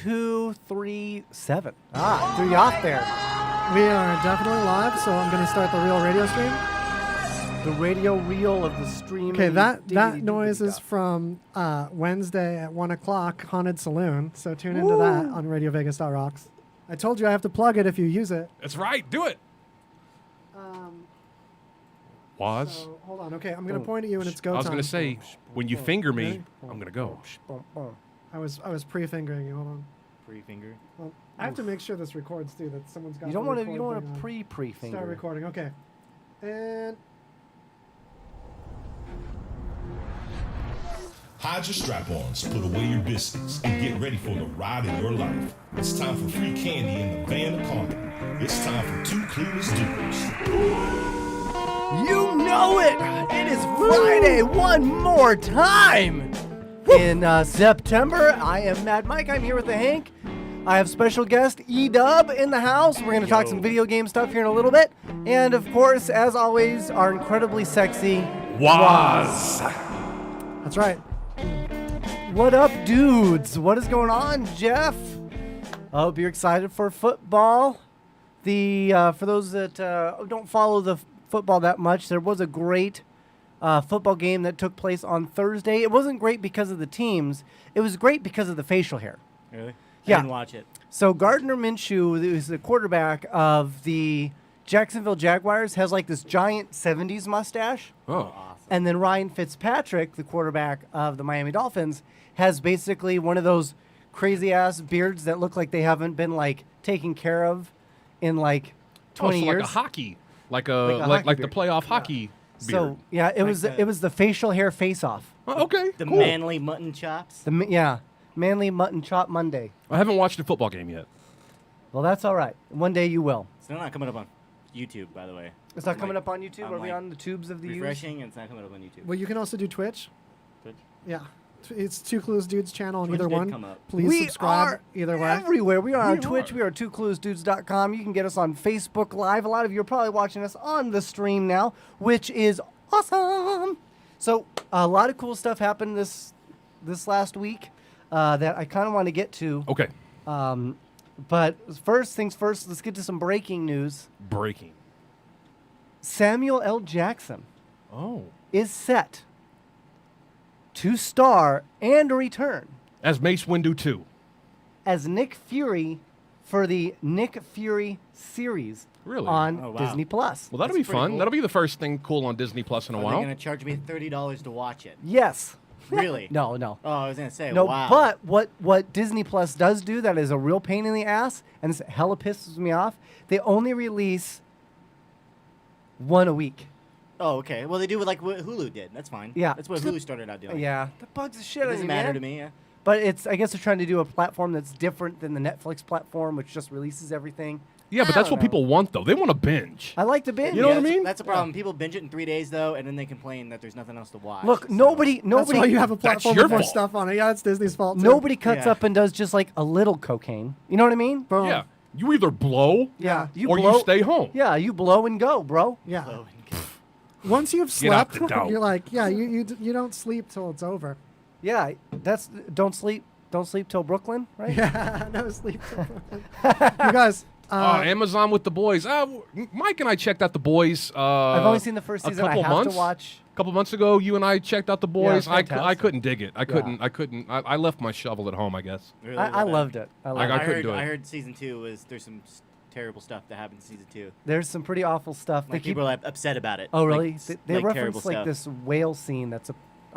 2, 3, 7. 3 off there. We are definitely live, so I'm going to start the real radio stream. The radio reel of the stream. Okay, that noise is from Wednesday at 1 o'clock, Haunted Saloon. So tune into that on RadioVegas.rocks. I told you I have to plug it if you use it. That's right. Do it. So, hold on. Okay, I'm going to point at you and it's go time. I was going to say, when you finger me, I'm going to go. I was pre-fingering you. Hold on. Pre-finger. Well, I have to make sure this records too. That someone's got. You don't want to pre-finger. Start recording. Okay. And hide your strap-ons, put away your biscuits, and get ready for the ride of your life. It's time for free candy in the van of comedy. It's time for Two Clueless Dudes. You know it! It is Friday one more time! In September, I am Mad Mike. I'm here with the Hank. I have special guest E-Dub in the house. We're going to talk some video game stuff here in a little bit. And of course, as always, our incredibly sexy Waz. that's right. What up, dudes? What is going on, Jeff? I hope you're excited for football. For those that don't follow the football that much, there was a great football game that took place on Thursday. It wasn't great because of the teams. It was great because of the facial hair. Really? Yeah. I didn't watch it. So Gardner Minshew, who's the quarterback of the Jacksonville Jaguars, has like this giant 70s mustache. Oh. Awesome. And then Ryan Fitzpatrick, the quarterback of the Miami Dolphins, has basically one of those crazy-ass beards that look like they haven't been, like, taken care of in, like, 20 so years. like a hockey. Like hockey the beard. playoff hockey beard. So, yeah, it was the facial hair face-off. Oh, okay, The cool. manly mutton chops. Manly Mutton Chop Monday. I haven't watched a football game yet. Well, that's all right. One day you will. It's not coming up on YouTube, by the way. It's not I'm coming like- up on YouTube? I'm Are we like on the tubes of the use? refreshing, and it's not coming up on YouTube. Well, you can also do Twitch. Twitch? Yeah. It's Two Clues Dudes channel on Twitch either did one. come up. Please We subscribe are either way. everywhere. We are on We Twitch. are. We are twocluesdudes.com. You can get us on Facebook Live. A lot of you are probably watching us on the stream now, which is awesome. So a lot of cool stuff happened this last week that I kind of want to get to. Okay. But first things first, let's get to some breaking news. Breaking. Samuel L. Jackson Oh. is set to star and return As Mace Windu 2. as Nick Fury for the Nick Fury series Really? on Oh, wow. Disney Plus. Well, that'll That's be pretty fun. cool. That'll be the first thing cool on Disney Plus in a Are they while. going to charge me $30 to watch it? Yes. Really? No. Oh, I was going to say, No, wow. but what Disney Plus does do that is a real pain in the ass, and this hella pisses me off, they only release one a week. Oh, okay. Well, they do like what Hulu did. That's fine. Yeah. That's what Hulu started out doing. Yeah. That bugs the shit It out of doesn't me, matter man. to me, yeah. But I guess they're trying to do a platform that's different than the Netflix platform, which just releases everything. Yeah, but I that's don't what people want, though. They want to binge. I like to binge. You know what I that's- mean? That's a problem. People binge it in 3 days, though, and then they complain that there's nothing else to watch. Look, so- nobody, That's why you have a That's platform your with more fault. stuff on it. Yeah, it's Disney's fault too. nobody cuts Yeah. up and does just like a little cocaine. You know what I mean? Boom. Yeah. You either blow Yeah. or you stay home. Yeah, you blow and go, bro. Yeah. Oh, Once you've Get out slept, the doubt. you're like, yeah, you don't sleep till it's over. Yeah, that's don't sleep till Brooklyn, right? Yeah, no sleep. You guys, Amazon with The Boys. Mike and I checked out The Boys. I've only seen the first a season. I couple have months. to watch. A couple months ago, you and I checked out The Boys. it's I fantastic. couldn't dig it. I couldn't. I left my shovel at home, I guess. really? I Well, loved it. I loved I it. couldn't do it. I heard season 2 there's some terrible stuff that happened in season 2. There's some pretty awful stuff. Like people are upset about it. Oh, Like, really? They terrible reference like stuff. this whale scene.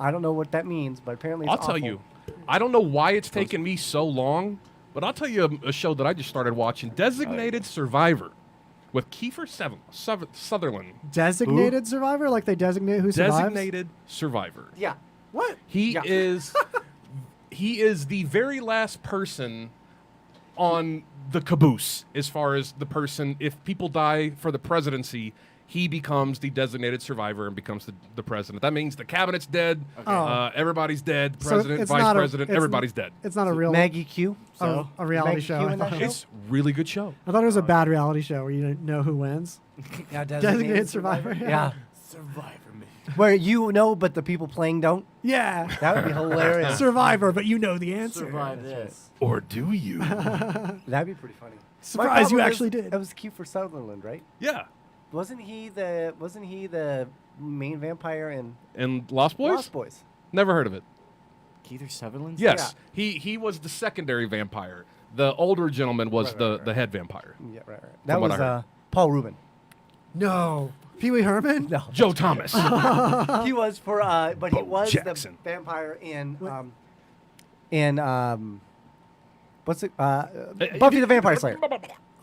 I don't know what that means, but apparently it's I'll tell awful. you. I don't know why it's taken me so long, but I'll tell you a show that I just started watching, Designated Survivor, with Kiefer Sutherland. designated survivor, like they designate who survives. Designated Survivor. Yeah. What? He Yeah. is the very last person on the caboose as far as the person. If people die for the presidency, he becomes the designated survivor and becomes the president. That means the cabinet's dead, Oh. everybody's dead, So president, it's vice not president, it's- everybody's dead. It's not a real Maggie Q. So? a reality Maggie show. Q I in that thought. show? It's really good show. I thought it was a bad reality show where you didn't know who wins. Yeah, Designated survivor. Yeah. Survivor me. Where you know, but the people playing don't. Yeah. That would be hilarious. Survivor, but you know the answer. Survive this. Or do you? That'd be pretty funny. Surprise, My you problem actually is, did. That was Kiefer Sutherland, right? Yeah. Wasn't he the main vampire in And Lost Boys? Lost Boys? Never heard of it. Keith Sutherland? Yes. He was the secondary vampire. The older gentleman was the head vampire. Yeah, right. That what was I heard. Paul Rubin. No. Pee Wee Herman? No, Joe Thomas. he was for but he Bo was Jackson. the vampire in what's it? Buffy the Vampire Slayer.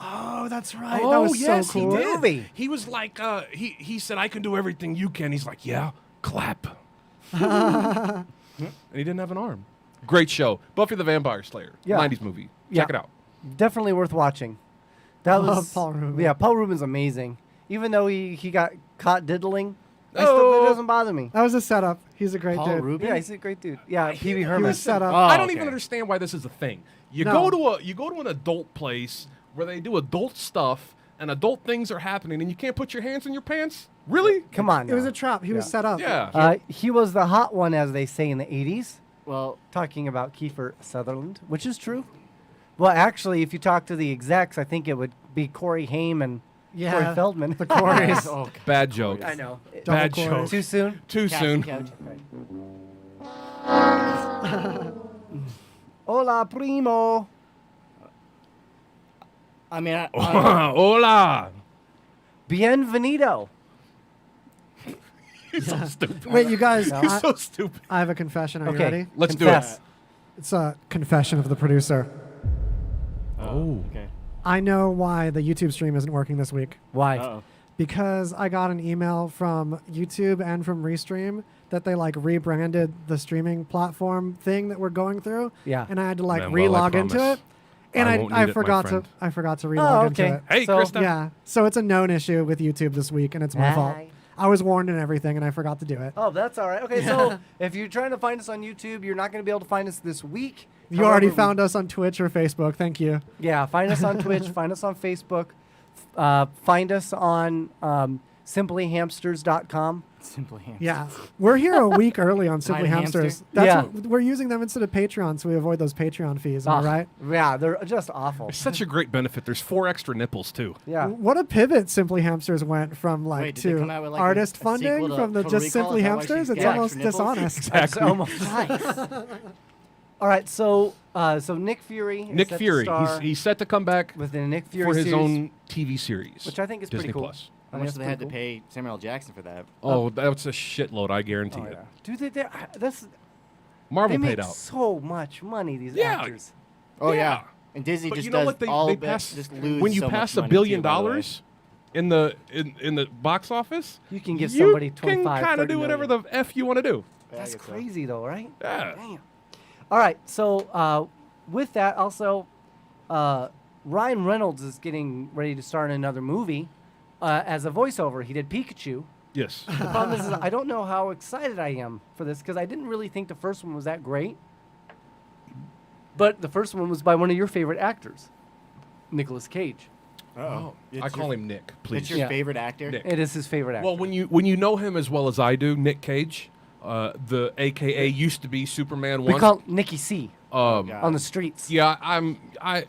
Oh, that's right. Oh, that was yes, so cool. he did. Movie. He was like, he said, I can do everything you can. He's like, yeah, clap. And he didn't have an arm. Great show. Buffy the Vampire Slayer. Yeah. 90s movie. Yeah. Check it out. Definitely worth watching. That Love was Paul Rubin. Yeah, Paul Rubin's amazing. Even though he got caught diddling, it Oh. doesn't bother me. That was a setup. He's a great Paul dude. Rubin? Yeah, he's a great dude. Yeah, Pee Wee He Herman. was set up. Oh, I don't even okay. understand why this is a thing. You No. go to an adult place where they do adult stuff and adult things are happening and you can't put your hands in your pants? Really? Come on. It was now. a trap. He was set up. Yeah. He was the hot one, as they say in the 80s. Well, Talking about Kiefer Sutherland, which is true. Well, actually, if you talk to the execs, I think it would be Corey Haim and Yeah. Corey Feldman. The Corys. oh, Bad joke. I know. Bad Double joke. chorus. Too soon? Too couch, soon. couch. Hola, primo. I mean, Hola. Bienvenido. You're so stupid. Wait, you guys. You're so stupid. I have a confession. Are you Okay. ready? Let's Confess. do It's a confession of the producer. it. Oh. okay. I know why the YouTube stream isn't working this week. Why? Uh-oh. Because I got an email from YouTube and from Restream that they like rebranded the streaming platform thing that we're going through. Yeah. And I had to like Man, well, I relog into promise. it. And I won't need I it, my forgot to friend. I forgot to relog Oh, into okay. it. Hey, So- Krista. Yeah. So it's a known issue with YouTube this week and it's my fault. Aye. I was warned and everything and I forgot to do it. Oh, that's all right. Okay, so if you're trying to find us on YouTube, you're not going to be able to find us this week. You already However, found us on Twitch or Facebook. Thank you. Yeah, find us on Twitch, find us on Facebook, find us on simplyhamsters.com. Simply hands. Yeah. We're here a week early on Simply Tiny Hamsters. hamster? That's Yeah. what, we're using them instead of Patreon so we avoid those Patreon fees. Am I Ah, right? Yeah, they're just awful. It's such a great benefit. There's 4 extra nipples, too. Yeah. What a pivot Simply Hamsters went from like Wait, did they to come out with, like, artist a sequel funding to from the Total just Recall? Simply Is that why Hamsters. she's It's got almost extra nipples? dishonest. It's almost. Nice. All right, so Nick Fury. is Nick set to Fury. star He's set to come back with the Nick Fury for his series, own TV series. which I think is Disney pretty cool. Plus. How I much think do they that's had to pretty pay Samuel L. Jackson for that? Oh, that's a shitload, I guarantee cool. Oh, it. yeah. Dude, that's Marvel they paid make out. so much money. These Yeah. actors. Oh Yeah. yeah. And Disney But just you know does what? all They of it. pass, Just lose when you so pass much $1 money, billion too, by the way. in the box office, You can give you somebody can 25, kind of 30 do whatever million. the F you want to do. Yeah, I That's guess so. crazy, though, right? Yeah. Damn. All right, so with that, also, Ryan Reynolds is getting ready to star in another movie as a voiceover. He did Pikachu. Yes. The problem is I don't know how excited I am for this because I didn't really think the first one was that great. But the first one was by one of your favorite actors, Nicolas Cage. Uh-oh. I call him Nick, please. It's your Yeah. favorite actor? Nick. It is his favorite actor. Well, when you know him as well as I do, Nick Cage, the AKA used to be Superman we once. call Nicky C um, God. on the streets. yeah,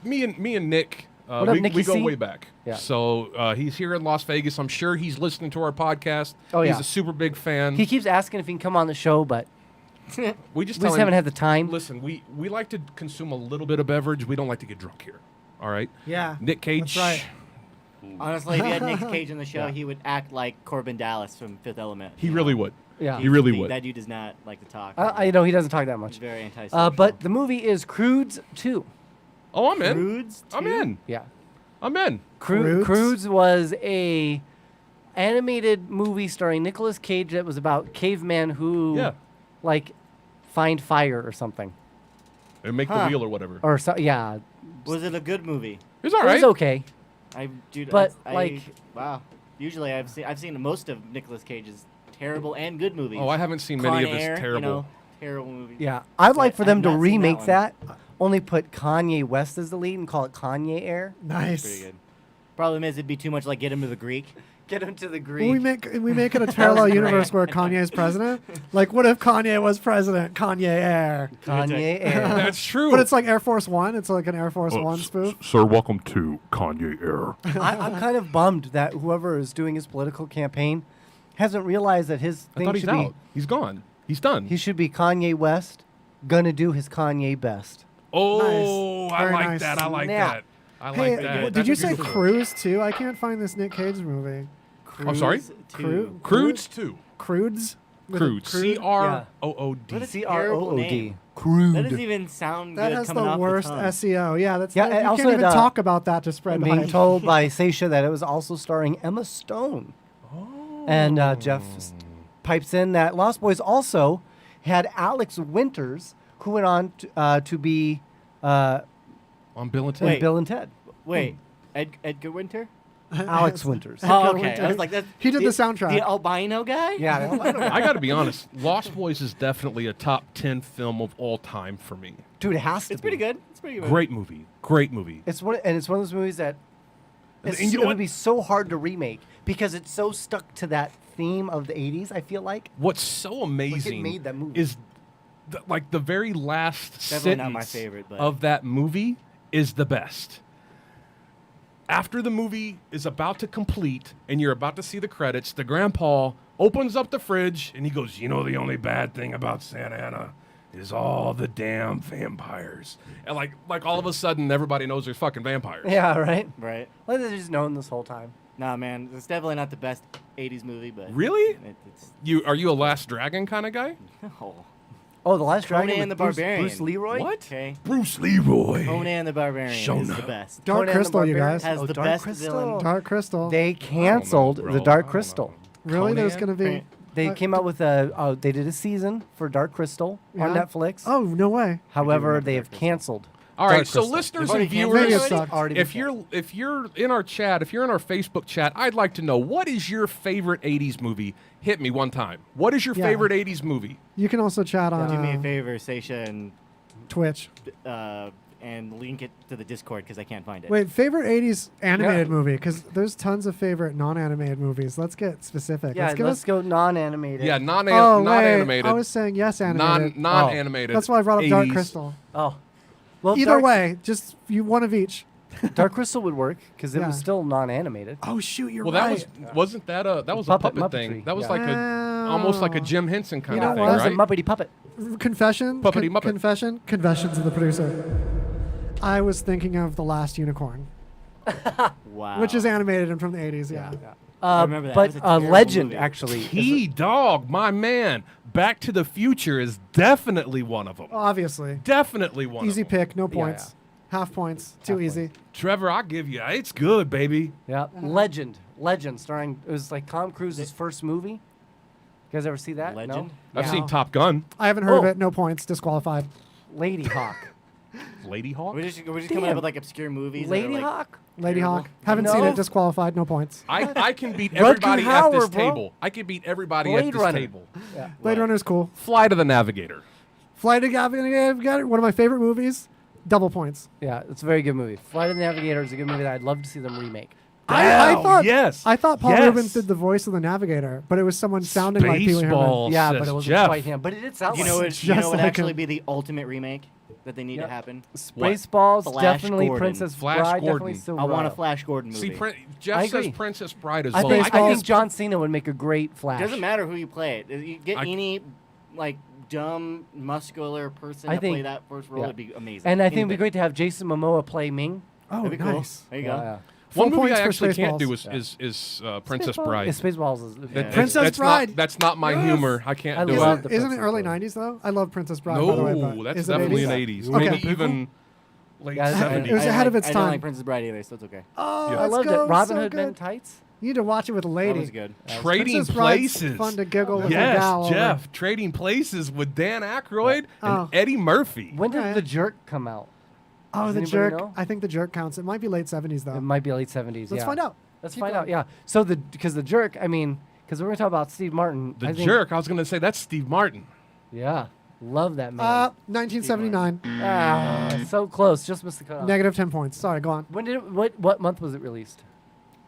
me and Nick, What up, we Nicky go C? way back. Yeah. So he's here in Las Vegas. I'm sure he's listening to our podcast. Oh, He's yeah. a super big fan. He keeps asking if he can come on the show, but we just we tell just him, haven't had the time. Listen, we like to consume a little bit of beverage. We don't like to get drunk here. All right. Yeah. Nick Cage. That's right. Honestly, if you had Nick Cage in the show, Yeah. he would act like Corbin Dallas from Fifth Element. He you really know? would. Yeah. He really would. That dude does not like to talk. I know he doesn't talk that He's much. very antisocial. But the movie is Croods 2. Oh, I'm in. Prudes, I'm too? in. Yeah. I'm in. Croods? Croods was a animated movie starring Nicolas Cage that was about cavemen who Yeah. like find fire or something. And make Huh. the wheel or whatever. Or so, yeah. Was it a good movie? It's all It right. was okay. Dude, But, I, like- wow. Usually, I've seen most of Nicolas Cage's terrible and good movies. Oh, I haven't seen Con many of his Air, terrible. You know, terrible movies. Yeah. I'd like for them to I've not seen that remake one. that. Only put Kanye West as the lead and call it Kanye Air. Nice. Pretty good. Problem is, it'd be too much like Get Him to the Greek. Get him to the When we Greek. make it a parallel great. universe where Kanye is president. Like, what if Kanye was president? Kanye Air. Kanye Air. That's true. But it's like Air Force One. It's like an Air Force One spoof. Sir, welcome to Kanye Air. I'm kind of bummed that whoever is doing his political campaign hasn't realized that his I thing thought he's should out. be He's gone. He's done. he should be Kanye West, gonna do his Kanye best. Oh, I Very like nice. that. I like Snap. that. I Hey, like that. did That's you a say good one. Cruise too? I can't find this Nick Cage movie. I'm sorry? Cru- Crudes too. Crudes. With a Crude. C-R-O-O-D. What is C it? R O Terrible O D. name. Crude. That doesn't even sound That good has coming the off worst the tongue. SEO. Yeah, that's Yeah, you and also can't even it, talk about that to spread I'm the being hype. told by Seisha that it was also starring Emma Stone. And Jeff pipes in that Lost Boys also had Alex Winters, who went on to be On Bill and Ted. Wait. Bill and Ted. Wait, Edgar Winter? Alex Winters. Oh, okay. Winter. I was like, that's He did the soundtrack. The albino guy? Yeah, I got to be honest. Lost Boys is definitely a top 10 film of all time for me. dude, it has to. It's be. pretty good. It's pretty good. Great movie. Great movie. It's one of those movies that it's, And you know it what? would be so hard to remake because it's so stuck to that theme of the '80s. I feel like. What's so amazing made that movie. is like the very last Definitely sentence not my favorite, but- of that movie is the best. After the movie is about to complete and you're about to see the credits, the grandpa opens up the fridge and he goes, "You know, the only bad thing about Santa Ana is all the damn vampires." And like all of a sudden, everybody knows there's fucking vampires. Yeah, right. Right. Like they've just known this whole time. Nah, man. It's definitely not the best 80s movie, but. Really? It's. Are you a Last Dragon kind of guy? No. Oh, the Last Dragon Conan with the Bruce, Barbarian. Bruce Leroy. What? Okay. Bruce Leroy. Conan the Barbarian is Shona. the best. Dark Conan the Crystal, you Barbarian guys. Has the Dark best Crystal. villain. Dark Crystal. They canceled bro. the I Dark don't Crystal. know. Really? There's Conan? going to be. They came out with they did a season for Dark Crystal on Yeah. Netflix. Oh, no way. However, remember they Dark have Crystal. canceled. All right, Dark so Crystal. listeners They've and already Maybe viewers, it sucked. Already if you're in our chat, if you're in our Facebook chat, I'd like to know, what is your favorite 80s movie? Hit me one time. What is your Yeah. favorite 80s movie? You can also chat on Do me a favor, Seisha, Twitch. and link it to the Discord because I can't find it. Wait, favorite 80s animated Yeah. movie? Because there's tons of favorite non-animated movies. Let's get specific. Yeah, give let's us. go non-animated. Yeah, not Oh, wait. animated. I was saying yes, animated. Non-animated. That's why I brought up Dark 80s. Crystal. Oh. Well, Either Dark, way, just one of each. Dark Crystal would work because it Yeah. was still non-animated. Oh shoot, you're Well, right. that wasn't that a Puppet puppet Muppetry, thing. That was yeah. like almost like a Jim Henson kind You know of what? thing, That was right? a Muppety puppet. Confession. Puppety Muppet. Confession. Confessions of the producer. I was thinking of The Last Unicorn, Wow. which is animated and from the 80s. Yeah. remember that. But It was a terrible Legend movie. actually. is T-Dog, my man. Back to the Future is definitely one of them. Obviously. Definitely one Easy of them. pick. No Yeah, points. Half points. Too Half easy. Trevor, I'll give you. It's good, baby. yeah, Legend, starring. It was like Tom Cruise's first movie. You guys ever see that? Legend? No? I've Yeah. seen Top Gun. I haven't heard of Oh. it. No points. Disqualified. Lady Hawk. Lady Hawk. We're just coming Damn. up with like obscure movies. that are, Lady like, Hawk. Lady Terrible. Hawk. Haven't seen No. it. Disqualified. No points. I can beat Rutger everybody at this Hauer, bro. table. I can beat everybody Blade at this Runner. table. Yeah. Blade What? Runner's cool. Fly to the Navigator. Flight of Navigator. One of my favorite movies. Double points. Yeah, it's a very good movie. Flight of the Navigator is a good movie that I'd love to see them remake. I Wow, thought. yes. I thought Paul Yes. Rubens did the voice of the Navigator, but it was someone sounding like Pee Wee Herman. Spaceball. Yeah, says but it wasn't Jeff. quite him. But it did sound You like know him. what? Just You know what would like actually him. be the ultimate remake that they need Yep. to happen? Spaceballs, Flash definitely Gordon. Princess Flash Bride, Gordon. definitely Silver. I want a Flash Gordon movie. See, Jeff I says agree. Princess Bride as I well. think, Spaceballs. I think John Cena would make a great Flash. It doesn't matter who you play it. You get I- any like dumb, muscular person I to play think- that first role. yeah. It'd be amazing. And I think it'd be Anything. great to have Jason Momoa play Ming. Oh, That'd be cool. nice. There you Yeah, go. yeah. One Full movie I points for actually can't do Spaceballs. is Princess Spaceballs- Bride. Yeah, Spaceballs is. Yeah. That's- Princess that's Bride. Not, that's not my Yes. humor. I can't I do love it. the Isn't it Princess early Bride. 90s though? I love Princess Bride. by the way, No, but that's is it definitely 80s? an 80s. Okay. Maybe even late Yeah, it's- 70s. It was I ahead like- of its I don't time. like Princess Bride either, so it's okay. Oh, Yeah. I let's loved go. it. Robin So Hood Men good. Tights. You need to watch it with a lady. That was good. Trading Princess Bride's Places. fun to giggle with a Yes, gal over. Jeff. Trading Places with Dan Aykroyd Oh. and Eddie Murphy. When did Okay. The Jerk come out? Oh, Does the anybody jerk. know? I think the jerk counts. It might be late 70s though. It might be late 70s. Let's yeah. find out. Let's Keep find going. out. Yeah. So because the Jerk, I mean, because we're gonna talk about Steve Martin. The I think- Jerk. I was going to say that's Steve Martin. Yeah. Love that man. 1979. So close. Just missed the cutoff. Negative 10 points. Sorry, go on. When did what month was it released?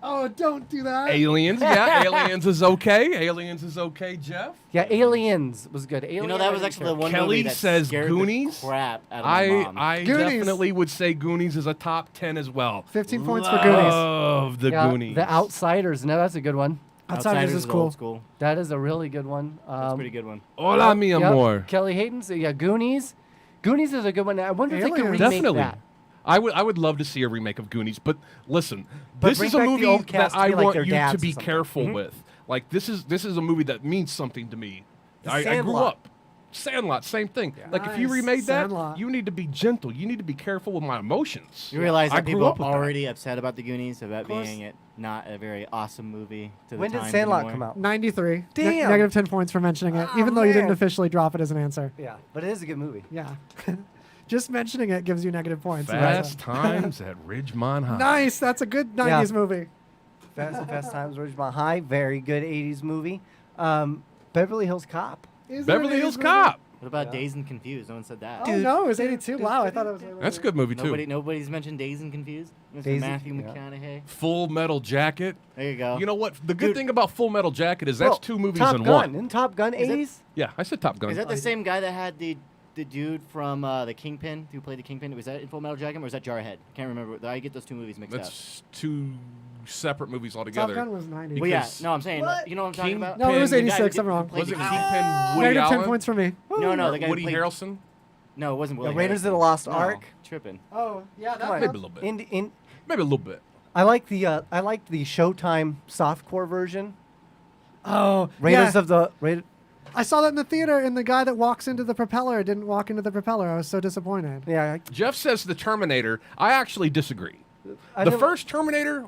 Oh, don't do that. Aliens, yeah, Aliens is okay. Aliens is okay, Jeff. Yeah, Aliens was good. Alien, You know, that was I didn't actually care. the one Kelly movie that says scared Goonies. the crap out of my mom. I Goonies. definitely would say Goonies is a top 10 as well. 15 points for Goonies. Love the Yeah, Goonies. The Outsiders. No, that's a good one. Outsiders is cool. old school. That is a really good one. That's a pretty good one. Hola, mi Yep, amor. Kelly Hayden's. Yeah, Goonies. Goonies is a good one. I wonder if they could Aliens. remake Definitely. that. I would love to see a remake of Goonies, but listen, But this bring is a back the movie old that cast to I be like want their you dads to or be something. careful with. Like this is a movie that means something to me. I grew Sandlot. up. Sandlot, same thing. Like if you Nice. remade that, Sandlot. you need to be gentle. You need to be careful with my emotions. You realize I that grew people up are with that. already upset about the Goonies, about course. being it not a very awesome movie to the When did times Sandlot anymore. come out? 93. Damn. Negative 10 points for mentioning it, Ah, even though you didn't man. officially drop it as an answer. Yeah, but it is a good movie. Yeah. Just mentioning it gives you negative points. Fast Times at Ridgemont High. Nice. That's a good 90s movie. Fast Times, Ridgemont High. Very good 80s movie. Beverly Hills Cop. Is it Beverly an Hills 80s movie? Cop. What about Dazed and Confused? No one said that. Oh, no, it was 82. Wow, I thought it was. That's a good movie too. Nobody's mentioned Dazed and Confused. Mr. Dazed- Matthew yeah. McConaughey. Full Metal Jacket. There you go. You know what? The good Dude. thing about Full Metal Jacket is that's Well, two movies Top in Gun. one. Isn't Top Gun Is it- 80s? Yeah, I said Top Gun. Is that the same guy that had the dude from the Kingpin who played the Kingpin? Was that in Full Metal Jacket or was that Jarhead? Can't remember. I get those two movies mixed up. That's two separate movies Top altogether. Gun was 90. Well, yeah. because- No, I'm saying. What? You know what I'm talking about? No, it was Kingpin- The guy who 86. I'm did- who wrong. played Was the it Kingpin. Kingpin? Woody Negative 10 Allen? points for me. No, the guy who Woody played- Harrelson? No, it wasn't Willie. Raiders of Harrelson. the Lost No, Ark. Tripping. Oh, yeah, Come on. Maybe a little bit. Maybe a little bit. I like the Showtime softcore version. Oh, Raiders yeah. of the Raid. I saw that in the theater, and the guy that walks into the propeller didn't walk into the propeller. I was so disappointed. Yeah, Jeff says the Terminator. I actually disagree. I The never- first Terminator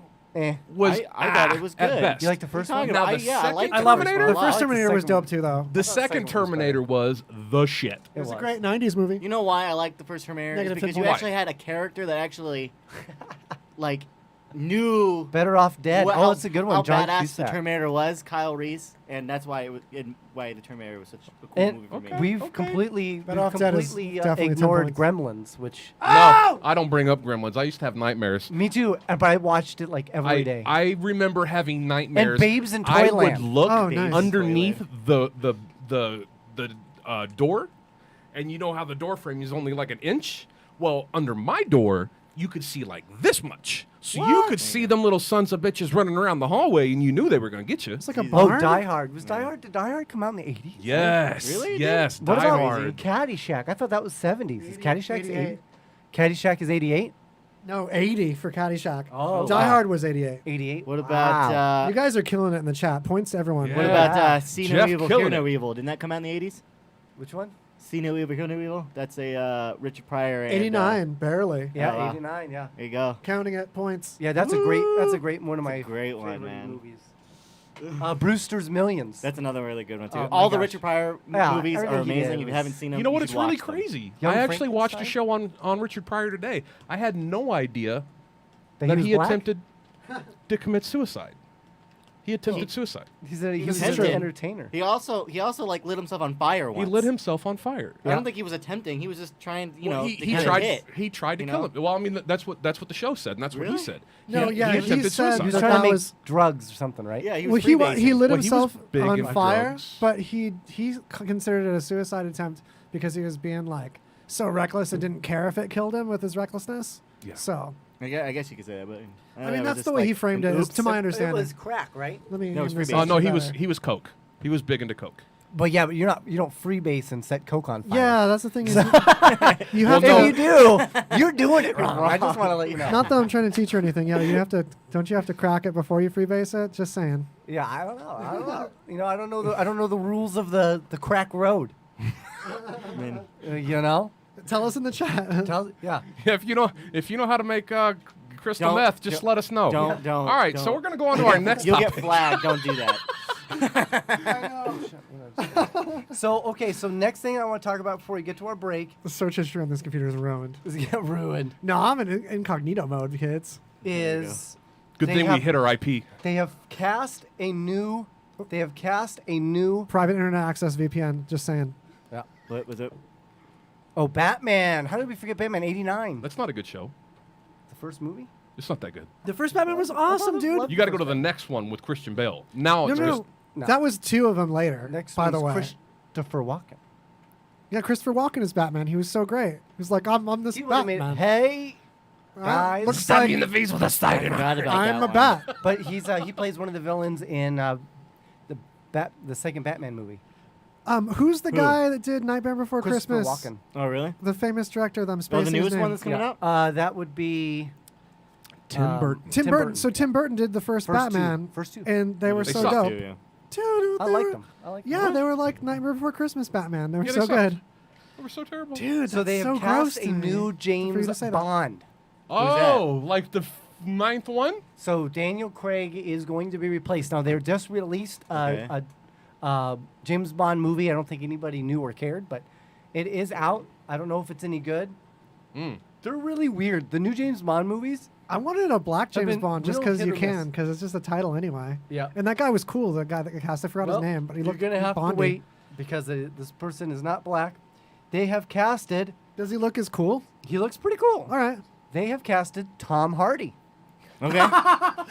was. I thought it was at good. best. You like the first one? Now, I, the yeah, I second like I love it. Terminator? The I like first the Terminator was second one. dope too, though. The thought the second second one was Terminator was the shit. It was a was. great 90s movie. You know why I like the first Terminator? Negative It's because 10 you points. actually had a character that actually, like, knew Better Off Dead. what- Oh, how- that's a good one. How John badass Cusack. the Terminator was, Kyle Reese, and that's why why the Terminator was such a cool And movie for me. we've completely, Better Off Dead is definitely 10 ignored points. Gremlins, which No, I don't bring up Gremlins. I used to have nightmares. me too. But I watched it like every day. I remember having nightmares. Babes in I would Toyland. look Oh, nice. underneath the door, and you know how the door frame is only like an inch. Well, under my door, you could see like this much. So you could see them little sons of bitches running around the hallway, and you knew they were going to get you. It's like a Oh, barn. Die Hard. Did Die Hard come out in the 80s? Yes. Really? Yes. What Die about Hard. Caddyshack? I thought that was 70s. Is Caddyshack 88. 80? Caddyshack is 88? No, 80 for Caddyshack. Oh, Die wow. Hard was 88. 88? What about You guys are killing it in the chat. Points to everyone. Yeah. what about Yeah. See No Jeff Evil, killing Hear No it. Evil? Didn't that come out in the 80s? Which one? See No Evil, Hear No Evil. That's a Richard Pryor. And, 89, barely. Yeah, Oh, wow. 89, yeah. There you go. Counting at points. Yeah, that's a great one of my great one, favorite man. movies. Brewster's Millions. That's another really good one too. Oh my All the gosh. Richard Pryor Yeah, movies are everything he amazing. did If you was- haven't seen them, You know what? should It's really watch them. crazy. Young I actually watched a Frankenstein? show on Richard Pryor today. I had no idea That that was he black? attempted to commit suicide. He attempted suicide. He was was an tempted. entertainer. He also like lit himself on fire once. He lit himself on fire. I don't think he was attempting. He was just trying, Well, to he kinda tried. hit. He tried to you kill know? him. Well, I mean, that's what the show said, and that's what Really? he said. No, yeah, he attempted said suicide. He was that trying to that make was- drugs or something, right? Yeah, he Well, was he freebasing. lit Well, he was himself big on into fire, drugs. but he considered it a suicide attempt because he was being like so reckless and didn't care if it killed him with his recklessness. Yeah. So I guess you could say that, but I mean, that's the way he framed it, is to my It understanding. was crack, right? Let me. No, it was research freebase. Oh no, that. he was coke. He was big into coke. But yeah, but you don't freebase and set coke on fire. Yeah, that's the thing. Is you have If to. you do, you're doing it wrong. I just want to let you know. Not that I'm trying to teach you anything. Yeah, you have to. Don't you have to crack it before you freebase it? Just saying. Yeah, I don't know. You know, I don't know the rules of the crack road. I mean, You know? Tell us in the chat. Yeah. If you know how to make crystal Don't- meth, just don't- let us know. don't- All right, so don't. we're gonna go on to our next you'll topic. get flagged. Don't do that. So next thing I want to talk about before we get to our break The search history on this computer is ruined. is get ruined. No, I'm in incognito mode, kids. Is Good they thing we have- hit our IP. they have cast a new Private internet access VPN. Just saying. What was it? Batman. How did we forget Batman 89? That's not a good show. The first movie? It's not that good. The first Batman was awesome, dude. You got to go to the next one with Christian Bale. Now No, it's no, just no. That was 2 of them later. Next by the one's way. Christopher Walken. Yeah, Christopher Walken is Batman. He was so great. He was like, I'm this He would've made Batman. Hey, guys. looks stab like me in the face with a cider. Forgot about I'm that a one. bat. But he plays one of the villains in the second Batman movie. Who's the guy that did Nightmare Before Christopher Christmas? Walken. Oh, really? The famous director of them. Oh, Spacing the his newest name. one that's coming out? That would be Tim Burton. So Tim Burton did the first First two. Batman. First two. And they were They so sucked, dope. Too, yeah. Dude, I they liked were- them. I liked Yeah, they were like Nightmare Before Christmas Batman. They were Yeah, so they sucked. good. They were so terrible. Dude, So they that's have so gross cast a to me. new For you to James say that. Bond. Oh, like the 9th one? So Daniel Craig is going to be replaced. Now they're just released Okay. a James Bond movie. I don't think anybody knew or cared, but it is out. I don't know if it's any good. They're really weird. The new James Bond movies. I wanted a black James been Bond just real because hit you or miss. can, because it's just a title anyway. Yeah. And that guy was cool, the guy that cast. I forgot Well, his name, but he you're looked gonna have Bondy. to wait because this person is not black. They have casted. Does he look as cool? He looks pretty cool. All right. They have casted Tom Hardy. Okay.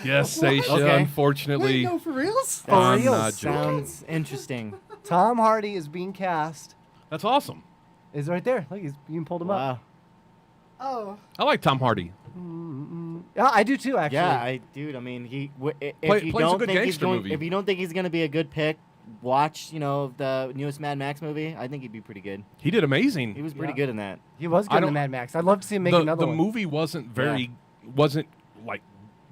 Yes, Seisha, Okay. unfortunately. Wait, no, for reals? I'm real. not joking. Sounds interesting. Tom Hardy is being cast. That's awesome. Is right there. Look, you can pull him up. Wow. Oh. I like Tom Hardy. Yeah, I do too. Actually. Yeah, dude. I mean, if you plays a don't good think he's gangster going, movie. if you don't think he's going to be a good pick, watch the newest Mad Max movie. I think he'd be pretty good. He did amazing. He was pretty Yeah. good in that. He was I good in don't- Mad Max. I'd love to see him make the another one. movie wasn't wasn't like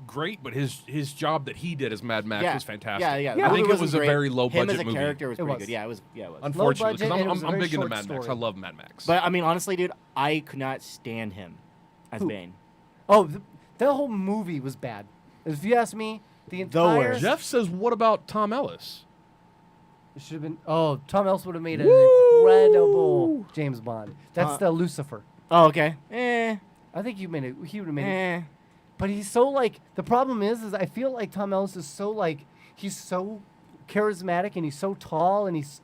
great, but his job that he did as Mad Max Yeah. was fantastic. Yeah, yeah. Yeah. I The think movie it was a wasn't very great. low Him budget as a movie. character was It pretty was. good. Yeah, it was. Yeah, it was. Unfortunately, budget, and it was because a I'm very big into short Mad Max. I story. love Mad Max. But I mean, honestly, dude, I could not stand him as Who? Bane. Oh, the whole movie was bad. If you ask me, the entire worst. Jeff says, "What about Tom Ellis?" It should have been. Oh, Tom Ellis would have made an Woo! incredible James Bond. That's Uh, the Lucifer. Oh, okay. I think he would have made it. But he's so like. The problem is I feel like Tom Ellis is so like. He's so charismatic and he's so tall and he's.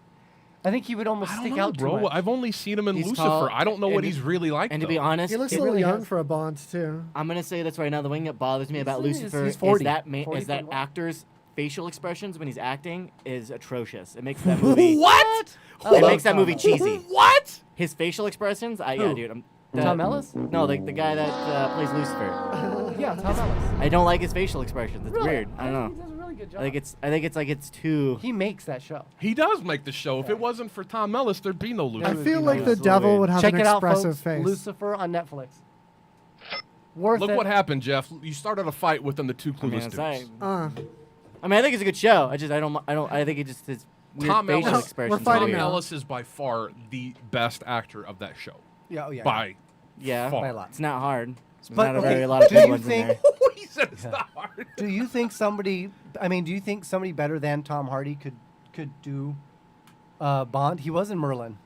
I think he would almost I stick don't know, out bro. too much. I've only seen him in He's Lucifer. tall, I don't know and what to- he's really like. And to though. be honest, He looks It a little really young has- for a Bond, too. I'm gonna say this right now. The thing that bothers me about He's- Lucifer he's 40. is that 40, is that 41. actor's facial expressions when he's acting is atrocious. It makes that movie. What? I It love makes that Tom movie Ellis. cheesy. What? His facial expressions, yeah, Who? dude. Tom Ellis? No, the guy that plays Lucifer. Yeah, Tom Ellis. I don't like his facial expressions. It's Really? weird. I don't think know. He does a really good job. I think it's too. he makes that show. He does make the show. If it wasn't for Tom Ellis, there'd be no I Lucifer. would feel be like nice. the It's a little devil weird. would have Check an it out, expressive folks. face. Lucifer on Netflix. Worth Look it. what happened, Jeff. You started a fight within the two I mean, clueless it's dudes. I think it's a good show. I think it just his weird Tom facial Ellis, expressions. We're fighting are weird. now. Ellis is by far the best actor of that show. Yeah, oh yeah. By Yeah, far. By a lot. it's not hard. There's But, not a okay, very lot of do good you ones in think- there. he said it's not hard. Do you think somebody? I mean, do you think somebody better than Tom Hardy could do Bond? He was in Merlin.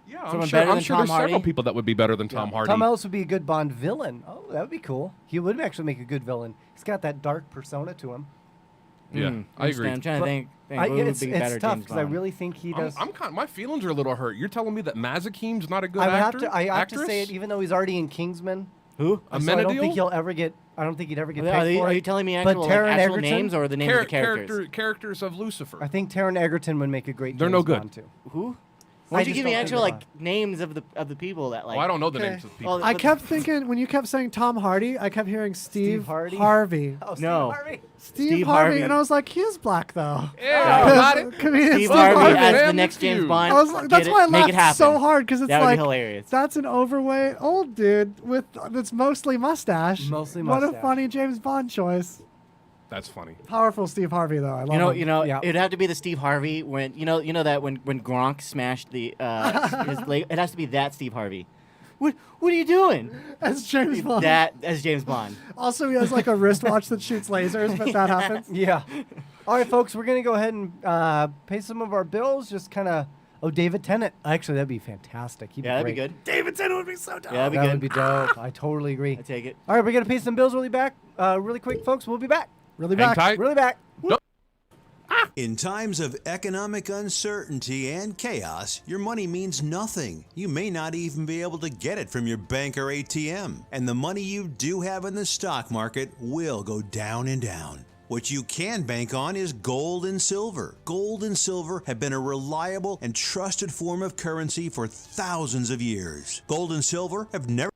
Yeah, Someone I'm sure, better I'm than sure Tom there's several Hardy? people that would be better than Tom Hardy. Tom Ellis would be a good Bond villain. Oh, that would be cool. He would actually make a good villain. He's got that dark persona to him. Yeah, I agree. I'm trying to But think who it's would be better tough James because I Bond. really think he does. I'm kind. My feelings are a little hurt. You're telling me that Mazikim's not a good I would actor? have to. I have to actress? say it, even though he's already in Kingsman. Who? A So I don't think Amenadiel? he'll ever get. I don't think he'd ever get Are picked for you it. telling me But actual, Taron actual Egerton? names or the names of the characters? Characters of Lucifer. I think Taron Egerton would make a great. They're James no good. Bond too. Who? I Why don't you just give me don't actual think like names of the people that like? Oh, I don't know the Okay. names of the people. Well, I kept thinking, when you kept saying Tom Hardy, I kept hearing Steve Hardy? Harvey. Oh, Steve No. Harvey. Steve Harvey. And I was like, he is black, though. yeah, got it. Comedian Steve Steve Harvey Harvey. as the Man, next with James you. Bond. I was like, that's Get why I it, make it laughed so happen. hard, because it's That would like, be hilarious. that's an overweight old dude that's mostly mustache. Mostly What a mustache. funny James Bond choice. That's funny. Powerful Steve Harvey, though. I love him. Yeah. it'd have to be the Steve Harvey when you know that when Gronk smashed the his leg, it has to be that Steve Harvey. What are you doing? As James Bond. That as James Bond. Also, he has like a wristwatch that shoots lasers, but that happens. Yeah. All right, folks, we're gonna go ahead and pay some of our bills. Just kind of. Oh, David Tennant. Actually, that'd be fantastic. He'd Yeah, that'd be be great. good. David Tennant would be so dope. Yeah, that'd be That good. would be dope. I totally agree. I take it. All right, we're gonna pay some bills really quick, folks. We'll be back. Really Hang back. tight. Really back. No. Ah. In times of economic uncertainty and chaos, your money means nothing. You may not even be able to get it from your bank or ATM. And the money you do have in the stock market will go down and down. What you can bank on is gold and silver. Gold and silver have been a reliable and trusted form of currency for thousands of years. Gold and silver have never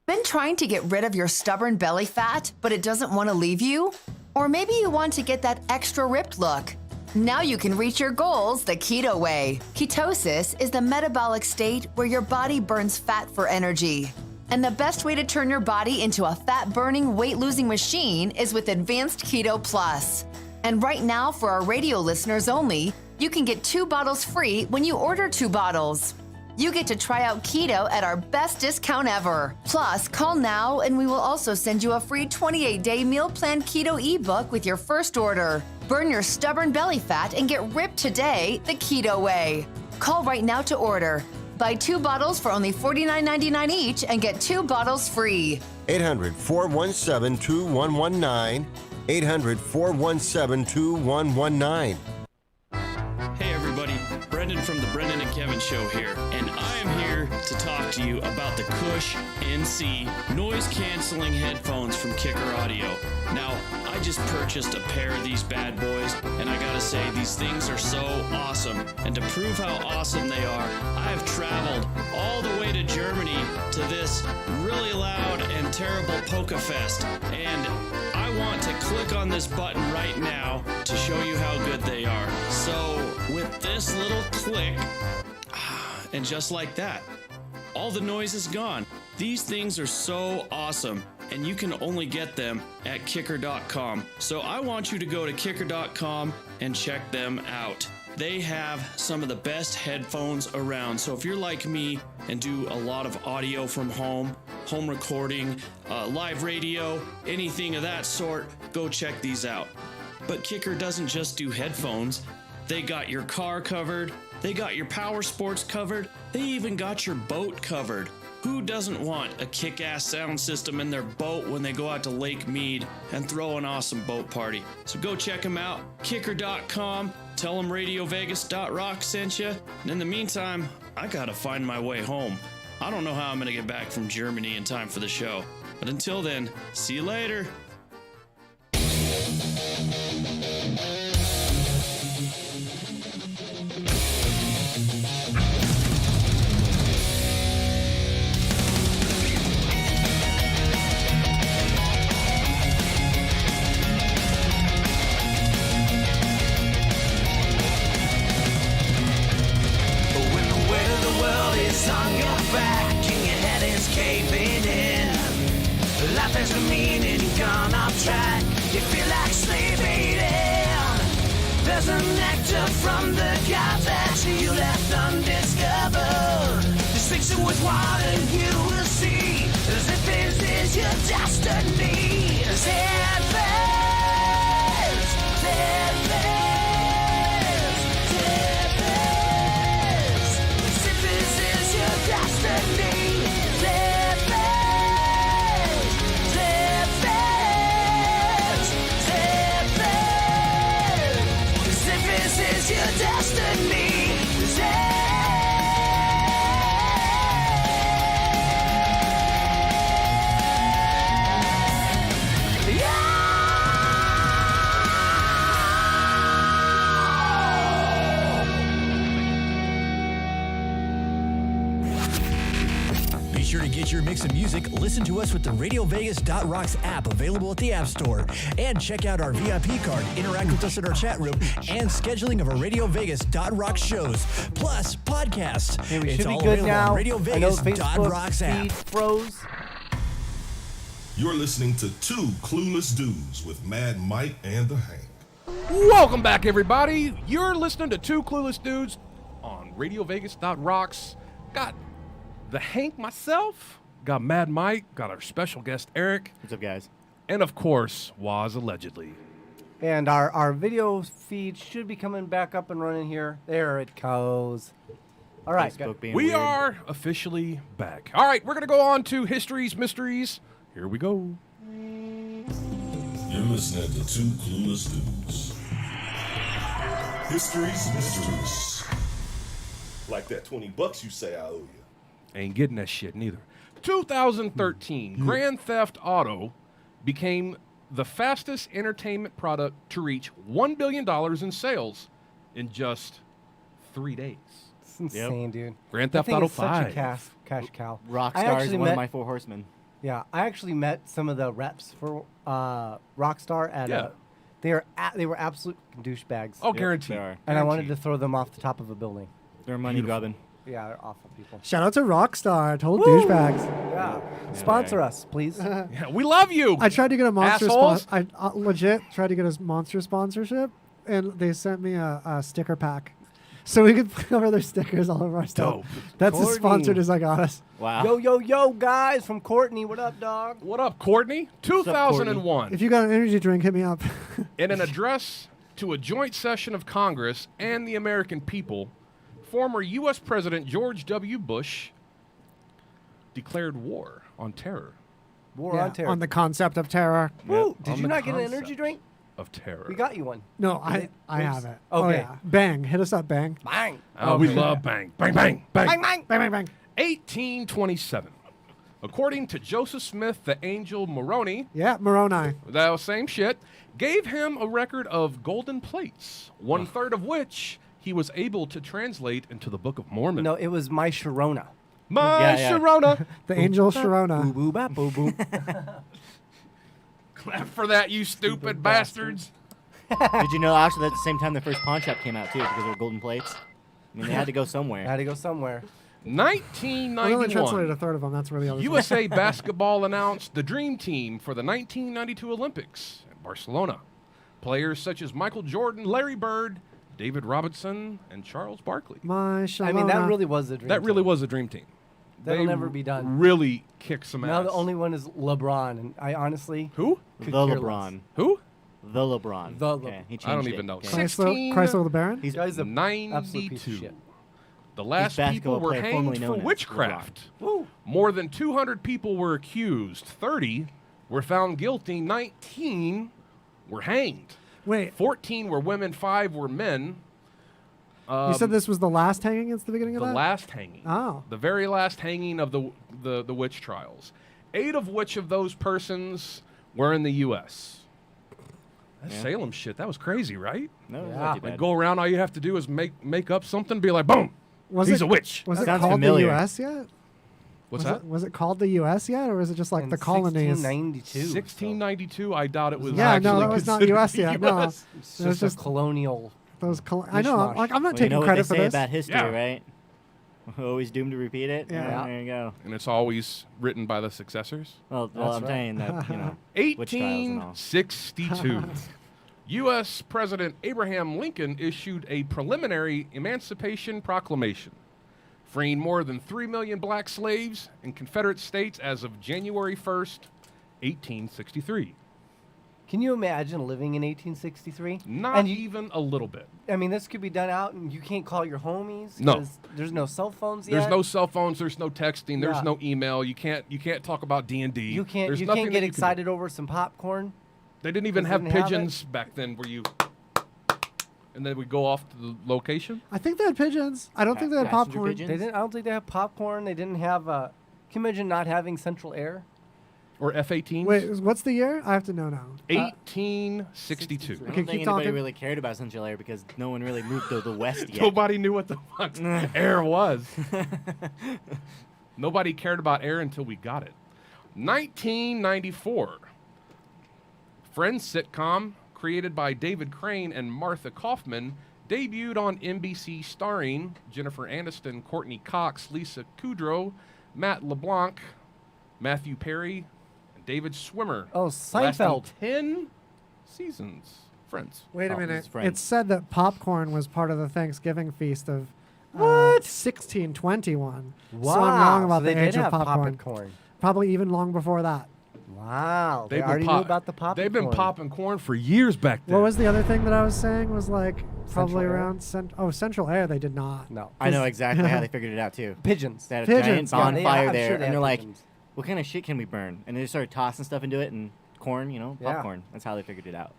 Been trying to get rid of your stubborn belly fat, but it doesn't want to leave you? Or maybe you want to get that extra ripped look. Now you can reach your goals the keto way. Ketosis is the metabolic state where your body burns fat for energy. And the best way to turn your body into a fat-burning, weight-losing machine is with Advanced Keto Plus. And right now, for our radio listeners only, you can get 2 bottles free when you order 2 bottles. You get to try out keto at our best discount ever. Plus, call now and we will also send you a free 28-day meal plan keto ebook with your first order. Burn your stubborn belly fat and get ripped today the keto way. Call right now to order. Buy 2 bottles for only $49.99 each and get 2 bottles free. 800-417-2119. 800-417-2119. Hey everybody, Brendan from the Brendan and Kevin Show here, and I am here to talk to you about the Cush NC noise-canceling headphones from Kicker Audio. Now, I just purchased a pair of these bad boys, and I gotta say, these things are so awesome. And to prove how awesome they are, I have traveled all the way to Germany to this really loud and terrible Polka Fest, and I want to click on this button right now to show you how good they are. So, with this little click, and just like that, all the noise is gone. These things are so awesome, and you can only get them at kicker.com. So I want you to go to kicker.com and check them out. They have some of the best headphones around. So if you're like me and do a lot of audio from home recording, live radio, anything of that sort, go check these out. But Kicker doesn't just do headphones. They got your car covered. They got your power sports covered. They even got your boat covered. Who doesn't want a kick-ass sound system in their boat when they go out to Lake Mead and throw an awesome boat party? So go check them out, kicker.com. Tell them RadioVegas.rock sent you. And in the meantime, I gotta find my way home. I don't know how I'm gonna get back from Germany in time for the show. But until then, see you later. On your back and your head is caving in. Life has no meaning, gone off track. You feel like slave eating. There's a nectar from the gods that you left undiscovered. Just mix it with water and you will see. As if this is your destiny. Be sure to get your mix of music. Listen to us with the RadioVegas.rocks app available at the App Store. And check out our VIP card, interact with us in our chat room, and scheduling of our RadioVegas.rocks shows, plus podcasts. Hey, we it's should be all good available now. on I know RadioVegas.rocks Facebook app. feed froze. You're listening to Two Clueless Dudes with Mad Mike and the Hank. Welcome back, everybody. You're listening to Two Clueless Dudes on RadioVegas.rocks. Got the Hank myself, got Mad Mike, got our special guest Eric. What's up, guys? And of course, Waz allegedly. And our video feed should be coming back up and running here. There it goes. All right. We are officially back. All right, we're going to go on to History's Mysteries. Here we go. You're listening to Two Clueless Dudes. History's mysteries. Like that $20 you say I owe you. Ain't getting that shit neither. 2013, Grand Theft Auto became the fastest entertainment product to reach $1 billion in sales in just 3 days. It's insane, dude. Grand That Theft thing Auto is such a 5. cash cow. I Rockstar is actually one of met- my four horsemen. Yeah, I actually met some of the reps for Rockstar at Yeah. they were absolute douchebags. Oh, guaranteed. They are. And I wanted to throw them off the top of a building. They're money grubbing. Yeah, they're awful people. Shout out to Rockstar, total douchebags. Yeah. Sponsor us, please. Yeah, we love you. I tried to get a monster Assholes. I legit tried to get a monster sponsorship, and they sent me a sticker pack, so we could cover their stickers all over our stuff. Dope. That's as Courtney. sponsored as I got us. Wow. Yo, guys from Courtney. What up, dog? What up, Courtney? 2001. If you got an energy drink, hit me up. In an address to a joint session of Congress and the American people, former U.S. President George W. Bush declared war on terror. War Yeah, on terror. on the concept of terror. Woo! Did on you the not get an concept energy drink? Of terror. We got you one. No, I have it. Oh Okay. yeah, Bang, hit us up, Bang. Bang. We love bang, bang, bang, bang. Bang, bang. Bang, bang, bang. 1827. According to Joseph Smith, the Angel Moroni, Yeah, Moroni. that same shit, gave him a record of golden plates, 1/3 of which he was able to translate into the Book of Mormon. No, it was my Sharona. My Yeah, yeah. Sharona. The angel Sharona. Boo boo bap boo boo. Clap for that, you stupid bastards. Did you know actually at the same time the first pawn shop came out too because they were golden plates? I mean they had to go somewhere. Had to go somewhere. I only translated 1991. a third of them. That's where the others. USA Basketball announced the Dream Team for the 1992 Olympics in Barcelona. Players such as Michael Jordan, Larry Bird, David Robinson, and Charles Barkley. My Sharona. I mean, that really was a dream. That really team. was a Dream Team. That'll They never be done. Really kicked some Now ass. the only one is LeBron, and I honestly Who? could The care LeBron. less. Who? The LeBron. The okay, he changed I don't it. even know. Okay. Chrysler the Baron. He's Guy's a absolute piece of 92. shit. The last basketball people were player formerly hanged known for as witchcraft. Woo. More than 200 people were accused. 30 were found guilty. 19 were hanged. Wait, 14 were women. 5 were men. you said this was the last hanging at the beginning of The that? last hanging. Oh. The very last hanging of the witch trials. 8 of which of those persons were in the U.S. That Yeah. Salem shit, that was crazy, right? No, it's Yeah. not too Like bad. go around, all you have to do is make up something, be like, boom, he's a witch. Was it Sounds called familiar. the U.S. yet? What's was that? Was it called the U.S. yet, or was it just like In the colonies? 1692. 1692, I doubt it was. Yeah, no, actually that was not considered US the yet, no. US. It's It was just just- a colonial. Those I know. Mishmash. Like I'm not Well, you taking know what credit they for say this. about history, Yeah. right? Always doomed to repeat it. Yeah. There you go. And it's always written by the successors. Well, That's I'm right. saying that, you know, witch trials and all. 1862. U.S. President Abraham Lincoln issued a preliminary Emancipation Proclamation, freeing more than 3 million black slaves in Confederate states as of January 1st, 1863. Can you imagine living in 1863? Not And you, even a little bit. I mean, this could be done out, and you can't call your homies. No. 'cause there's no cell phones yet. There's no cell phones. There's no texting. There's Yeah. no email. You can't talk about D&D. You can't. There's You nothing can't that get you can do. excited over some popcorn. They didn't even 'Cause have they didn't have it? pigeons back then where you... And then we go off to the location. I think they had pigeons. I don't think they had Passenger popcorn. pigeons? They didn't. I don't think they have popcorn. They didn't have. Can you imagine not having central air? Or F-18s. Wait, what's the year? I have to know now. 1862. I don't Okay, think keep anybody talking. really cared about Central Air because no one really moved to the west yet. Nobody knew what the fuck air was. Nobody cared about air until we got it. 1994. Friends sitcom created by David Crane and Martha Kaufman debuted on NBC starring Jennifer Aniston, Courtney Cox, Lisa Kudrow, Matt LeBlanc, Matthew Perry, and David Schwimmer. Oh, Lasting Seinfeld. 10 seasons. Friends. Wait a Oh, minute. his friend. It said that popcorn was part of the Thanksgiving feast of What? 1621. Wow. So I'm wrong about so they the did age of have popcorn. popcorn. Probably even long before that. Wow. They They've been already knew pop- about the popcorn. They've been popping corn for years back then. What was the other thing that I was saying? Was like probably Central Air? around Central Air. They did not. No. I know exactly how they figured it out too. Pigeons. They had a giant Pigeons, yeah, bonfire I'm there, sure they and had they're like, pigeons. "What kind of shit can we burn?" And they just started tossing stuff into it, and corn, Yeah. popcorn. That's how they figured it out.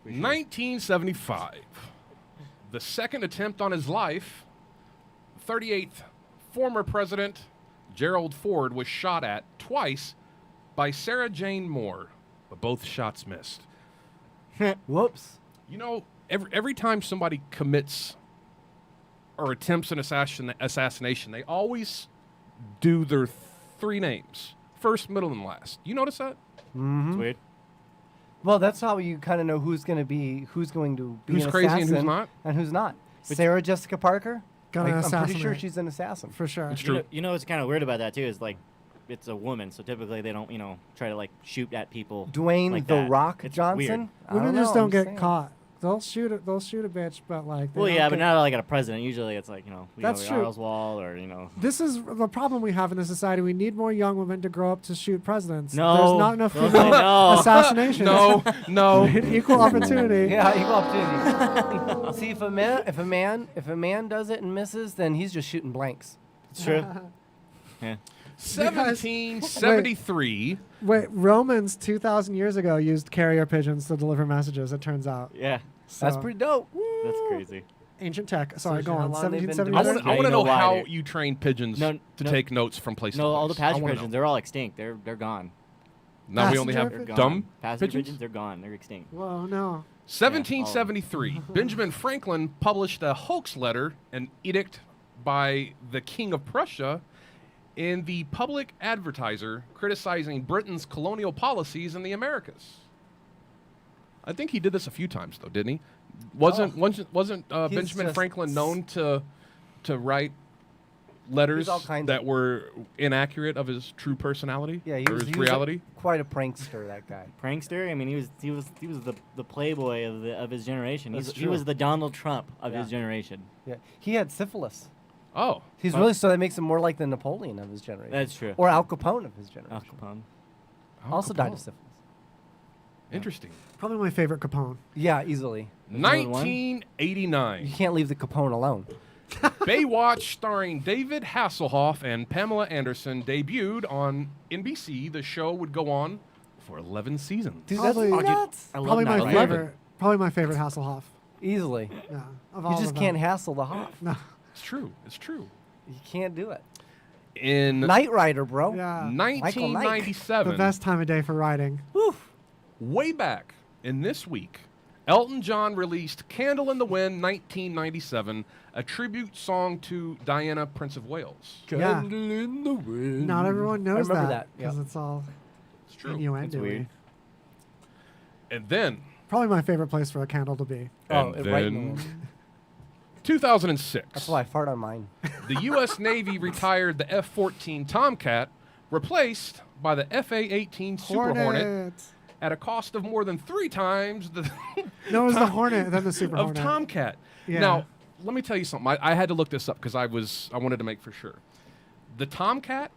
1975. The second attempt on his life, 38th former President Gerald Ford was shot at twice by Sarah Jane Moore, but both shots missed. Whoops. Every time somebody commits or attempts an assassination, they always do their three names. First, middle, and last. You notice that? Mm-hmm. It's weird. Well, that's how you kind of know who's going to be Who's an crazy and who's assassin not? and who's not. Sarah Jessica Parker. Gonna I'm pretty sure assassinate. she's an assassin. For sure. It's true. You know what's kind of weird about that too is like, it's a woman, so typically they don't try to like shoot at people. Dwayne like The that. Rock It's Johnson. weird. Women know, just I'm don't get saying. caught. They'll shoot it. They'll shoot a bitch, but like. they Well, don't yeah, but get- not like at a president. Usually it's like That's true. Oswald or This is the problem we have in this society. We need more young women to grow up to shoot presidents. No. There's not enough Don't female say no. assassinations. No. Equal opportunity. Yeah, equal opportunity. See, if a man does it and misses, then he's just shooting blanks. It's true. Yeah. 1773. Wait, Romans 2,000 years ago used carrier pigeons to deliver messages. It turns out. Yeah. That's So, pretty dope. That's crazy. ancient tech. Sorry, So go on. how long they've been 1773. I want to you know know why how they're- you train pigeons No, to no. take notes from place to No, place. all the I passenger wanna pigeons, know. they're all extinct. They're gone. Now we only have Passenger They're gone. dumb Passenger pigeons? pigeons, they're gone. They're extinct. Whoa, no. 1773. Benjamin Franklin published a hoax letter, an edict by the King of Prussia, in the Public Advertiser, criticizing Britain's colonial policies in the Americas. I think he did this a few times, though, didn't he? Wasn't Benjamin just Franklin known to write letters all kinds that of- were inaccurate of his true personality Yeah, or his reality? Quite a prankster, that guy. Prankster. I mean, he was the playboy of his generation. That's He true. was the Donald Trump of Yeah. his generation. Yeah, he had syphilis. Oh, He's really so that makes him more like the Napoleon of his generation. That's true. Or Al Capone of his generation. Al Capone. Also died of syphilis. Interesting. Probably my favorite Capone. Yeah, easily. 1989. You can't leave the Capone alone. Baywatch, starring David Hasselhoff and Pamela Anderson, debuted on NBC. The show would go on for 11 seasons. Dude, that's Probably- nuts. I love Probably my Night Rider. favorite. Probably my favorite Hasselhoff. Easily. Yeah. Of all You just of can't them. hassle the Hoff. No. It's true. It's true. You can't do it. In Knight Rider, bro. Yeah. 1997, The best time of day for riding. way back in this week, Elton John released Candle in the Wind 1997, a tribute song to Diana, Prince of Wales. Yeah. Candle in the wind. Not everyone knows remember that that, yeah. because it's all It's true. innuendo. weird. And then, Probably my favorite place for a candle to be. Oh, and right in the then wind. 2006. That's why I fart on mine. The U.S. Navy retired the F-14 Tomcat, replaced by the FA-18 Super Hornet at a cost of more than 3 times the No, it was the Hornet, then the Super of Hornet. Tomcat. Yeah. Now, let me tell you something. I had to look this up because I wanted to make for sure. The Tomcat,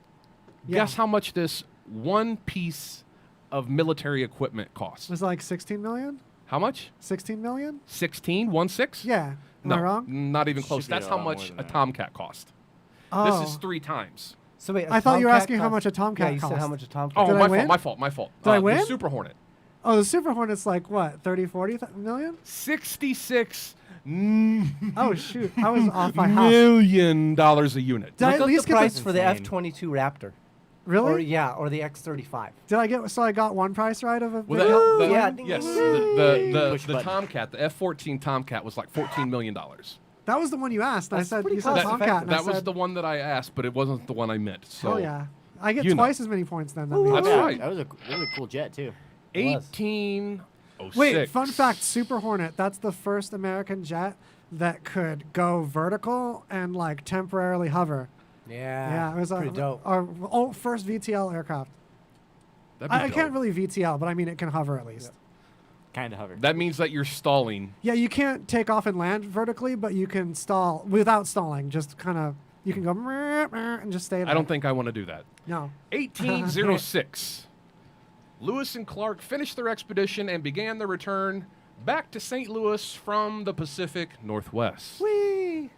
Yeah. guess how much this one piece of military equipment costs? Was it like 16 million? How much? 16 million? 16? 1/6? Yeah. Am No, I wrong? not even close. Should be That's a how lot more much than a that. Tomcat cost. Oh. This is 3 times. So wait, a I thought you were Tomcat asking how cost- much a Tomcat Yeah, you said how cost. much a Tomcat. Oh, Did I my win? fault. My fault. Did I win? The Super Hornet. Oh, the Super Hornet's like what? 30, 40 million? 66 Oh shoot, I was off by half. million dollars a unit. Did I Look at up least the get price the, for the insane. F-22 Raptor. Really? Or yeah, or the X-35. Did I get? So I got one price right of a. Well, video? the- Yeah, yes, Push the button. Tomcat, the F-14 Tomcat was like $14 million. That was the one you asked. I That's said pretty you said cost Tomcat. And I That was said, the one that I asked, but it wasn't the one I meant. So Oh yeah, I get you know. twice as many points then. That Ooh. means. That's Yeah, right. That was a really cool jet too. 1806. Wait, fun fact: Super Hornet. That's the first American jet that could go vertical and like temporarily hover. Yeah, it was pretty dope. our first VTL aircraft. That'd be I dope. can't really VTL, but I mean it can hover at least. Kind of hover. That means that you're stalling. Yeah, you can't take off and land vertically, but you can stall without stalling. Just kind of, you can go and just stay there. I don't think I want to do that. No. 1806. Lewis and Clark finished their expedition and began their return back to St. Louis from the Pacific Northwest. Whee!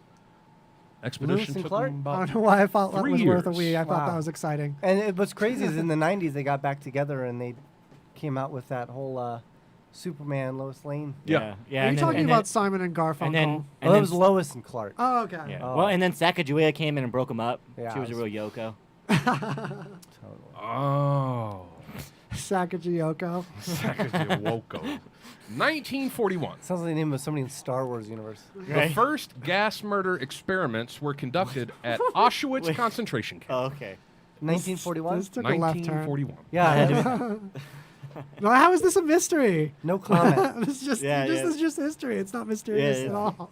Expedition Lewis and took Clark? them I about don't know why I thought that 3 was worth a years. wee. I thought that Wow. was exciting. And what's crazy is in the 90s they got back together and they came out with that whole Superman Lois Lane. Yeah. Yeah. Are and you then- talking and about then- Simon and Garfunkel? And then, Oh, and that then was Lois and Clark. Oh, okay. Yeah. Oh. Well, and then Sacagawea came in and broke him up. Yeah, She was a it real Yoko. Totally. Oh. Sacagawea. Sacagawea. 1941. Sounds like the name of somebody in Star Wars universe. The first gas murder experiments were conducted at Auschwitz concentration camp. Oh, okay. 1941? This took a left turn. 1941. Yeah. No, how is this a mystery? No comment. This is just, Yeah, this yeah. is just history. It's not mysterious Yeah, at yeah. all.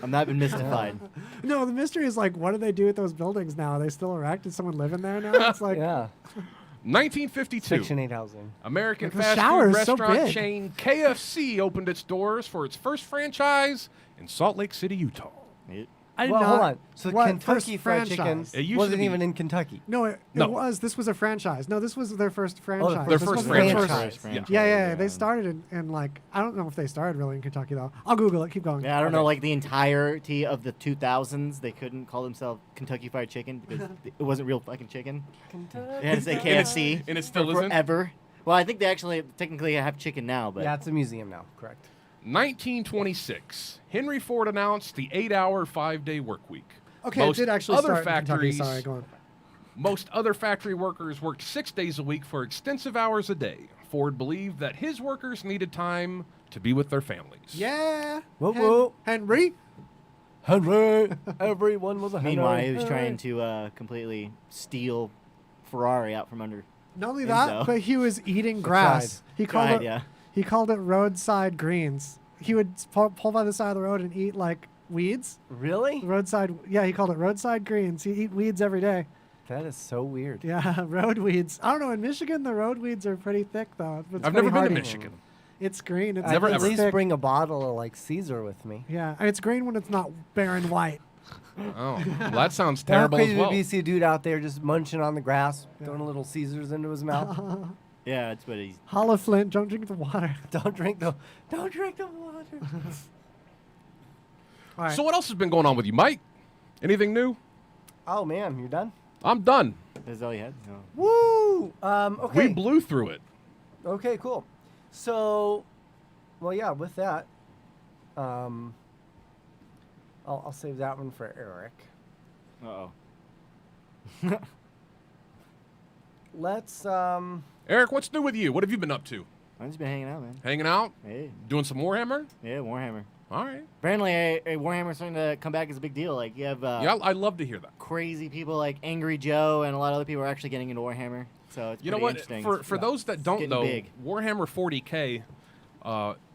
I'm not been mystified. No, the mystery is like, what do they do with those buildings now? Are they still erect? Is someone living there now? It's like, Yeah. 1952. Section 8 housing. American Like, the fast shower food is so restaurant big. chain KFC opened its doors for its first franchise in Salt Lake City, Utah. I did Well, not. hold on. So what, Kentucky first Fried Chicken franchise? It used to wasn't be- even in Kentucky. No, it No. was. This was a franchise. No, this was their first franchise. Their This first wasn't their franchise. first- Yeah. They started in like, I don't know if they started really in Kentucky though. I'll Google it. Keep going. Yeah, I don't know, like the entirety of the 2000s, they couldn't call themselves Kentucky Fried Chicken because it wasn't real fucking chicken. They had to say KFC. And it still for isn't? forever. Well, I think they actually technically have chicken now, but Yeah, it's a museum now. Correct. 1926. Henry Ford announced the 8-hour, 5-day work week. Okay, Most it did actually other start in Kentucky. factories, Sorry, go on. Most other factory workers worked 6 days a week for extensive hours a day. Ford believed that his workers needed time to be with their families. Yeah. Whoa, whoa. Henry. Henry. Everyone was a Henry. meanwhile, he was trying to completely steal Ferrari out from under. Not only Enzo. that, but he was eating grass. He called Tried, it. yeah. He called it roadside greens. He would pull by the side of the road and eat like weeds. Really? Roadside. Yeah, he called it roadside greens. He eat weeds every day. That is so weird. Yeah, road weeds. I don't know. In Michigan, the road weeds are pretty thick though. It's I've pretty never been to hardy. Michigan. It's green. It's Never I'd ever. at least thick. bring a bottle of like Caesar with me. Yeah, and it's green when it's not barren white. Oh, well, that sounds How terrible crazy as well. would it be to see a dude out there just munching on the grass, throwing a little Caesars into his mouth? Yeah, that's what he's. Hollow Flint, don't drink the water. Don't drink the water. All right. So what else has been going on with you, Mike? Anything new? Oh man, you're done? I'm done. That's all he had? No. Woo! Okay. We blew through it. Okay, cool. So, well, yeah, with that, I'll save that one for Eric. Uh-oh. Let's, Eric, what's new with you? What have you been up to? I've just been hanging out, man. Hanging out? Hey. Doing some Warhammer? Yeah, Warhammer. All right. Apparently, Warhammer's starting to come back as a big deal. Like, you have Yeah, I'd love to hear that. crazy people like Angry Joe and a lot of other people are actually getting into Warhammer. So it's You know pretty what? interesting. For those that don't getting know, big. Warhammer 40K,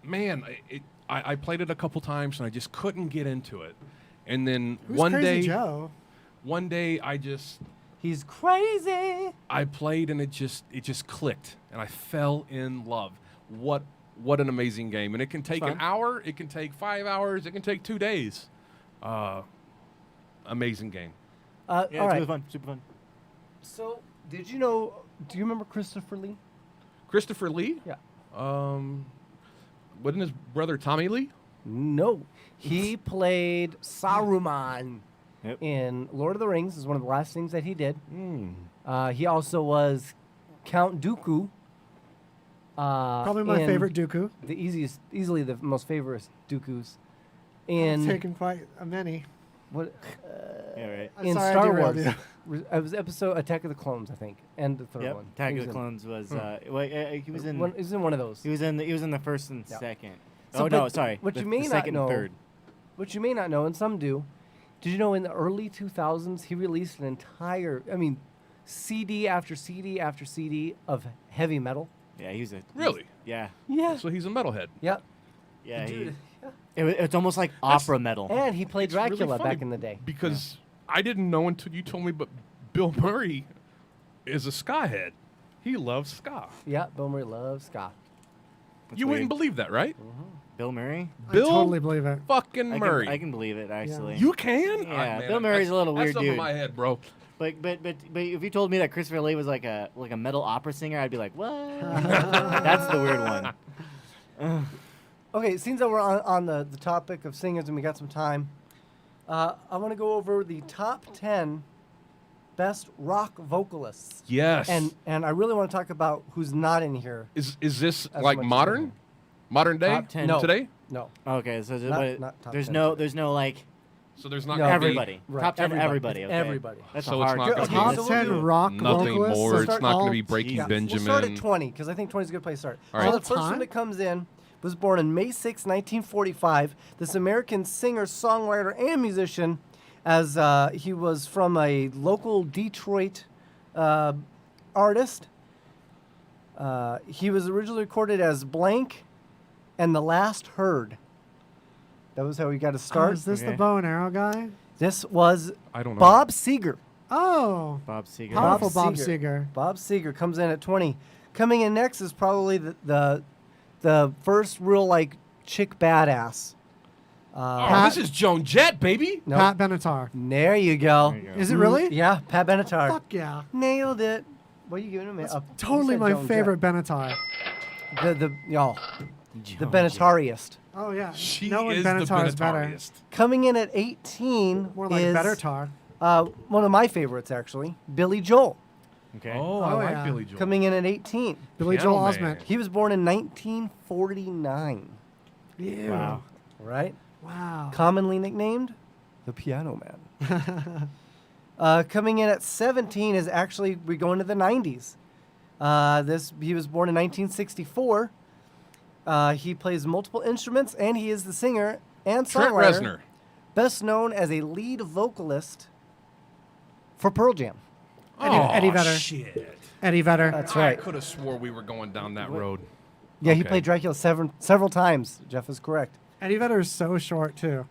man, I played it a couple times and I just couldn't get into it. And then Who's one Crazy day, Joe? he's crazy. I played and it just clicked and I fell in love. What an amazing game. And it can take an hour, it can take 5 hours, it can take 2 days. Amazing game. Yeah, All it's right. really fun. Super fun. So, do you remember Christopher Lee? Christopher Lee? Yeah. Wasn't his brother Tommy Lee? No. He played Saruman Yep. in Lord of the Rings. Is one of the last things that he did. He also was Count Dooku. Probably my in favorite Dooku. easily the most favorite Dookus. I've In taken quite a many. what? Yeah, right. I'm In sorry I Star derailed Wars. you. It was episode Attack of the Clones, I think, and the third Yep. one. Attack He of the was in- Clones was. He was in. He was in one of those. He was in the first and Yeah. second. So, Oh no, but sorry. What the, you may the not second know, and third. what you may not know, and some do, did you know in the early 2000s he released an entire, CD after CD after CD of heavy metal? Yeah, he was a. Really? Yeah. Yeah. So he's a metalhead. Yep. Yeah. Dude. It's almost like opera metal. And he played It's really Dracula funny back in the day. Because I didn't know until you told me, but Bill Murray is a ska head. He loves ska. Yeah, Bill Murray loves ska. That's You wouldn't weird. believe that, right? Bill Murray. Bill I totally believe it. fucking I Murray. can believe it actually. You can? Yeah, Man, Bill Murray's a little that's weird up dude. in my head, bro. But if you told me that Christopher Lee was like a metal opera singer, I'd be like, what? That's the weird one. Okay, since that we're on the topic of singers and we got some time, I want to go over the top 10 best rock vocalists. Yes. And I really want to talk about who's not in here. Is this as like much as modern? Modern day? Top 10. No. Today? No. Okay, so Not top there's 10 no today. there's no like So there's not No. gonna be everybody. Right. Top 10 everybody. It's Okay. everybody. That's So a it's hard not gonna question. be- Top so we'll 10 do rock nothing vocalists. more. So It's start not going to all- be Breaking Yeah, Benjamin. We'll start at 20 because I think 20 is a good place to start. All So right. the first one Time? that comes in was born on May 6, 1945. This American singer, songwriter, and musician, as he was from a local Detroit artist. He was originally recorded as Blank and The Last Herd. That was how he got to Oh, start. is this the Okay. bow and arrow guy? This was I don't know. Bob Seger. Oh, Bob Seger. powerful Bob Seger. Seger. Bob Seger comes in at 20. Coming in next is probably the first real like chick badass. Oh, this is Joan Jett, baby. Nope. Pat Benatar. There you go. There you go. Is it really? Yeah, Pat Benatar. Fuck yeah. Nailed it. What are you giving him? That's You totally said my Joan favorite Benatar. Jett. The Joan Benatariest. Oh yeah. She no one is Benatar the is better. Benatariest. Coming in at 18 More like is Benatar. one of my favorites actually, Billy Joel. Okay. Oh, I Oh, like yeah. Billy Joel. Coming in at 18. Billy Piano Joel Man. Osment. He was born in 1949. Ew. Wow. Right? Wow. Commonly nicknamed the Piano Man. Coming in at 17 is actually we go into the 90s. He was born in 1964. He plays multiple instruments and he is the singer and Trent songwriter, Reznor. best known as a lead vocalist for Pearl Jam. Eddie Vedder. Shit. Eddie Vedder. That's I right. could have swore we were going down that road. Yeah, he Okay. played Dracula several times. Jeff is correct. Eddie Vedder is so short too.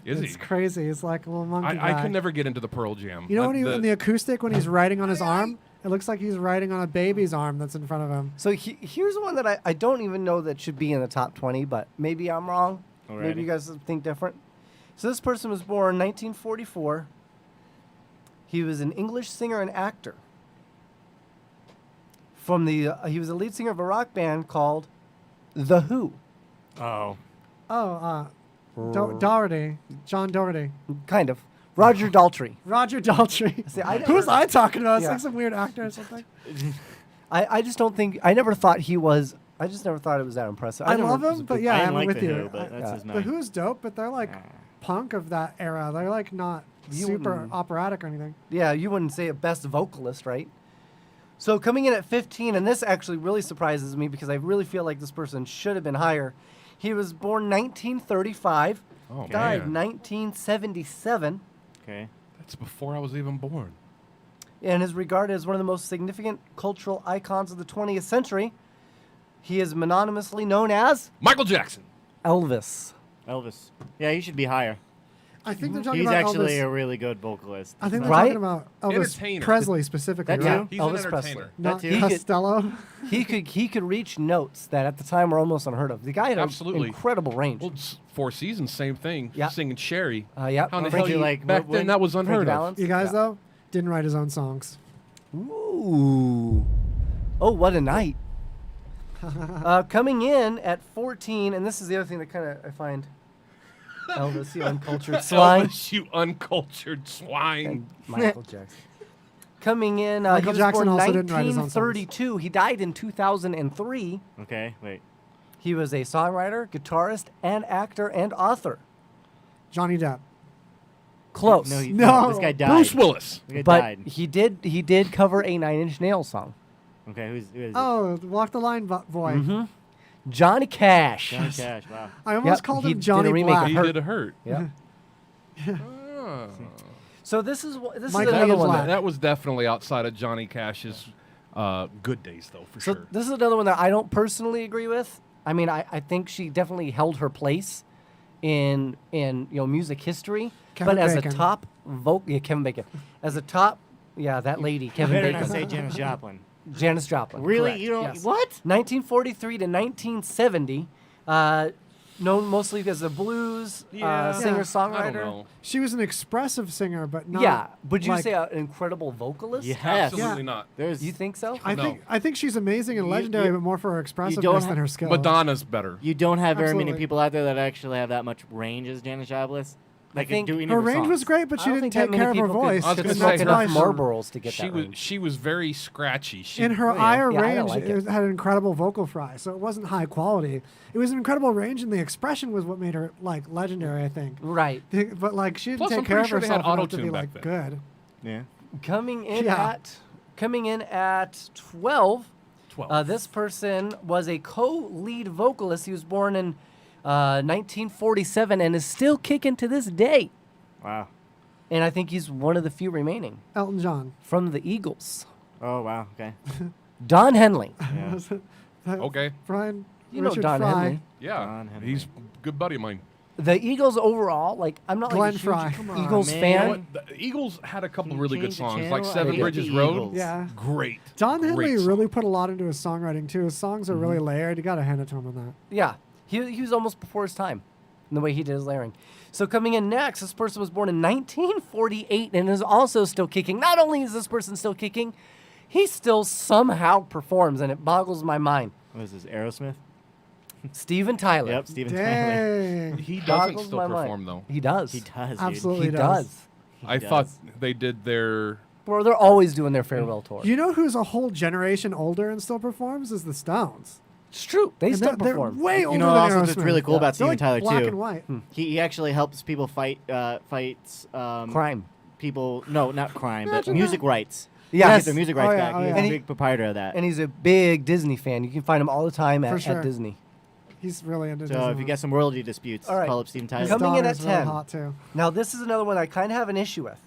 Is It's he? crazy. He's like a little monkey I guy. could never get into the Pearl Jam. You know when in the acoustic when he's writing on his Aye, arm, it looks like he's writing on a baby's arm that's in front of him. So here's one that I don't even know that should be in the top 20, but maybe I'm wrong. Maybe Alrighty. you guys think different. So this person was born 1944. He was an English singer and actor. He was a lead singer of a rock band called The Who. Oh. Oh, Doherty. John Doherty. Kind of. Roger Daltrey. Roger Daltrey. See, I Who was never- I talking about? It's Yeah. like some weird actor or something. I just don't think I never thought he was. I just never thought it was that impressive. I never love was a him, but big- yeah, I I'm didn't like with the you. Who, but that's his The name. Who's dope, but they're like punk of that era. They're like not You super wouldn't- operatic or anything. Yeah, you wouldn't say a best vocalist, right? So coming in at 15, and this actually really surprises me because I really feel like this person should have been higher. He was born 1935, Oh, died man. 1977, Okay. That's before I was even born. and is regarded as one of the most significant cultural icons of the 20th century. He is mononymously known as Michael Jackson. Elvis. Elvis. Yeah, he should be higher. I think they're talking He's about actually Elvis. a really good vocalist. I think they're Right? talking about Elvis Entertainer. Presley specifically, That right? too? He's Elvis an Presley. entertainer. Not too? He could- Costello. He could reach notes that at the time were almost unheard of. The guy had an Absolutely. incredible range. Well, Four Seasons, same thing. Yeah. Singing Sherry. Yep. How in the Frankie- hell like, back when- then that was Frankie unheard of. Valance. You guys Yeah. though didn't write his own songs. Ooh. Oh, what a night. Coming in at 14, and this is the other thing that kind of I find Elvis, you uncultured swine. Elvis, you uncultured swine. And Michael Jackson. Coming in, he Michael was Jackson born also didn't write his own songs. 1932. He died in 2003. Okay, wait. He was a songwriter, guitarist, and actor and author. Johnny Depp. Close. No, No. this guy died. Bruce Willis. This guy but died. he did cover a Nine Inch Nails song. Okay, who is it? Oh, Walk the Line boy. Mm-hmm. Johnny Cash. Johnny Cash. Wow. I almost Yep, called he him did a Johnny remake of Black. He Hurt. did a hurt. Yep. Oh. So this is this Michael is another Ian one. Black. That was definitely outside of Johnny Cash's good days, though, for So sure. this is another one that I don't personally agree with. I mean, I think she definitely held her place in music history. Kevin but as Bacon. a top Kevin Bacon, as a top, that lady, Kevin Better Bacon, not say Janis Joplin. Janis Joplin. Really? correct, You don't? yes. What? 1943 to 1970, known mostly as a blues I singer-songwriter. don't know. She was an expressive singer, but not. Yeah, would you like- say an incredible vocalist? Yes. Absolutely not. There's. You think so? I No. think she's amazing and legendary, you- but more for her don't expressiveness than have- her skill. Madonna's better. You don't have very many Absolutely. people out there that actually have that much range as Janis Joplin. Like think doing Her range was great, but I she don't didn't think that take many care of her people could- voice. I was could gonna and say, smoke that's enough why Marlboros to get She that was range. she was very scratchy. She, in her Yeah. higher Yeah, I range, like it. had an incredible vocal fry, so it wasn't high quality. It was an incredible range, and the expression was what made her like legendary, I think. Right. But like she didn't Plus, take I'm care of pretty sure they had herself enough to auto-tune be back like then. good. Yeah. Coming in Yeah. at 12. 12. This person was a co-lead vocalist. He was born in 1947 and is still kicking to this day. Wow. And I think he's one of the few remaining Elton John. from the Eagles. Oh wow. Okay. Don Henley. Yeah. Okay. Brian. You know Richard Don Fry. Henley. Yeah, Don Henley. he's a good buddy of mine. The Eagles overall, like I'm not Glenn like a Fry. huge Come on, Eagles man. You know fan. what? The Eagles had a couple Can you really good change the songs, channel? like I Seven get Bridges the Road. Eagles. Yeah. Great. Don Great Henley song. really put a lot into his songwriting too. His songs are really layered. You got to hand it to him on that. Yeah, he was almost before his time in the way he did his layering. So coming in next, this person was born in 1948 and is also still kicking. Not only is this person still kicking, he still somehow performs, and it boggles my mind. What is this? Aerosmith? Steven Tyler. Yep. Steven Tyler. Dang. He doesn't Boggles still my mind. perform though. He does. He does. Dude. Absolutely He does. does. I does. thought they did their. Bro, they're always doing their farewell tour. You know who's a whole generation older and still performs is the Stones. It's true. They And still they're perform. way older You know, than also Aerosmith. what's really cool about They're Steven like Tyler black too. and white. He actually helps people fights Crime. people. No, not crime, but Imagine music rights. Yes. Get their music rights Oh, yeah, back. oh, He's yeah. a And he- big proprietor of that. And he's a big Disney fan. You can find him all the time For at sure. Disney. He's really into So Disney. if you get some royalty disputes, All right. call up Steven Tyler. His Coming in daughter's at really 10. hot too. Now, this is another one I kind of have an issue with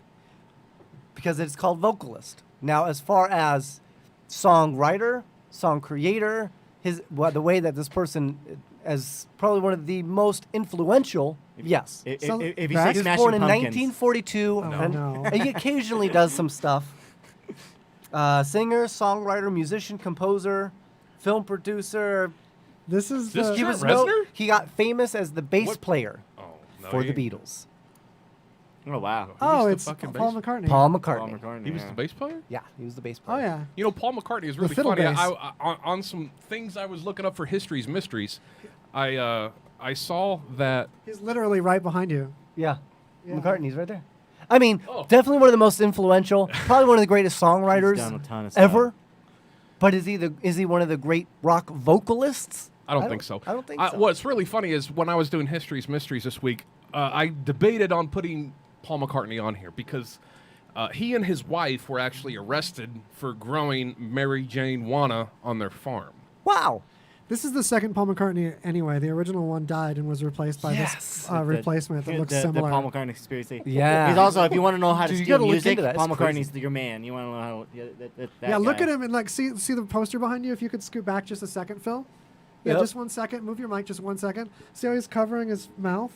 because it's called vocalist. Now, as far as songwriter, song creator, the way that this person is probably one of the most influential, yes. If So you that- say He was Smashing born in Pumpkins, 1942, and no. he occasionally does some stuff. Singer, songwriter, musician, composer, film producer. This is This the. He Trent was Reznor? he got famous as the bass What? player Oh, no, for he- the Beatles. oh wow, Oh, the it's fucking Paul bass- McCartney. Paul Paul McCartney. McCartney. He was yeah. the bass player. Yeah, he was the bass Oh player. yeah. You know, Paul McCartney is really fiddle funny. bass. On some things I was looking up for histories, mysteries, I saw that. He's literally right behind you. Yeah. Yeah. McCartney's right there. I mean, Oh. definitely one of the most influential, probably one of the greatest He's songwriters done a ton of stuff. ever. But is he one of the great rock vocalists? I don't think so. I don't think so. What's really funny is when I was doing histories, mysteries this week, I debated on putting Paul McCartney on here because he and his wife were actually arrested for growing Mary Jane Wanna on their farm. Wow. This is the second Paul McCartney anyway. The original one died and was replaced by Yes. this replacement that looks the similar. Paul McCartney conspiracy. Yeah. He's also, if you want to know how to Dude, you steal gotta look music, into that. Paul It's McCartney's crazy. your man. You want to know how? That Yeah, look guy. at him and like see the poster behind you. If you could scoot back just a second, Phil. Yeah, Yep. just 1 second. Move your mic just 1 second. See how he's covering his mouth?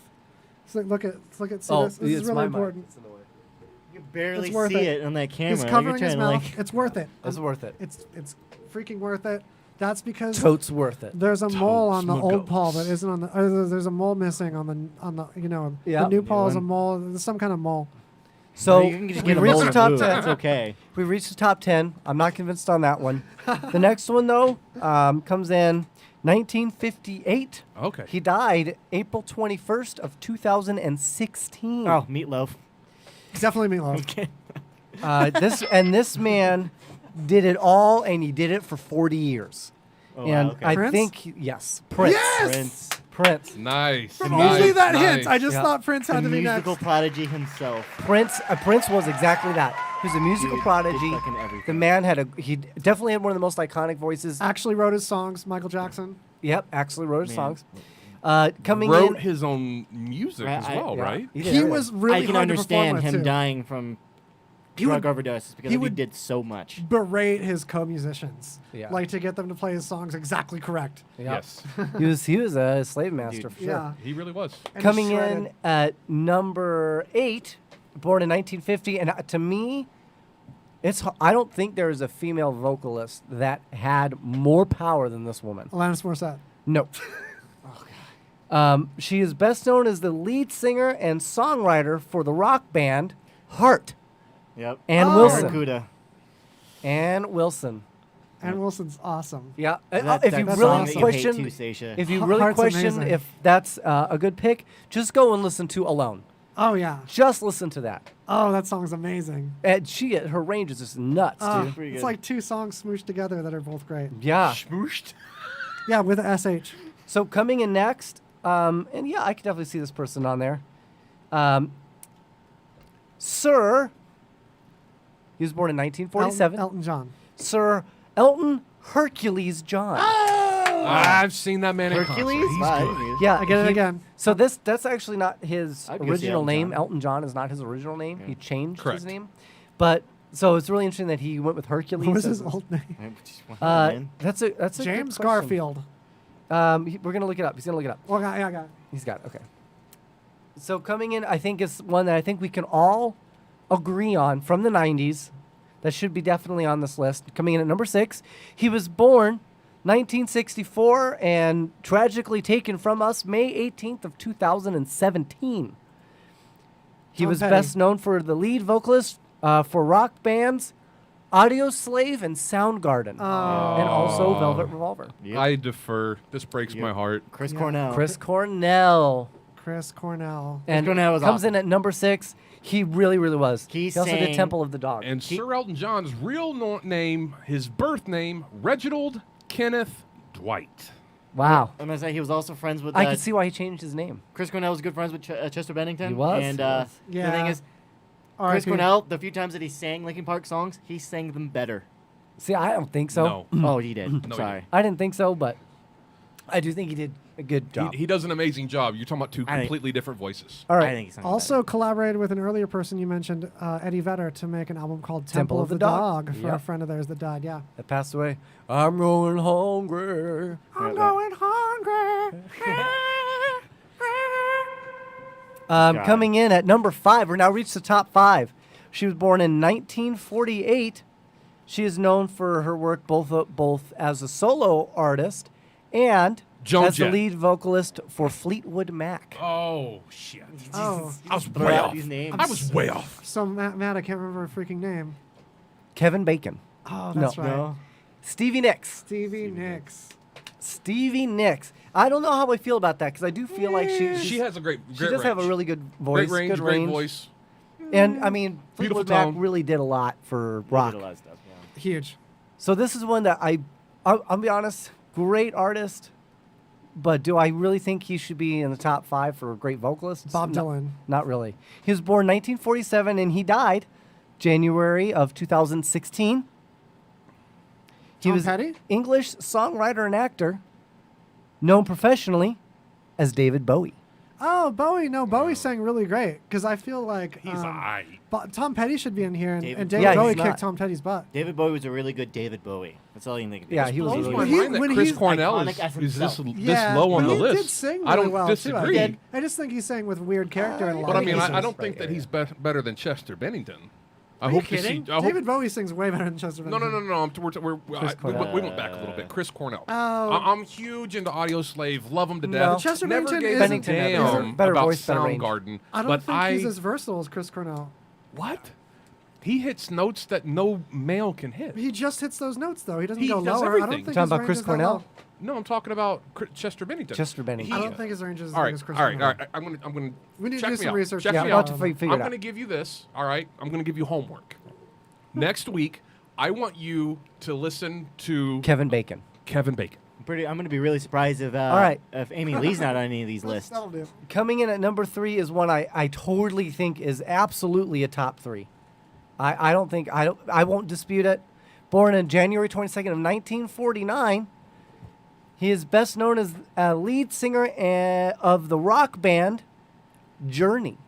So look at see this. This is it's really my important. mic. It's in the way. You can barely It's worth see it. it on that camera. He's You're covering trying his to, mouth. like- It's worth it. It's worth it. It's freaking worth it. That's because Totes worth it. there's a mole on the Totes old Paul Muggles. that isn't on the. There's a mole missing on the the Yeah. new Paul is a one. mole. There's some kind of mole. So you can just we get a reached mold the top removed. 10. That's okay. We reached the top 10. I'm not convinced on that one. The next one, though, comes in 1958. Okay. He died April 21st of 2016. Oh, Meatloaf. Definitely Meatloaf. This man did it all, and he did it for 40 years. Oh, and wow, okay. I Prince? think, yes, Prince. Yes! Prince. Nice. From nice, only that nice. hint, I just Yeah. thought Prince The had to be musical next. prodigy himself. Prince was exactly that. He was a musical Dude, prodigy. did fucking everything. The man he definitely had one of the most iconic voices. Actually wrote his songs, Michael Jackson. Yep, actually wrote his Man. songs. Coming Wrote in, his own music as well, yeah, right? did He everything. was really I can hard to perform understand with, him too. dying from He drug would- overdoses because he he would- did so much. Berate his co-musicians, Yeah. like to get them to play his songs exactly correct. Yeah. Yes. he was a slave master Dude. for sure. Yeah. He really was. And Coming shredded. in at number 8, born in 1950, and to me, I don't think there is a female vocalist that had more power than this woman. Alanis Morissette. No. She is best known as the lead singer and songwriter for the rock band Heart. Yep. Ann Oh. Wilson. Barracuda. Ann Wilson. Ann Wilson's awesome. Yeah. That- If that you song really that you question, hate too, Seisha. if you really Heart's question amazing. if that's a good pick, just go and listen to Alone. Oh yeah. Just listen to that. Oh, that song's amazing. And her range is just nuts, dude. It's like two songs smooshed together that are both great. Yeah. Smooshed. Yeah, with a SH. So coming in next, and yeah, I can definitely see this person on there. Sir, he was born in 1947. Elton John. Sir Elton Hercules John. I've seen that man in concert. Hercules? He's Wow, good. Yeah, I get it again. So that's actually not his I'd go see original Elton name. John. Elton John is not his original name. He changed Correct. his name. But so it's really interesting that he went with Hercules. What was as his old name? That's a good James question. Garfield. We're gonna look it up. He's gonna look it up. Well, yeah, I got it. He's got it. Okay. So coming in, I think is one that I think we can all agree on from the 90s. That should be definitely on this list. Coming in at number 6, he was born 1964 and tragically taken from us May 18th of 2017. He Tom was Petty. best known for the lead vocalist for rock bands Audio Slave and Soundgarden, and also Velvet Revolver. Yep. I defer. This breaks my heart. Chris Yeah. Cornell. Chris Cornell. Chris Cornell. And Cornell was comes in awesome. at number 6. He really, really was. He also did sang- Temple of the Dog. And Sir Elton John's real name, his birth name, Reginald Kenneth Dwight. Wow. I'm gonna say he was also friends with. I can see why he changed his name. Chris Cornell was good friends with Chester Bennington. He was, And he was. the Yeah. thing is, Chris R.I.P. Cornell, the few times that he sang Linkin Park songs, he sang them better. See, I don't think so. No. Oh, he did. I'm No, he sorry. I didn't think so, but I do think he did a good job. He does an amazing job. You're talking about two I think- completely different voices. All I right. think he sang Also collaborated with an earlier person you mentioned, Eddie Vedder, to make an album called Temple of the Dog for a Yep. friend of theirs that died. Yeah. That passed away. I'm going hungry. I'm going hungry. Coming in at number 5. We're now reached the top 5. She was born in 1948. She is known for her work both as a solo artist and Joan as the Jett. lead vocalist for Fleetwood Mac. Oh, shit. Oh, I was Throw way out off. these names. I was way off. so Matt, I can't remember her freaking name. Kevin Bacon. Oh, that's No. right. No. Stevie Nicks. Stevie Nicks. Stevie Nicks. I don't know how I feel about that because I do feel like She has a great she great does have a range. really good voice. Great range, good great range. voice. And I mean, Beautiful Fleetwood Mac tone. really did a lot for He rock. did a lot of stuff. Yeah. Huge. So this is one that I'll be honest, great artist, but do I really think he should be in the top 5 for great vocalists? Bob No, Dylan. Not really. He was born 1947 and he died January of 2016. He Tom was Petty? English songwriter and actor, known professionally as David Bowie. Oh, Bowie. No, Bowie sang really great because I feel like He's aight. Tom Petty should be in here, and David- David Yeah, Bowie he's kicked not. Tom Petty's butt. David Bowie was a really good David Bowie. That's all you think of. Yeah, he was Blows really my good. mind that when Chris he's Cornell iconic as is this Yeah, low on but the he list. did sing I really don't well disagree. too. I just think he sang with weird character in a lot But I of mean, cases. I don't think that he's better than Chester Bennington. I Are hope you to see. kidding? I hope, David Bowie sings way better than Chester no, Bennington. no. We went back a little bit. Chris Cornell. I'm huge into Audio Slave. Love him to No. death. Chester Never Bennington gave isn't- a Bennington damn better about voice, better range. Soundgarden. I don't but think he's as versatile as Chris Cornell. What? He hits notes that no male can hit. He just hits those notes though. He doesn't He go does lower. I everything. don't think Talking his about range Chris is that Cornell? low. No, I'm talking about Chester Bennington. Chester Bennington. I don't think his range is All as right, big as Chris all right, Cornell. all right. I'm gonna. We need to check do me some out. research. Check Yeah, me we'll out. have to figure I'm it out. gonna give you this. All right. I'm gonna give you homework. Next week, I want you to listen to Kevin Bacon. Kevin Bacon. I'm gonna be really surprised if right. if Amy Lee's not on any of these lists. That'll do. Coming in at number 3 is one I totally think is absolutely a top 3. I won't dispute it. Born on January 22nd of 1949, he is best known as a lead singer of the rock band Journey.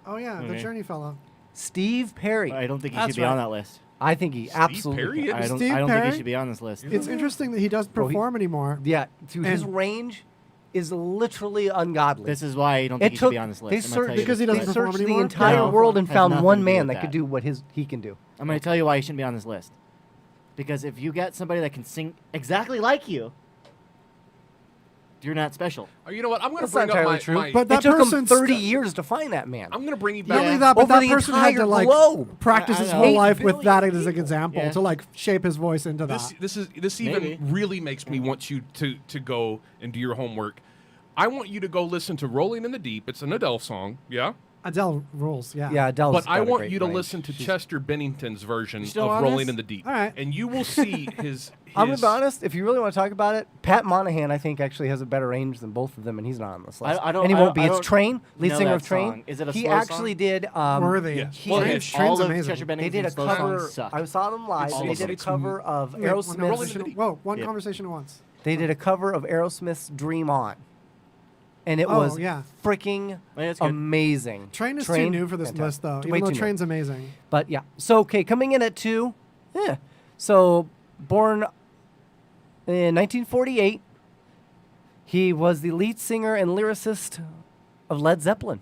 Oh yeah, the Okay. Journey fellow. Steve Perry. I don't think he That's should be right. on that list. I think he absolutely. Perry? can. I don't Steve think Perry? he should be on this list. It's interesting that he doesn't Well, he- perform anymore. Yeah, dude, his And- range is literally ungodly. This is why I don't think he should be on this list. I'm gonna tell you because he this. doesn't They perform searched the anymore? entire No, world and has found nothing one to do man with that could that. do what he can do. I'm going to tell you why he shouldn't be on this list. Because if you get somebody that can sing exactly like you, you're not special. Oh, you know what? I'm going to That's not bring up entirely my. true. my- But that it took him person's 30 st- years to find that man. I'm going to bring you Not back. only that, but Over that the person had to entire like globe. practice I his know. whole 8 life with billion that as an people. example Yeah. to like shape his voice into that. This even Maybe. really makes me want you to go and do your homework. I want you to go listen to Rolling in the Deep. It's an Adele song, yeah? Adele rules, yeah. Yeah, Adele's But I got a want great you to range. listen to Chester Bennington's version still of on Rolling this? in the Deep. All right. And you will see his I'm gonna be honest. If you really want to talk about it, Pat Monahan, I think, actually has a better range than both of them, and he's not on this list. I don't- and he I won't don't- be. I It's don't Train, lead know singer that of Train. song. Is it a he slow actually song? did. Worthy. Yes. He Well, did, Train's all of amazing. Chester they did a Bennington's slow cover. songs suck. I saw them live. All They of did them. a cover of Wait, one Rolling in conversation. the Deep. Whoa, one Yep. conversation at once. They did a cover of Aerosmith's "Dream On," and it Oh, was yeah. freaking Yeah, that's good. amazing. Train is too new for this fantastic. list, though. Way Even though too new. Train's amazing. But yeah, so okay, coming in at 2. Yeah, so born in 1948, he was the lead singer and lyricist of Led Zeppelin.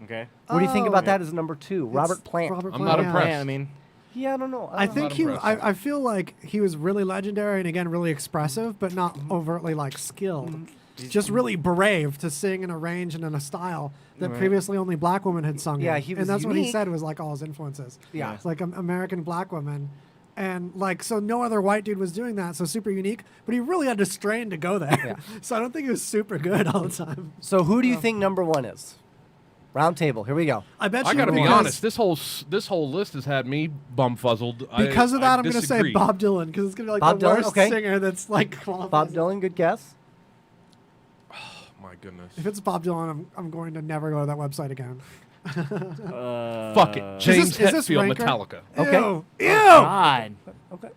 Okay. What do you think Oh. about that as number 2? Robert It's Plant. Robert I'm Plant, not yeah. impressed. Yeah, I mean, Yeah, I don't know. I don't think know. he. impressed. I feel like he was really legendary and again really expressive, but not Mm-hmm. overtly like skilled. Just really brave to sing in a range and in a style that Right. previously only black women had sung Yeah, in. he was and that's what he unique. said was like all his influences. Yeah. It's like American black women. And like, so no other white dude was doing that, so super unique. But he really had to strain to go there. Yeah. So I don't think he was super good all the time. So who do you think number 1 is? Round table. Here we go. I bet I you. got to be because- honest. This whole list has had me bumfuzzled. Because of that, I'm going to say disagree. Bob Dylan because it's going to be like Bob the Dylan? worst Okay. singer that's like qualified. Bob Dylan, good guess. My goodness. If it's Bob Dylan, I'm going to never go to that website again. Fuck it. James is this Hetfield, ranker? Metallica. Okay. Ew. Ew. God.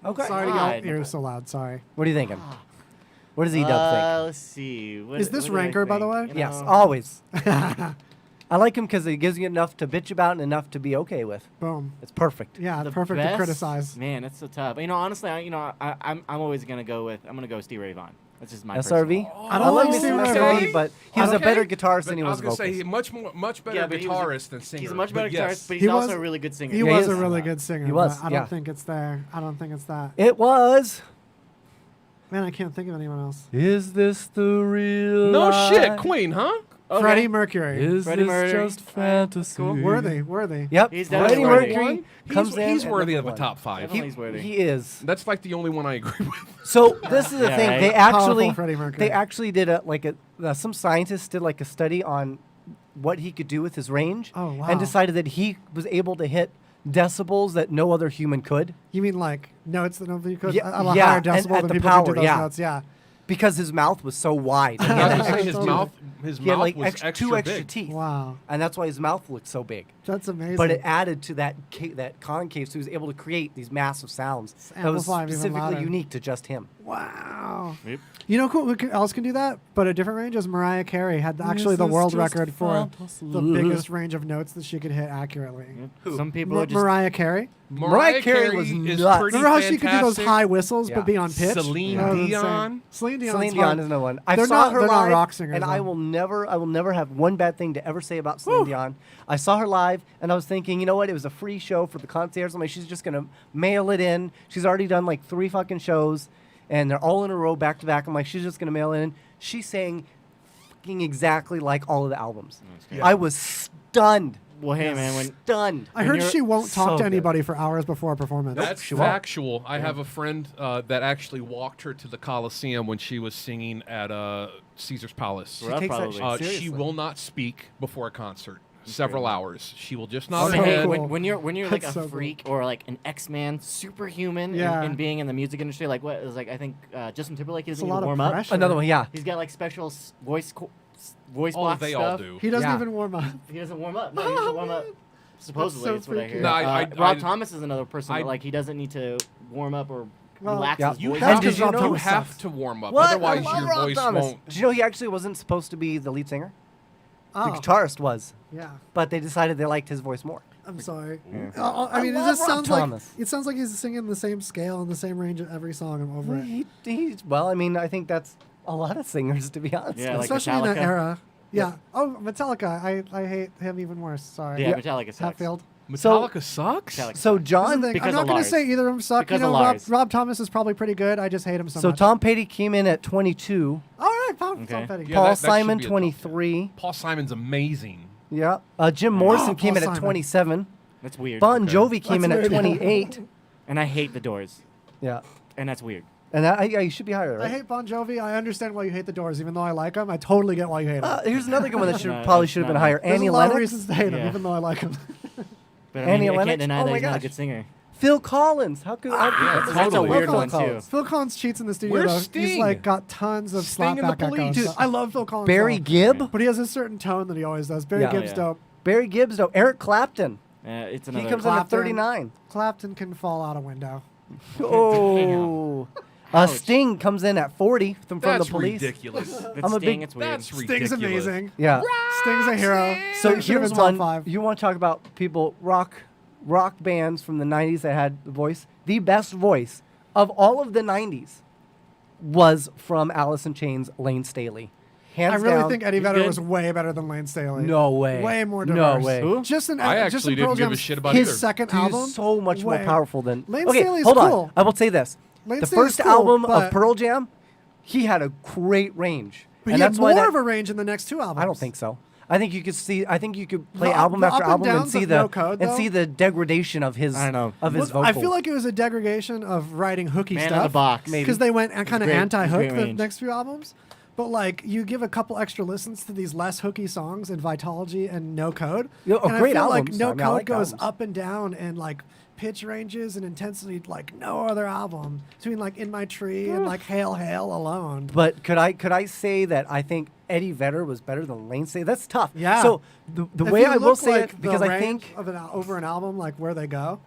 Okay. Sorry to God. go. You're so loud. Sorry. What are you thinking? What does E-Dub think? Let's see. What, Is this what do I Ranker, by the think? way? You Yes, know? always. I like him because he gives you enough to bitch about and enough to be okay with. Boom. It's perfect. Yeah, The perfect to best- criticize. Man, that's so tough. You know, honestly, I'm always gonna go with Stevie Ray Vaughan. That's just my SRV? personal- I don't like like Mr. Stevie Ray SRV, Vaughan. but he was a Okay. better guitarist than he But I was was gonna say vocalist. much better Yeah, but he was a- guitarist than singer. He's a much better but yes. guitarist, but he's He also was- a really good singer. He Yeah, was he a is. really good singer. He was, but I yeah. don't think it's there. I don't think it's that. It was. Man, I can't think of anyone else. Is this the real No life? shit, Queen, huh? Okay. Freddie Mercury. Is Freddie this Mercury. just fantasy? Cool. Worthy. Yep. He's Freddie definitely worthy. Mercury comes in. He's at worthy of number a one. top 5. Definitely he's worthy. He is. That's like the only one I agree with. So this is the Yeah, thing. right? They Powerful Freddie Mercury. they actually did some scientists did like a study on what he could do with his range, Oh, wow. and decided that he was able to hit decibels that no other human could You mean like notes that nobody could? Yeah, a yeah, higher and decibel at than the people power, can do those yeah. notes. Yeah. because his mouth was so wide. And he I had was that gonna say extra his tooth. mouth He had like was extra two extra big. teeth. Wow. And that's why his mouth looked so big. That's amazing. But it added to that that concave, so he was able to create these massive sounds that was amplify 'em even specifically louder. unique to just him. Wow. Yep. You know who else can do that, but a different range is Mariah Carey had actually the This is world just record for fantasy. the biggest range of notes that she could hit accurately. Some people are just Mariah Carey. Mariah Carey was is nuts. pretty Remember how she could do those fantastic. high whistles Yeah. but be on pitch? Celine That was insane. Dion? Celine Dion. Celine Dion is no one. I They're saw not- her they're not live, rock singers, and I though. will never have one bad thing to ever say about Celine Dion. I saw her live, and I was thinking, you know what? It was a free show for the concierge. I'm like, she's just gonna mail it in. She's already done like 3 fucking shows, and they're all in a row, back to back. I'm like, she's just gonna mail it in. She sang fucking exactly like all of the albums. I was stunned. Well, hey man, when Stunned. I heard you're- she won't talk so to good. anybody for hours before a performance. That's she won't. factual. I have a friend that actually walked her to the Coliseum when she was singing at Caesar's Palace. Well, takes that probably. shit She seriously. will not speak before a concert. Several hours. She will just Oh, nod so her head. cool. when you're like That's a so cool. freak or like an X-Man superhuman Yeah. and being in the music industry, like what is like I think Justin Timberlake It's doesn't a lot even of warm up. pressure. Another one, yeah. He's got like special voice Oh, box they stuff. all do. He doesn't Yeah. even warm up. He doesn't warm up. No, he doesn't warm up. Supposedly, so that's what I freaky. hear. No, Rob I- Thomas is another person I- that like he doesn't need to warm up or Well, relax yeah. his You voice. have, did to, you you know- have to warm up. What? Otherwise, I love your Rob voice Thomas. won't. Did you know he actually wasn't supposed to be the lead singer? Oh, The guitarist was, yeah. but they decided they liked his voice more. I'm sorry. I I mean, it love just Rob sounds Thomas. like it sounds like he's singing the same scale and the same range of every song. I'm over it. Well, I mean, I think that's a lot of singers, to be honest. Yeah, like Especially in that Metallica. era. Yeah. Oh, Metallica. I hate him even worse. Sorry. Yeah, Metallica sucks. Hatfield. Metallica sucks. Metallica. So This is John, the thing. Because I'm not of going to Lars. say either of them suck. Because you of know, Lars. Rob Thomas is probably pretty good. I just hate him so so much. Tom Petty came in at 22. All right, Tom Okay. Petty. Yeah, Paul that should Simon be a top 23. Paul Simon's amazing. Yeah. Jim Morrison Oh, came Paul in at Simon. 27. That's weird. Bon Okay. Jovi came That's in at weird. 28. And I hate the Doors. Yeah. And that's weird. And you should be higher, right? I hate Bon Jovi. I understand why you hate the Doors, even though I like them. I totally get why you hate them. Here's another good one that No, probably it's should have been not. higher. There's Annie a lot of Lennox. reasons to hate them, Yeah. even though I like them. But Annie I Lennox? can't deny Oh that my he's not a gosh. good singer. Phil Collins. How could yeah, That's a weird one too. Phil Collins cheats in the studio. Where's though. He's Sting? like got tons of Sting and the slapback echoes. Police. Dude, I love Phil Collins. Barry though. Gibb? But he has a certain tone that he always does. Barry Yeah. Gibb's Yeah. dope. Barry Gibbs, though. Eric Clapton. It's He another. comes in at Clapton. 39. Clapton can fall out a window. Oh. Sting comes in at 40 from That's the Police. ridiculous. It's I'm a Sting, big- it's weird. That's Sting's ridiculous. amazing. Yeah. Sting's a hero. So Sting should've here's been top one. 5. You want to talk about people, rock bands from the 90s that had the voice? The best voice of all of the 90s was from Alice in Chains' Lane Staley. Hands I really down. think Eddie He's Vedder good. was way better than Lane Staley. No way. Way more No diverse. way. Who? Just in, I just actually in Pearl didn't give a Jam's- shit about his either. second He's album. so much more way- powerful than. Lane Okay, Staley's hold cool. on. I will say this: Lane the Staley's first cool, album but- of Pearl Jam, he had a great range, But and he had that's why more that, of a range in the next 2 albums. I don't think so. I think you could see. I think you could play The- album the after up and album and downs see of the No Code, though? see the degradation of his. I don't know. Of his Well, vocals. I feel like it was a degradation of writing hooky Man stuff. in the Box. Maybe. Because they went kind of great- anti-hook great the range. next few albums. But like you give a couple extra listens to these less hooky songs in Vitology and No Code. Yeah, and great I feel albums. like No I mean, I Code like goes albums. up and down and like pitch ranges and intensity like no other album. Between like In My Tree and like Hail Hail alone. But could I say that I think Eddie Vedder was better than Lane Staley? That's tough. Yeah. So the If way you I will look, say like, it, because the I range think of over an album, like where they go.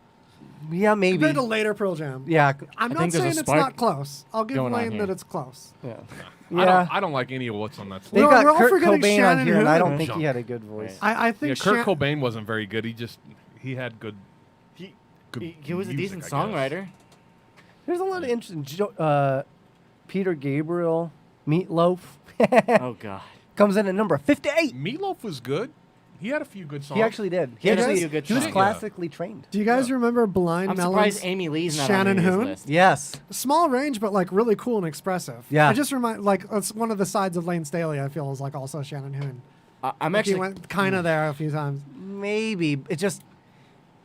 yeah maybe Compared to later Pearl Jam. yeah I'm I not think there's a saying it's spark not close. I'll give going on Lane here. that it's close. yeah. I don't like any of what's on that They We're list. all- got we're all Kurt forgetting Cobain on Shannon here, and I Hoon. don't think he Junk. had a good voice. I Yeah, think Kurt Shan- Cobain wasn't very good. He had good. He, Good he was a music, decent I guess. songwriter. There's a lot of interesting. Peter Gabriel, Meatloaf Oh God. comes in at number 58. Meatloaf was good. He had a few good songs. He actually did. He had a actually- few good he was songs. classically trained. Do you guys remember Blind I'm Melon's surprised Amy Lee's not Shannon on any of Hoon? this list. Yes. Small range, but like really cool and expressive. Yeah. I just remind like it's one of the sides of Lane Staley. I feel is like also Shannon Hoon. I'm Like, he actually. went kind of there a few times. Maybe it just.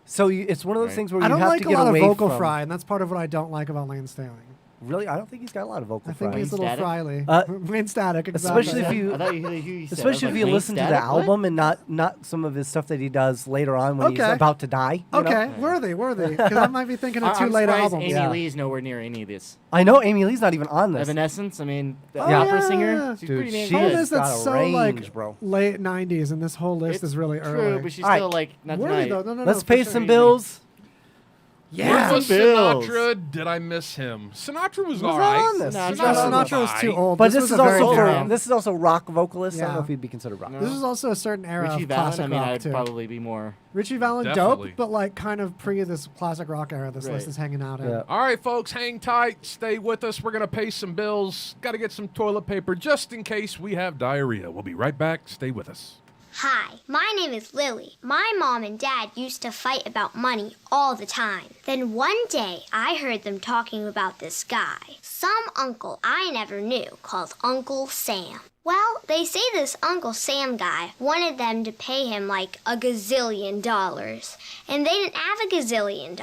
So it's one of those Right. things where I you don't have like to a get lot of away vocal from. fry, and that's part of what I don't like about Lane Staley. Really, I don't think he's got a lot of vocal I think fry. he's a little Static? fryly. Wayne Static, exactly. Especially if you- I thought you said, Especially if you listen to the album and not some of his stuff that he does later on when he's Okay. about to die. you know? Okay, worthy. Because I might be thinking of two I'm late surprised albums. Amy Yeah. Lee's nowhere near any of this. I know Amy Lee's not even on this. Evanescence, I mean, the Oh, opera yeah. singer, she's Dude, pretty damn she Problem good. is that's got a so range, like bro. late '90s, and this whole list It's is really true, early. but she's All right. still like not Worthy tonight. though. No, Let's for pay sure. some bills. Yeah. Where's Bills. Sinatra? Did I miss him? Sinatra was He was all right. on this. Sinatra He's No, not on this. Sinatra was too old. But this was is a very also different- this is also rock vocalist. I don't know Yeah. if he'd be considered rock. This is also a certain era Richie of Valens, classic I mean, rock I'd too. probably be more. Richie Valens, Definitely. dope, but like kind of pre this classic rock era. This Right. list is hanging out in. Yeah. All right, folks, hang tight. Stay with us. We're going to pay some bills. Got to get some toilet paper just in case we have diarrhea. We'll be right back. Stay with us. Hi, my name is Lily. My mom and dad used to fight about money all the time. Then one day, I heard them talking about this guy, some uncle I never knew, called Uncle Sam. Well, they say this Uncle Sam guy wanted them to pay him like $1 gazillion, and they didn't have $1 gazillion.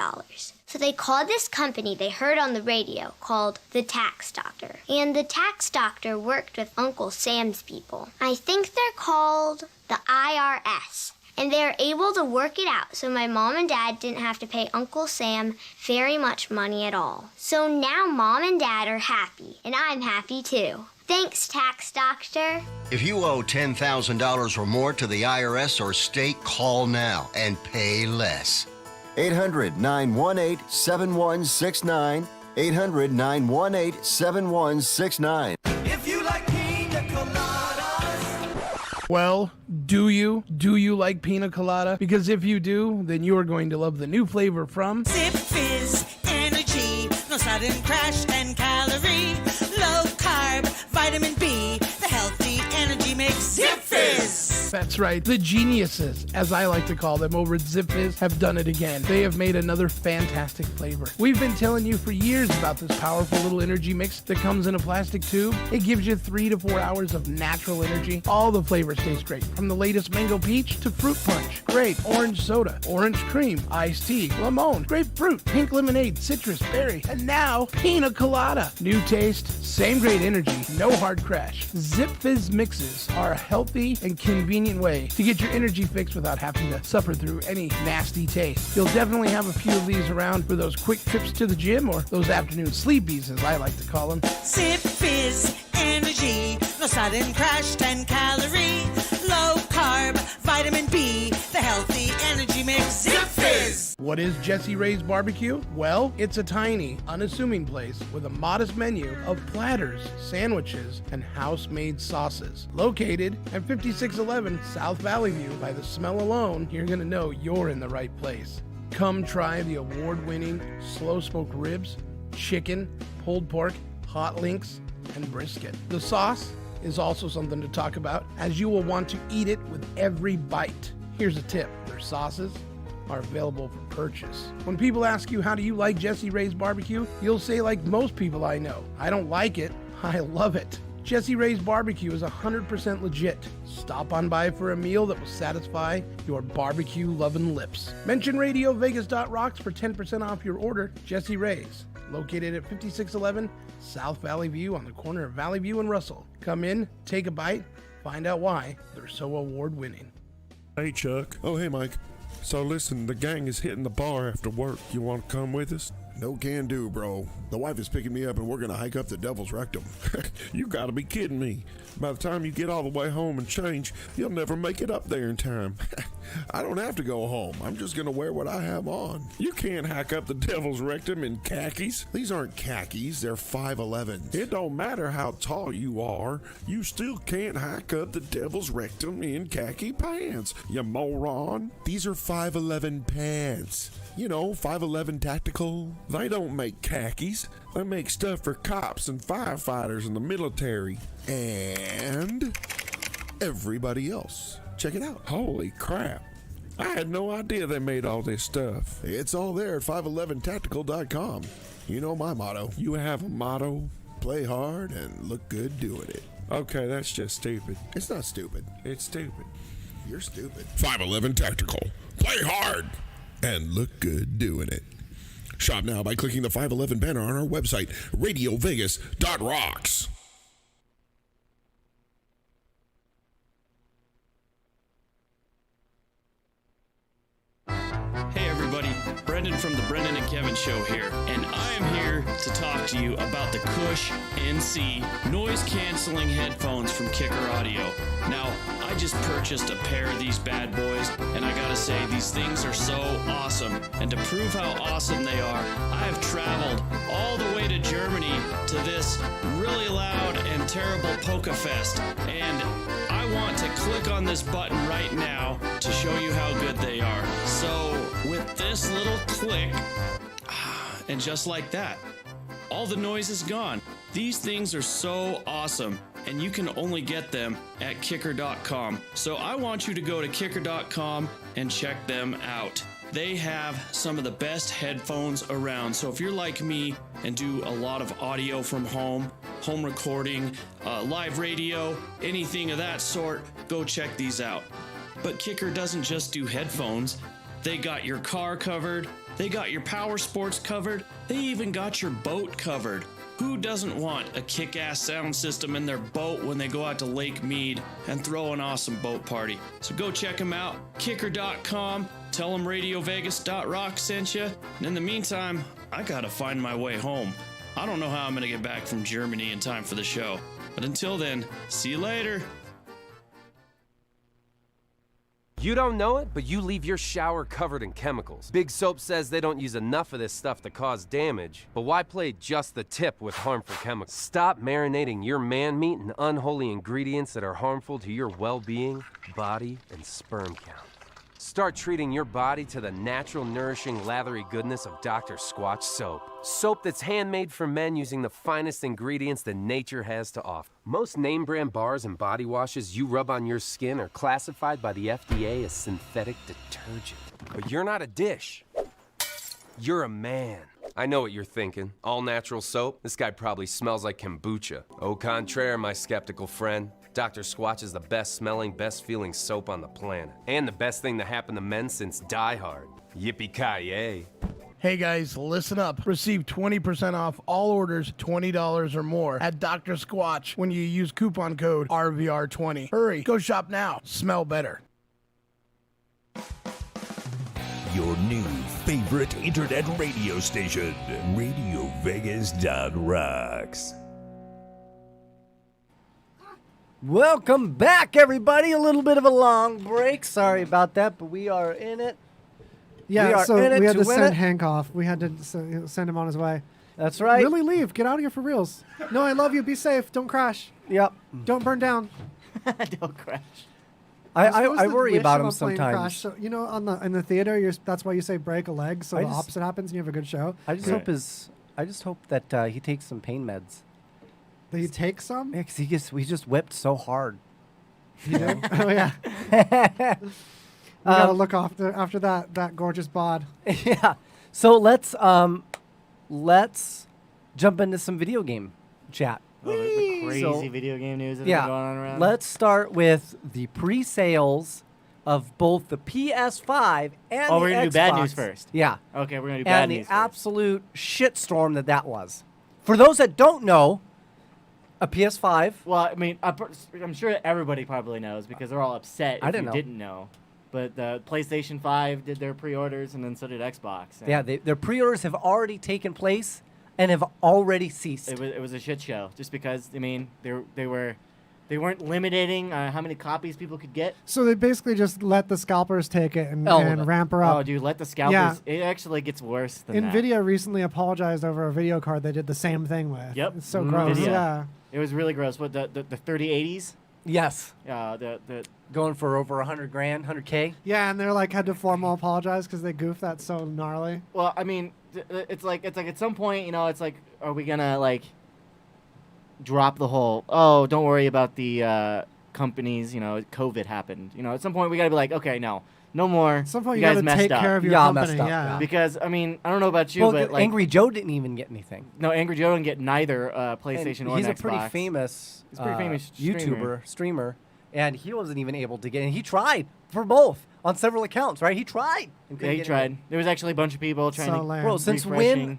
So they called this company they heard on the radio called the Tax Doctor. And the Tax Doctor worked with Uncle Sam's people. I think they're called the IRS. And they were able to work it out so my mom and dad didn't have to pay Uncle Sam very much money at all. So now mom and dad are happy, and I'm happy too. Thanks, Tax Doctor. If you owe $10,000 or more to the IRS or state, call now and pay less. 800-918-7169. 800-918-7169. If you like pina coladas. Well, do you? Do you like pina colada? Because if you do, then you are going to love the new flavor from Zip Fizz Energy. No sudden crash and calorie. Low carb, vitamin B. The healthy energy makes Zip Fizz. That's right. The geniuses, as I like to call them, over at ZipFizz have done it again. They have made another fantastic flavor. We've been telling you for years about this powerful little energy mix that comes in a plastic tube. It gives you 3 to 4 hours of natural energy. All the flavors taste great, from the latest mango peach to fruit punch, grape, orange soda, orange cream, iced tea, lemon, grapefruit, pink lemonade, citrus, berry, and now pina colada. New taste, same great energy, no hard crash. ZipFizz mixes are a healthy and convenient way to get your energy fix without having to suffer through any nasty taste. You'll definitely have a few of these around for those quick trips to the gym or those afternoon sleepies, as I like to call them. ZipFizz energy, no sudden crash, 10 calorie, low carb, vitamin B, the healthy energy mix. ZipFizz! What is Jesse Ray's Barbecue? Well, it's a tiny, unassuming place with a modest menu of platters, sandwiches, and house-made sauces. Located at 5611 South Valley View, by the smell alone, you're gonna know you're in the right place. Come try the award-winning slow-smoked ribs, chicken, pulled pork, hot links, and brisket. The sauce is also something to talk about, as you will want to eat it with every bite. Here's a tip: their sauces are available for purchase. When people ask you, how do you like Jesse Ray's Barbecue? You'll say, like most people I know, I don't like it, I love it. Jesse Ray's Barbecue is 100% legit. Stop on by for a meal that will satisfy your barbecue-loving lips. Mention RadioVegas.rocks for 10% off your order. Jesse Ray's, located at 5611 South Valley View on the corner of Valley View and Russell. Come in, take a bite, find out why they're so award-winning. Hey, Chuck. Oh, hey, Mike. So listen, the gang is hitting the bar after work. You want to come with us? No can do, bro. The wife is picking me up and we're gonna hike up the Devil's Rectum. You gotta be kidding me. By the time you get all the way home and change, you'll never make it up there in time. I don't have to go home. I'm just gonna wear what I have on. You can't hike up the Devil's Rectum in khakis. These aren't khakis, they're 5'11s. It don't matter how tall you are, you still can't hike up the Devil's Rectum in khaki pants, you moron. These are 5'11 pants. You know, 5'11 tactical. They don't make khakis. They make stuff for cops and firefighters in the military. And everybody else. Check it out. Holy crap. I had no idea they made all this stuff. It's all there at 511tactical.com. You know my motto. You have a motto? Play hard and look good doing it. Okay, that's just stupid. It's not stupid. It's stupid. You're stupid. 511 Tactical. Play hard and look good doing it. Shop now by clicking the 511 banner on our website, radiovegas.rocks. Hey everybody, Brendan from the Brendan and Kevin Show here, and I am here to talk to you about the Cush NC noise canceling headphones from Kicker Audio. Now, I just purchased a pair of these bad boys, and I gotta say, these things are so awesome. And to prove how awesome they are, I have traveled all the way to Germany to this really loud and terrible Polka Fest, and I want to click on this button right now to show you how good they are. So, with this little click, and just like that, all the noise is gone. These things are so awesome, and you can only get them at kicker.com. So I want you to go to kicker.com and check them out. They have some of the best headphones around. So if you're like me and do a lot of audio from home recording, live radio, anything of that sort, go check these out. But Kicker doesn't just do headphones. They got your car covered. They got your power sports covered. They even got your boat covered. Who doesn't want a kick-ass sound system in their boat when they go out to Lake Mead and throw an awesome boat party? So go check them out, kicker.com. Tell them RadioVegas.rocks sent you. And in the meantime, I gotta find my way home. I don't know how I'm gonna get back from Germany in time for the show. But until then, see you later. You don't know it, but you leave your shower covered in chemicals. Big Soap says they don't use enough of this stuff to cause damage, but why play just the tip with harmful chemicals? Stop marinating your man meat in unholy ingredients that are harmful to your well-being, body, and sperm count. Start treating your body to the natural, nourishing, lathery goodness of Dr. Squatch soap. Soap that's handmade for men using the finest ingredients that nature has to offer. Most name brand bars and body washes you rub on your skin are classified by the FDA as synthetic detergent. But you're not a dish. You're a man. I know what you're thinking. All natural soap? This guy probably smells like kombucha. Au contraire, my skeptical friend. Dr. Squatch is the best smelling, best feeling soap on the planet. And the best thing to happen to men since Die Hard. Yippee-ki-yay. Hey guys, listen up. Receive 20% off all orders $20 or more at Dr. Squatch when you use coupon code RVR20. Hurry, go shop now. Smell better. Your new favorite internet radio station, RadioVegas.rocks. Welcome back, everybody. A little bit of a long break. Sorry about that, but we are in it. Yeah, so we had to send it. Hank off. We had to send him on his way. That's right. Really leave. Get out of here for reals. No, I love you. Be safe. Don't crash. Yep. Don't burn down. Don't crash. I worry about him sometimes. Crash. So, you know, in the theater, that's why you say break a leg, so the opposite happens and you have a good show. I just hope that he takes some pain meds. That he takes some? Yeah, because we just whipped so hard. You did? Oh, yeah. We gotta look after that gorgeous bod. Yeah. So let's jump into some video game chat. Oh, the crazy video game news that's been going on around. Let's start with the pre-sales of both the PS5 and the Xbox. We're gonna do bad news first. Yeah. Okay, we're gonna do bad news And the absolute shitstorm that was. For those that don't know, a PS5. Well, I mean, I'm sure everybody probably knows because they're all upset if you didn't know. But the PlayStation 5 did their pre-orders, and then so did Xbox. Yeah, their pre-orders have already taken place and have already ceased. It was a shit show, just because, I mean, they weren't limiting how many copies people could get. So they basically just let the scalpers take it and ramp her up. Oh, dude, let the scalpers. Yeah. It actually gets worse than that. NVIDIA recently apologized over a video card they did the same thing with. Yep. It's so gross. NVIDIA. Yeah. It was really gross. What, the 3080s? Yes. The going for over $100,000, $100K. Yeah, and they're like had to formal apologize because they goofed that so gnarly. Well, I mean, it's like at some point, you know, it's like, are we gonna like drop the whole? Oh, don't worry about the companies. You know, COVID happened. You know, at some point we gotta be like, okay, no more. At some point you guys gotta messed take care of your company. Yeah. Because I mean, I don't know about you, but like Angry Joe didn't even get anything. No, Angry Joe didn't get neither PlayStation or Xbox. He's a pretty famous YouTuber, streamer, and he wasn't even able to get. And he tried for both on several accounts, right? He tried. Yeah, he tried. There was actually a bunch of people trying to. Bro, since when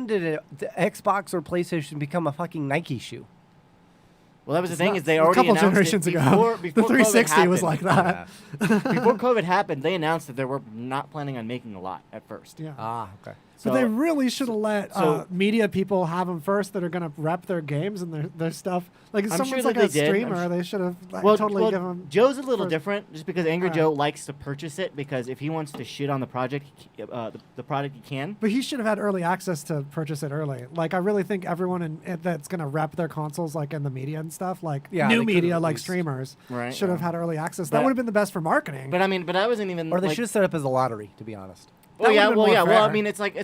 did the Xbox or PlayStation become a fucking Nike shoe? Well, that was the thing is they already announced generations it ago. Before the 360 COVID was like that. Before COVID happened, they announced that they were not planning on making a lot at first. Yeah. Ah, okay. But they really should have let media people have them first that are going to rep their games and their stuff. Like if someone's like a streamer, they should have totally given them. Joe's a little different just because Angry Joe likes to purchase it because if he wants to shit on the project, the product he can. But he should have had early access to purchase it early. Like I really think everyone that's going to rep their consoles like in the media and stuff, like new media like streamers, should have had early access. That would have been the best for marketing. But I mean, I wasn't even. Or they should have set up as a lottery, to be honest. Oh yeah, well, I mean, it's like,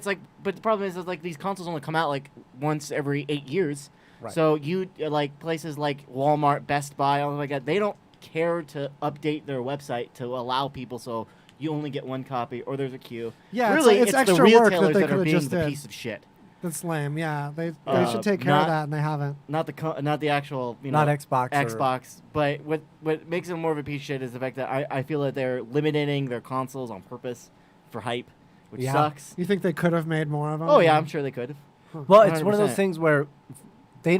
but the problem is like these consoles only come out like once every 8 years. Right. So you like places like Walmart, Best Buy, all like that. They don't care to update their website to allow people so you only get one copy or there's a queue. Yeah, really, it's extra the work retailers that they are being just the did. piece of shit. That's lame. Yeah, they should take care of that, and they haven't. Not the actual, not Xbox. Xbox, but what makes it more of a piece of shit is the fact that I feel that they're limiting their consoles on purpose for hype. Which sucks. You think they could have made more of them? Oh yeah, I'm sure they could have. Well, it's one of those things where they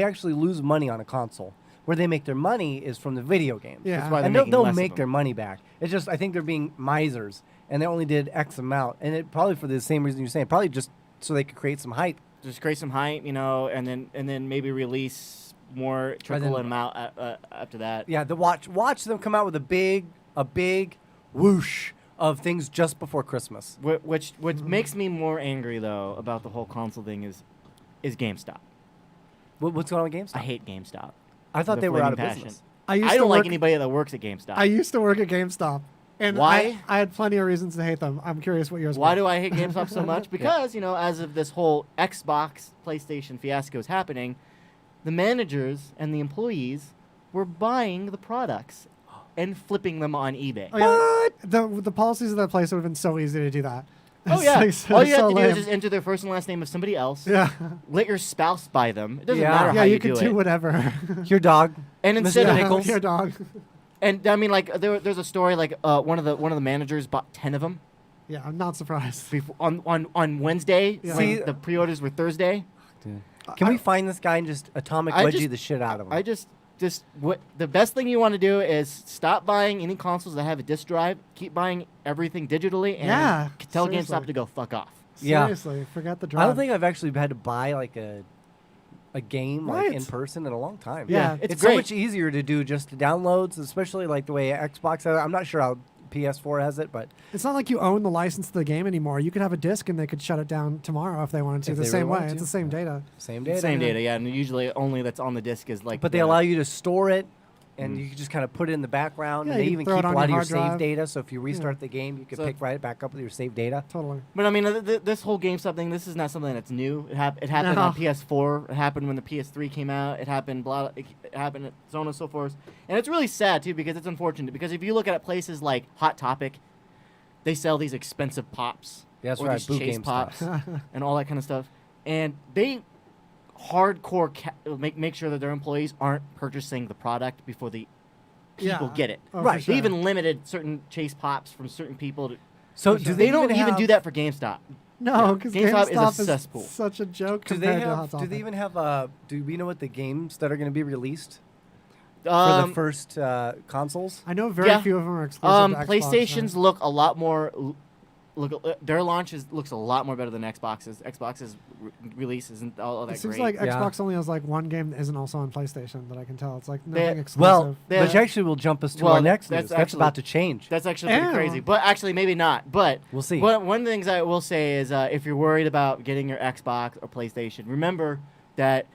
actually lose money on a console. Where they make their money is from the video games. Yeah, that's why and they'll make their money back. It's just I think they're being misers, and they only did X amount, and it probably for the same reason you're saying, probably just so they could create some hype. Just create some hype, you know, and then maybe release more, trickle them out after that. Yeah, watch them come out with a big whoosh of things just before Christmas. Which makes me more angry though about the whole console thing is GameStop. What's going on with GameStop? I hate GameStop. I thought they were out of business. I don't like anybody that works at GameStop. I used to work at GameStop. And why? I had plenty of reasons to hate them. I'm curious what yours were. Why do I hate GameStop so much? Because, as of this whole Xbox, PlayStation fiasco is happening, the managers and the employees were buying the products and flipping them on eBay. Oh, yeah. The policies of that place would have been so easy to do that. Oh, yeah. All you have to do lame. is just enter their first and last name of somebody else. Yeah. Let your spouse buy them. It doesn't matter how you do could it. do whatever. Your dog. And instead of your dog. And I mean, like there's a story like one of the managers bought 10 of them. Yeah, I'm not surprised. On Wednesday, Yeah. when the pre-orders were Thursday. Dude. Can we find this guy and just atomic wedgie the shit out of him? The best thing you want to do is stop buying any consoles that have a disc drive. Keep buying everything digitally, and tell seriously. GameStop to go fuck off. Seriously, forget the drive. I don't think I've actually had to buy like a game like in person in a long time. Yeah, it's great. so much easier to do just downloads, especially like the way Xbox has it. I'm not sure how PS4 has it, but it's not like you own the license to the game anymore. You could have a disc and they could shut it down tomorrow if they wanted to. If The they same really way. wanted It's to. the same data. Same data. Same data, yeah. And usually only that's on the disc is like. But they allow you to store it, and you can just kind of put it in the background. Yeah, and they you even throw keep it a on lot of your your hard save drive. data. So if you restart Yeah. the game, you can So- pick right back up with your save data. Totally. But I mean, this whole GameStop thing, this is not something that's new. It happened on PS4. It happened when the PS3 came out. It happened it happened so on and so forth. And it's really sad too because it's unfortunate. Because if you look at places like Hot Topic, they sell these expensive pops. Yeah, that's or right, these boot chase GameStop. pops and all that kind of stuff. And they hardcore make sure that their employees aren't purchasing the product before the people get it. Oh, Right. for sure. They even limited certain chase pops from certain people. So For do sure. they don't even have, do that for GameStop. No, because GameStop GameStop is a cesspool. such a joke Do they compared to Hot have? Do Topic. they even have? Do we know what the games that are going to be released for Um, the first consoles? I know very few of them are exclusive to Xbox, PlayStations right? look a lot more. Their launch looks a lot more better than Xbox's. Xbox's release isn't all that It seems great. like Xbox only has like one game that isn't also on PlayStation that I can tell. It's like nothing They- exclusive. Well, which actually will jump us to our next news. That's actually- about to change. That's actually pretty crazy. But actually, maybe not. But We'll see. One of the things I will say is if you're worried about getting your Xbox or PlayStation, remember that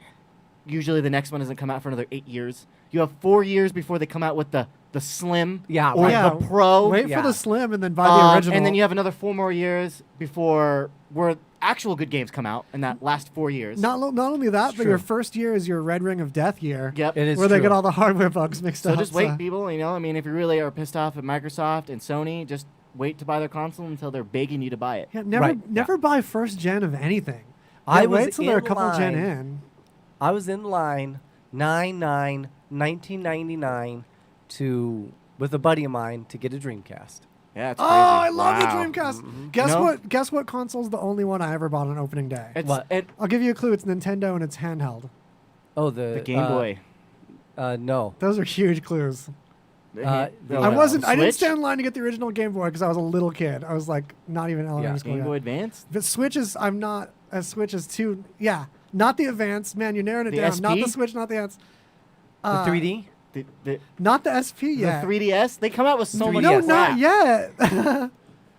usually the next one doesn't come out for another 8 years. You have 4 years before they come out with the Slim or the Pro. Wait for the Slim and then buy the original. And then you have another 4 more years before where actual good games come out in that last 4 years. Not only that, It's but true. your first year is your Red Ring of Death year. Yep. It is where they true. get all the hardware bugs mixed So up. just wait, people. I mean, if you really are pissed off at Microsoft and Sony, just wait to buy their console until they're begging you to buy it. Yeah, never buy first gen of anything. I Yeah, was wait till they're a in couple gen line. in. I was in line 9/9/1999 with a buddy of mine to get a Dreamcast. Yeah, it's Oh, crazy. I love the Wow. Dreamcast. Mm-hmm. Guess what? Guess what console's the only one I ever bought on opening day? I'll give you a clue. It's Nintendo and it's handheld. Oh, the Game Boy. No. Those are huge clues. Uh, I wasn't. I didn't Switch? stand in line to get the original Game Boy because I was a little kid. I was like not even elementary school Game yet. Boy Advance. The Switch is. I'm not. A Switch is too. Yeah, not the Advance. Man, you're narrowing it The down. Not the SP? Switch. Not the Advance. The 3D? Not the SP The yet. 3DS. They come out with so much. No, crap. not yet.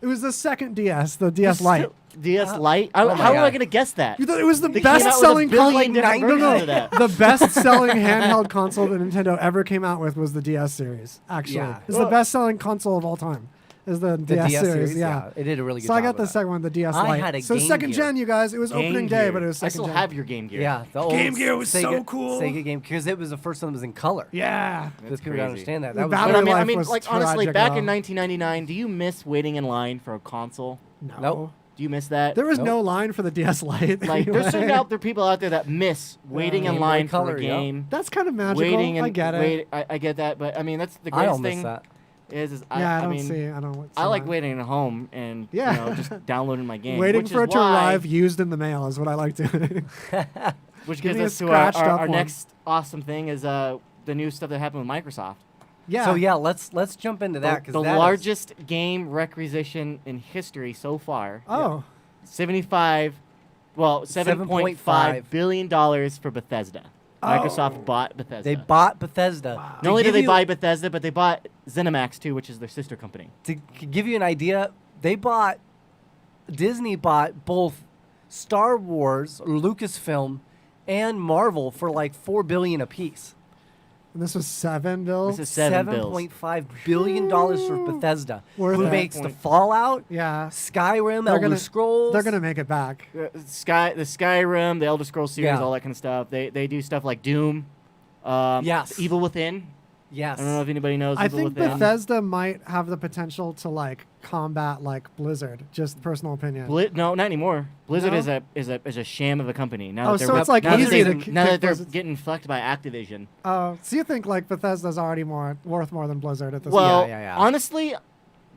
It was the second DS, the DS Lite. DS Lite. How am I going to guess that? You thought it was the They came out with a best-selling billion different versions of that. The best-selling handheld console that Nintendo ever came out with was the DS series. Actually, Yeah. it's the best-selling console of all time. Is the DS series? Yeah, it did a really good So I job got of the that. second one, the DS I Lite. had a So Game second Gear. gen, you guys. It was Game opening Gear. day, but it was I second still gen. have your Game Gear. Yeah, the old Game Gear was Sega, so cool. Sega game because it was the first one that was in color. Yeah, That's people crazy. don't understand that. The That was battery But I life mean, was like honestly, tragic, back though. in 1999, do you miss waiting in line for a console? No. Nope. Do you miss that? There was no line for the DS Lite. Like, anyway. there's certain people out there that miss waiting in Game Boy line Color, for a yeah. game. That's kind of magical. Waiting and I get it. I get that, but I mean that's the I greatest don't miss thing. that. Yeah, I don't mean, see. I don't. I like waiting at home and Yeah. just downloading my game. Waiting which for is it to why- arrive used in the mail is what I like doing. Which Give gives me a us to scratched up our one. next awesome thing is the new stuff that happened with Microsoft. Yeah. So yeah, let's jump into that because The largest game requisition in history so far. Oh. $7.5 billion for Bethesda. Microsoft bought Bethesda. They bought Bethesda. Not only did they buy Bethesda, but they bought ZeniMax too, which is their sister company. To give you an idea, Disney bought both Star Wars or Lucasfilm and Marvel for like $4 billion apiece. And this was $7 bills? This is $7 $7.5 billion for Bethesda. Worth Who it. makes the Fallout, Yeah. Skyrim, They're Elder gonna- Scrolls. They're going to make it back. The Skyrim, the Elder Scrolls series, Yeah. all that kind of stuff. They do stuff like Doom. Yes. Evil Within. Yes. I don't know if anybody knows I Evil think Within. Bethesda might have the potential to like combat like Blizzard. Just personal opinion. No, not anymore. Blizzard No? is a sham of a company. Now Oh, that so they're it's like now that easy they're- to now kick that they're Blizzard's- getting fucked by Activision. So you think like Bethesda's already worth more than Blizzard at this Well, point? honestly,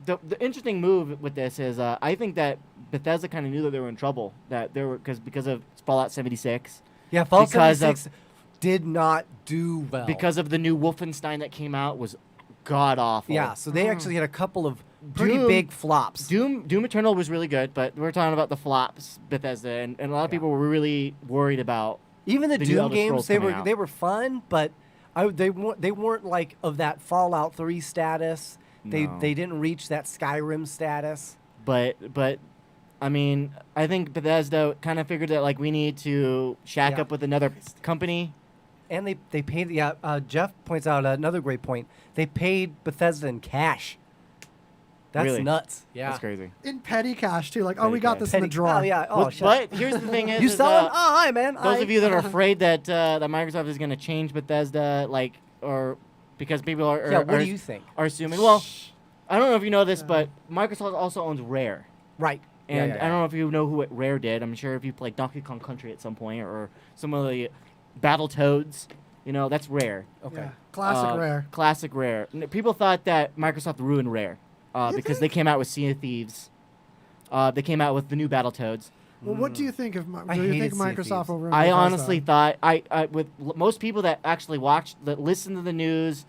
the interesting move with this is I think that Bethesda kind of knew that they were in trouble. That they were because of Fallout 76. Yeah, Fallout because 76 did not do well. because of the new Wolfenstein that came out was god awful. Yeah, so they actually had a couple of pretty big flops. Doom Eternal was really good, but we're talking about the flops, Bethesda, and a lot of people were really worried about Even the new Doom Elder games, Scrolls they coming were out. they were fun, but they weren't like of that Fallout 3 status. No. They didn't reach that Skyrim status. But I mean, I think Bethesda kind of figured that like we need to shack up with another company. And they paid. Yeah, Jeff points out another great point. They paid Bethesda in cash. That's Really? nuts. Yeah, That's crazy. In petty cash too. Like, oh, we got cash. this in the Petty- drawer. oh, yeah. Oh, shit. But here's the thing: is You is, selling? Oh, hi, man. Those Hi. of you that are afraid that that Microsoft is going to change Bethesda, like, or because people are Yeah, what do you think? Are assuming. Well, I don't know if you know this, but Microsoft also owns Rare. Right. And Yeah. I don't know if you know who what Rare did. I'm sure if you played Donkey Kong Country at some point or some of the Battletoads, you know, that's Rare. Okay. Yeah. Classic Rare. Classic Rare. People thought that Microsoft ruined Rare because they came out with Sea of Thieves. They came out with the new Battletoads. Well, what do you think of? I Do you hated think Sea of Microsoft Thieves. will ruin I Bethesda? honestly thought most people that actually watch, that listen to the news,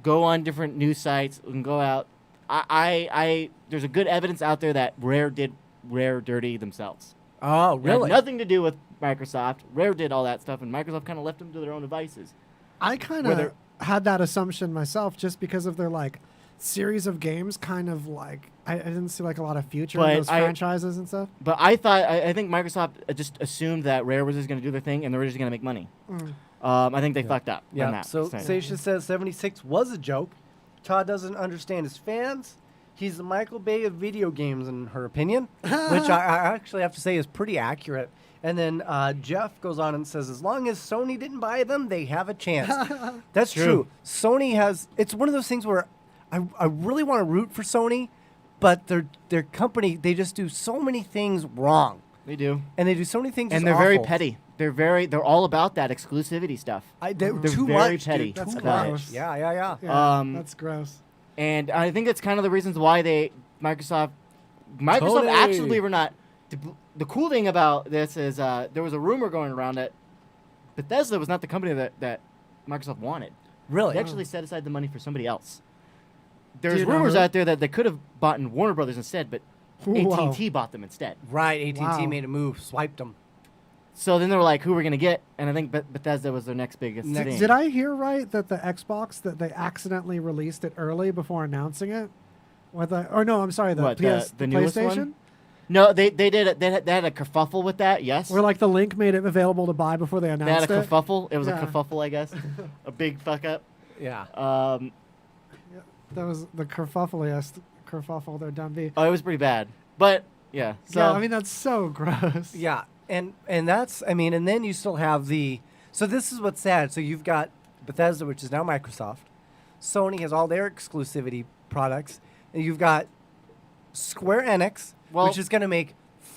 go on different news sites and go out. There's a good evidence out there that Rare did Rare dirty themselves. Oh, It really? had nothing to do with Microsoft. Rare did all that stuff, and Microsoft kind of left them to their own devices. I kind Whether- of had that assumption myself, just because of their like series of games. Kind of like I didn't see like a lot of future in But those franchises and stuff. But I think Microsoft just assumed that Rare was just going to do their thing, and they were just going to make money. Mm. I think they fucked up. Yeah. On that. So Sasha says 76 was a joke. Todd doesn't understand his fans. He's the Michael Bay of video games, in her opinion, which I actually have to say is pretty accurate. And then Jeff goes on and says, as long as Sony didn't buy them, they have a chance. That's true. Sony has. It's one of those things where I really want to root for Sony, but their company, they just do so many things wrong. They do. And they do so many things And just they're very awful. petty. They're all about that exclusivity stuff. They're very too much, petty. dude. That's about it. gross. Yeah. Yeah, that's gross. And I think that's kind of the reasons why Microsoft Tony. actually, believe it or not, the cool thing about this is there was a rumor going around that Bethesda was not the company that Microsoft wanted. Really? They actually set aside the money for somebody else. There's you know rumors who? out there that they could have bought in Warner Brothers instead, but Wow. AT&T bought them instead. Right, AT&T Wow. made a move, swiped them. So then they were like, who we're going to get? And I think Bethesda was their next biggest thing. Did I hear right that the Xbox that they accidentally released it early before announcing it? I'm sorry, the What, the newest PlayStation. one? No, they did it. They had a kerfuffle with that. Yes. Where like the link made it available to buy before they They announced had a it. kerfuffle. It was Yeah. a kerfuffle, I guess. A big fuck up. Yeah. That was the kerfuffleiest kerfuffle they're done be. Oh, it was pretty bad. But yeah. So Yeah, I mean that's so gross. Yeah, and that's, I mean, and then you still have so this is what's sad. So you've got Bethesda, which is now Microsoft. Sony has all their exclusivity products, and you've got Square Enix, which is going to make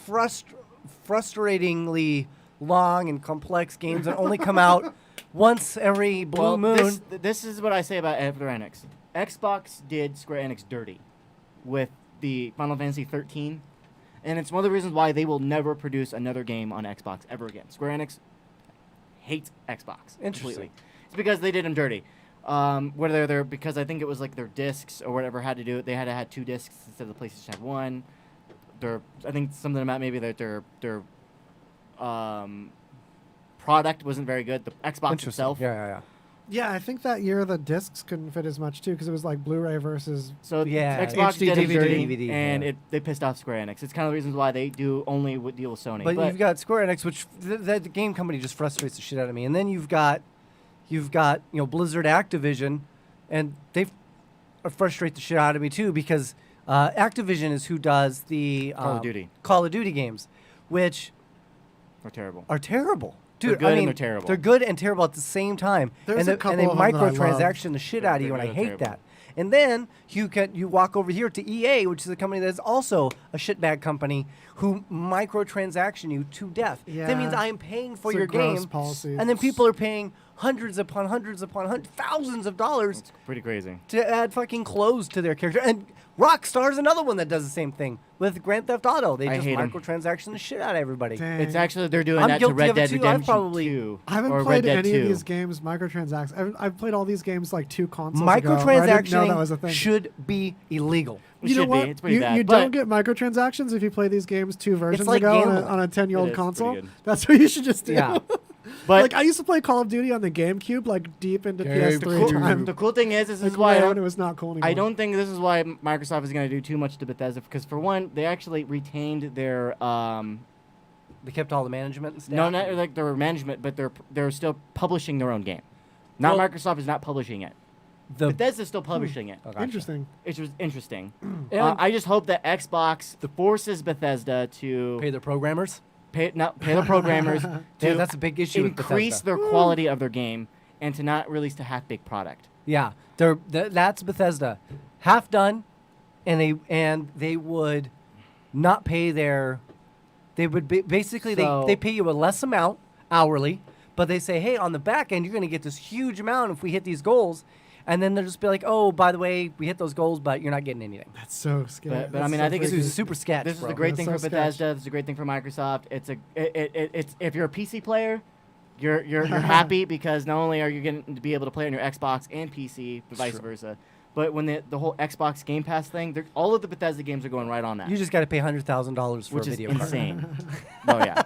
frustratingly long and complex games that only come out once every blue moon. This is what I say about Square Enix. Xbox did Square Enix dirty with the Final Fantasy 13, and it's one of the reasons why they will never produce another game on Xbox ever again. Square Enix hates Xbox. Interesting. Completely. It's because they did them dirty. Whether they're because I think it was like their discs or whatever had to do it. They had to have 2 discs instead of the PlayStation had 1. I think something about maybe that their product wasn't very good. The Xbox itself. Yeah. Yeah, I think that year the discs couldn't fit as much too because it was like Blu-ray versus. So Yeah, Xbox HD, did it dirty, DVD, and yeah. they pissed off Square Enix. It's kind of the reasons why they do only deal with Sony. But you've got Square Enix, which the game company just frustrates the shit out of me. And then you've got you've got Blizzard, Activision, and they frustrate the shit out of me too because Activision is who does the Call of Duty games, which are terrible. Dude, They're good and they're terrible. They're good and terrible at the same time. There's and a couple they of them that I microtransaction the shit out of you, and I hate that. And then you walk over here to EA, which is a company that's also a shitbag company who microtransaction you to death. Yeah. That means I am paying for It's a your gross game, policy. and then people are paying hundreds upon thousands of dollars. It's pretty crazy. To add fucking clothes to their character. And Rockstar's another one that does the same thing with Grand Theft Auto. They I just hate 'em. microtransaction the shit out of everybody. Dang. It's actually they're doing I'm that to guilty Red of it Dead too. Redemption probably- 2. I haven't or played Red Dead any 2. of these games microtransactions. I've played all these games like 2 consoles ago. I didn't know that was a Microtransactioning thing. should be illegal. It You know should what? be. It's pretty you bad. you but don't get microtransactions if you play these games 2 versions like ago on gambling. on a 10-year-old It is. It's console. pretty good. That's what you should just do. Yeah. But like I used to play Call of Duty on the GameCube, like deep into PS3 time. the cool thing is Like, why when it was not cool anymore. I don't think this is why Microsoft is going to do too much to Bethesda because for one, they actually retained their They kept all the management and stuff. no, not like their management, but they're still publishing their own game. Not Well- Microsoft is not publishing it. Bethesda's still publishing it. Oh, gotcha. Interesting. It's just interesting. And- I just hope that Xbox forces Bethesda to Pay the programmers. pay the programmers to Yeah, that's a big issue with increase Bethesda. their quality of their game and to not release a half-baked product. Yeah, that's Bethesda, half done, and they would not pay their. They would basically they pay you a less amount hourly, but they say, hey, on the back end you're going to get this huge amount if we hit these goals, and then they'll just be like, oh, by the way, we hit those goals, but you're not getting anything. That's so scary. But I mean, I think This it's is super sketch. This is bro. a great thing That's for so sketch. Bethesda. This is a great thing for Microsoft. It's if you're a PC player, you're happy because not only are you going to be able to play on your Xbox and PC, but vice versa. But when the whole Xbox Game Pass thing, all of the Bethesda games are going right on that. You just got to pay $100,000 for which a is video card. insane. Oh yeah.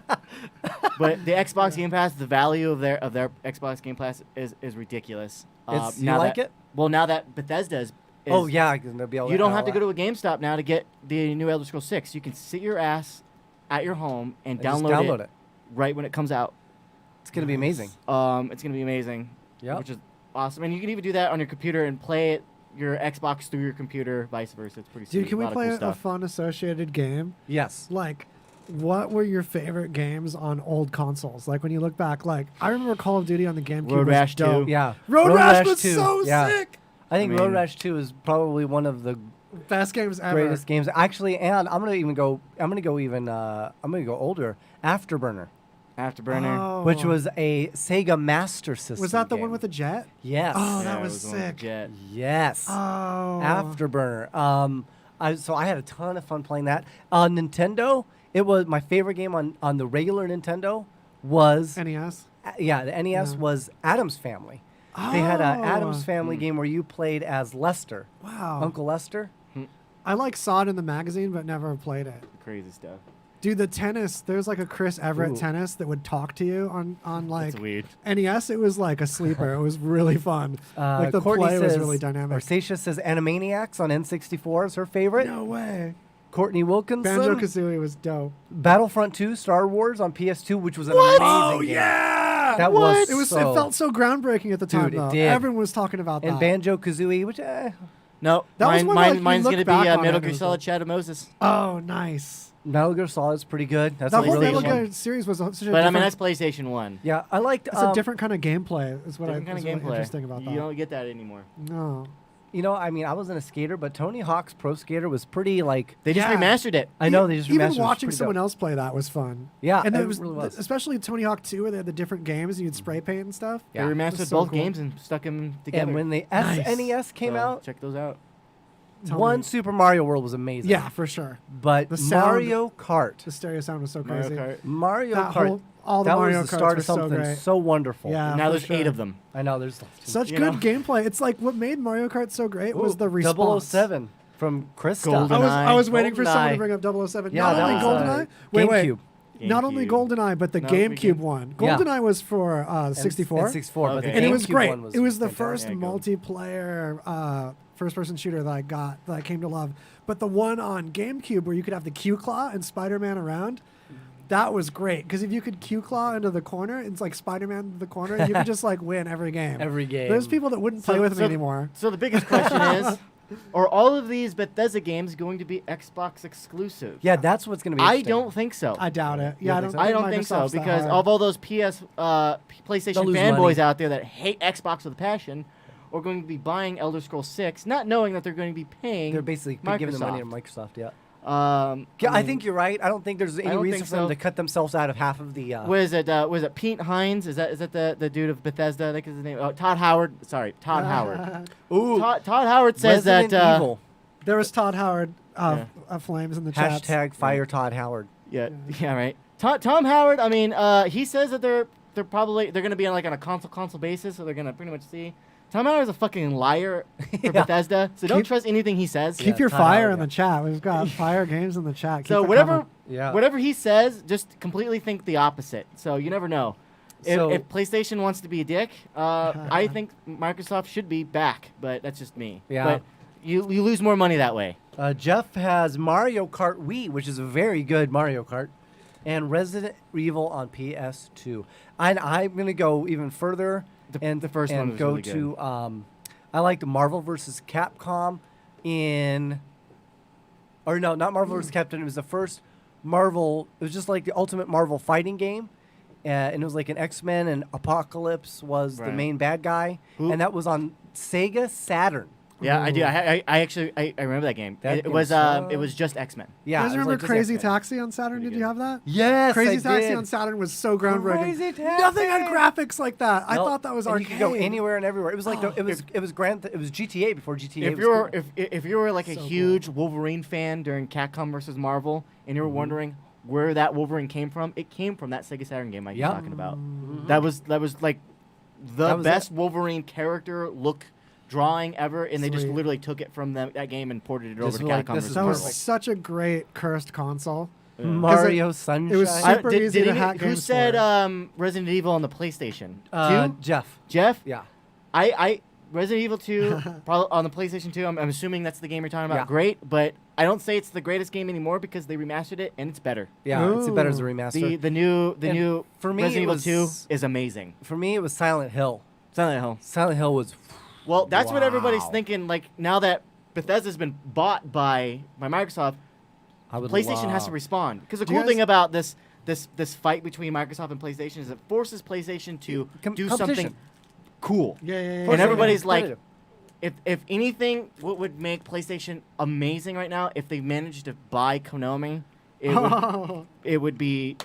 But the Xbox Game Pass, the value of their Xbox Game Pass is ridiculous. You like it? Well, now that Bethesda is Oh yeah, they'll be able you don't have to go to a GameStop now to get the new Elder Scrolls 6. You can sit your ass at your home and just download download it right when it comes out. It's gonna be amazing. It's gonna be amazing. Yeah. Which is awesome, and you can even do that on your computer and play it your Xbox through your computer, vice versa. It's pretty sweet. Dude, can we a lot play of cool a stuff. fun associated game? Yes. Like, what were your favorite games on old consoles? Like, when you look back, like, I remember Call of Duty on the GameCube. Road was Rash 2. dope. Yeah. Road Rash was 2. so Yeah. sick. I think I Road mean- Rash 2 is probably one of the Best games ever. greatest games. Actually, and I'm gonna go older. Afterburner, Afterburner. which was a Sega Master System. Was that the game. one with the jet? Yes. Oh, Yeah, that it was the one with the sick. Jet. Yes. Oh. Afterburner. So I had a ton of fun playing that. On Nintendo, it was my favorite game on the regular Nintendo was NES. Yeah, the NES was Addams Family. They had an Addams Family game where you played as Lester. Wow. Uncle Lester. I like saw it in the magazine, but never played it. Crazy stuff. Dude, the tennis, there's like a Chris Everett Ooh. tennis that would talk to you on like That's weird. NES. It was like a sleeper. It was really fun. Like the Courtney play was says- really Or dynamic. Stacia says Animaniacs on N64 is her favorite. No way. Courtney Wilkinson. Banjo Kazooie was dope. Battlefront 2 Star Wars on PS2, which was an What? amazing Oh, game. yeah! That What? was It felt so groundbreaking at the time. Dude, it though. did. Everyone was talking about And that. Banjo Kazooie, which No, That was one that, like, you mine's look gonna be back on it Metal and it Gear was Solid like- Shadow Moses. Oh, nice. Metal Gear Solid is pretty good. That's That whole really Metal fun. Gear series was such a But different, I mean, that's PlayStation 1. Yeah, I liked. it's a different kind of gameplay. Is what Different kind is of really gameplay. interesting about You that. don't get that anymore. No. You know, I mean, I wasn't a skater, but Tony Hawk's Pro Skater was pretty like. They just Yeah. remastered it. I know they just remastered Even it. It was watching pretty someone dope. else play that was fun. Yeah, and it it was, really was. especially Tony Hawk 2, where they had the different games and you'd spray paint and stuff. They Yeah. It remastered was so both cool. games and stuck them together. And when the Nice. SNES came So, out, check those out. Tell one me. Super Mario World was amazing. Yeah, for sure. but The sound- Mario Kart, The stereo sound was so Mario crazy. Kart. Mario That Kart, whole- all the that Mario was the Karts start were of so something great. so wonderful. Yeah, now for there's 8 sure. of them. I know. There's Such You good know? gameplay. It's like what made Mario Kart so great was the response. 007 from Chris. Golden I was waiting for someone GoldenEye. to bring up 007. Yeah, Not that only was, GoldenEye. Wait. GameCube. Not only GameCube. GoldenEye, but the No, GameCube GameCube. one. Yeah. GoldenEye was for 64. And 64, but the Okay. And it was GameCube great. one was It was the fantastic. first Yeah, multiplayer first-person shooter that I came to love. But the one on GameCube where you could have the Q Claw and Spider-Man around, That was great because if you could Q-claw into the corner, it's like Spider-Man into the corner, you could just like win every game. Every game. There's people that wouldn't play with me anymore. So the biggest question is, are all of these Bethesda games going to be Xbox exclusive? Yeah, that's what's going to be I interesting. don't think so. I doubt it. Yeah, I don't think so because of all those PlayStation lose fanboys money. out there that hate Xbox with a passion, are going to be buying Elder Scrolls 6, not knowing that they're going to be paying. They're basically giving the money to Microsoft. Yeah. I think you're right. I don't think there's any reason for them to cut themselves out of half of the. Was it Pete Hines? Is that the dude of Bethesda? I think is his name. Oh, Todd Howard. Sorry, Todd Howard. Ooh. Todd Howard says Resident that. Evil. There was Todd Howard Flames in the chat. Hashtag fire Todd Howard. Yeah, right. Tom Howard. I mean, he says that they're going to be on a console basis, so they're going to pretty much see. Tom Howard's a fucking liar for Bethesda, so don't trust anything he says. Keep your fire in the chat. We've got fire games in the chat. So whatever he says, just completely think the opposite. So you never know. If PlayStation wants to be a dick, I think Microsoft should be back, but that's just me. Yeah. But you lose more money that way. Jeff has Mario Kart Wii, which is a very good Mario Kart, and Resident Evil on PS2. And I'm going to go even further. The first one was go really to good. I liked Marvel vs. Capcom not Marvel vs. Capcom. It was the first Marvel. It was just like the ultimate Marvel fighting game, and it was like an X-Men, and Apocalypse was the main bad guy, and that was on Sega Saturn. Yeah, I do. I actually remember that game. It was just X-Men. Yeah. You guys remember Crazy Taxi on Saturn? Did you have that? Yes, Crazy Taxi on Saturn was so groundbreaking. Nothing had graphics like that. I thought that was arcade. You could go anywhere and everywhere. It was like it was GTA before GTA. If you were like a huge Wolverine fan during Capcom versus Marvel, and you were wondering where that Wolverine came from, it came from that Sega Saturn game you're talking about. That was like the best Wolverine character look drawing ever, and they just literally took it from that game and ported it over to Capcom. That was such a great cursed console. Mario Sunshine. It was super easy to hack games. Who said Resident Evil on the PlayStation? Jeff. Jeff? Yeah. I Resident Evil 2 probably on the PlayStation 2. I'm assuming that's the game you're talking about. Yeah. Great, but I don't say it's the greatest game anymore because they remastered it and it's better. Yeah, it's better as a remaster. The new for me, Resident Evil 2 is amazing. For me, it was Silent Hill. Silent Hill was. Well, that's what everybody's thinking. Like now that Bethesda's been bought by Microsoft, PlayStation has to respond. Because the cool thing about this fight between Microsoft and PlayStation is it forces PlayStation to do something cool. Yeah. And everybody's like, if anything, what would make PlayStation amazing right now, if they managed to buy Konami, it would be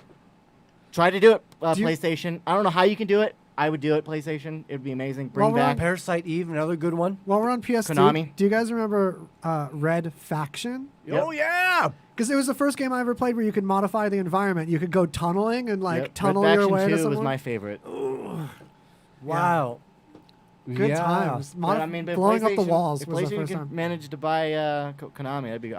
try to do it, PlayStation. I don't know how you can do it. I would do it, PlayStation. It would be amazing. Bring back Parasite Eve, another good one. While we're on PS2, Konami. Do you guys remember Red Faction? Yep. Oh, yeah! Because it was the first game I ever played where you could modify the environment. You could go tunneling and tunnel your way to someone. was my favorite. Ooh. Wow. Good times. But blowing up the walls was the PlayStation first time. Managed to buy Konami. That'd be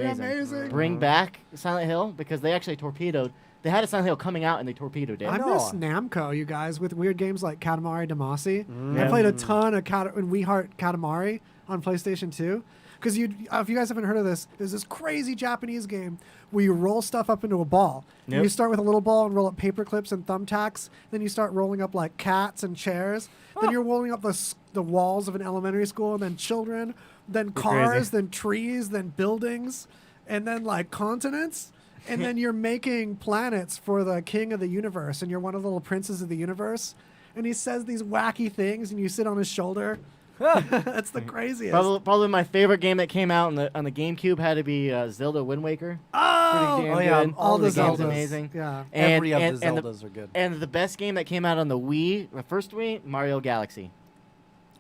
amazing. Bring Mm-hmm. back Silent Hill because they actually torpedoed. They had a Silent Hill coming out and they torpedoed it. I miss Namco, you guys, with weird games like Katamari Damacy. I played a ton of We Heart Katamari on PlayStation 2. Because if you guys haven't heard of this, there's this crazy Japanese game where you roll stuff up into a ball. Yep. And you start with a little ball and roll up paper clips and thumbtacks. Then you start rolling up like cats and chairs. Then you're rolling up the walls of an elementary school, and then children, then cars, then trees, then buildings, and then like continents. And then you're making planets for the king of the universe, and you're one of the little princes of the universe. And he says these wacky things, and you sit on his shoulder. That's the craziest. Probably my favorite game that came out on the GameCube had to be Zelda Wind Waker. Oh, pretty damn good. All the games Zeldas. amazing. Yeah, every of the Zeldas are good. And the best game that came out on the Wii, the first Wii, Mario Galaxy.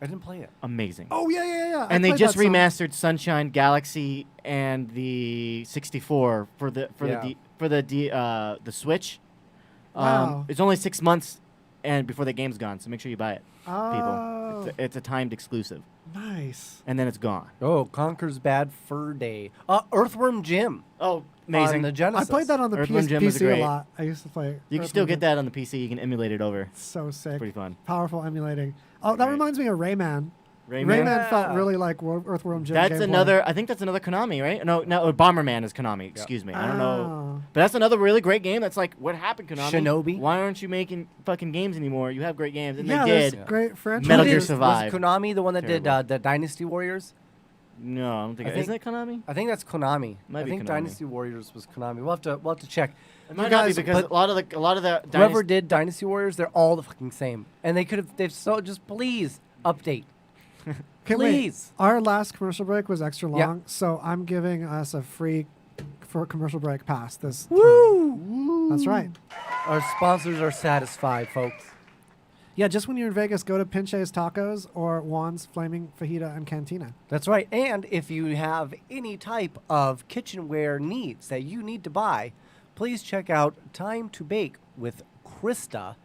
I didn't play it. Amazing. Oh yeah. And they just remastered Sunshine, Galaxy, and the 64 for the Switch. Wow. It's only 6 months, and before the game's gone, so make sure you buy it. Oh. People, it's a timed exclusive. Nice. And then it's gone. Oh, Conker's Bad Fur Day. Earthworm Jim. Oh, amazing. On the Genesis. I played that on the PC a lot. I used to play. You can still get that on the PC. You can emulate it over. So sick. Pretty fun. Powerful emulating. Oh, that reminds me of Rayman. Rayman felt really like Earthworm Jim. That's gameplay. another. I think that's another Konami, right? No, Bomberman is Konami. Excuse me. I don't know. But that's another really great game. That's like, what happened, Konami? Shinobi. Why aren't you making fucking games anymore? You have great games, and Yeah, they there's did. great franchises. Metal Gear Survive. Was Konami the one that Terrible. did the Dynasty Warriors? No, I don't think. Isn't it Konami? I think that's Konami. Might I be think Konami. Dynasty Warriors was Konami. We'll have to check. It might not be because a lot of the whoever did Dynasty Warriors, they're all the fucking same, and they've just please update. Okay, Please. wait. Our last commercial break was extra long, Yeah. so I'm giving us a free for commercial break pass this Woo! time. That's right. Our sponsors are satisfied, folks. Yeah, just when you're in Vegas, go to Pinche's Tacos or Juan's Flaming Fajita and Cantina. That's right. And if you have any type of kitchenware needs that you need to buy, please check out Time to Bake with Krista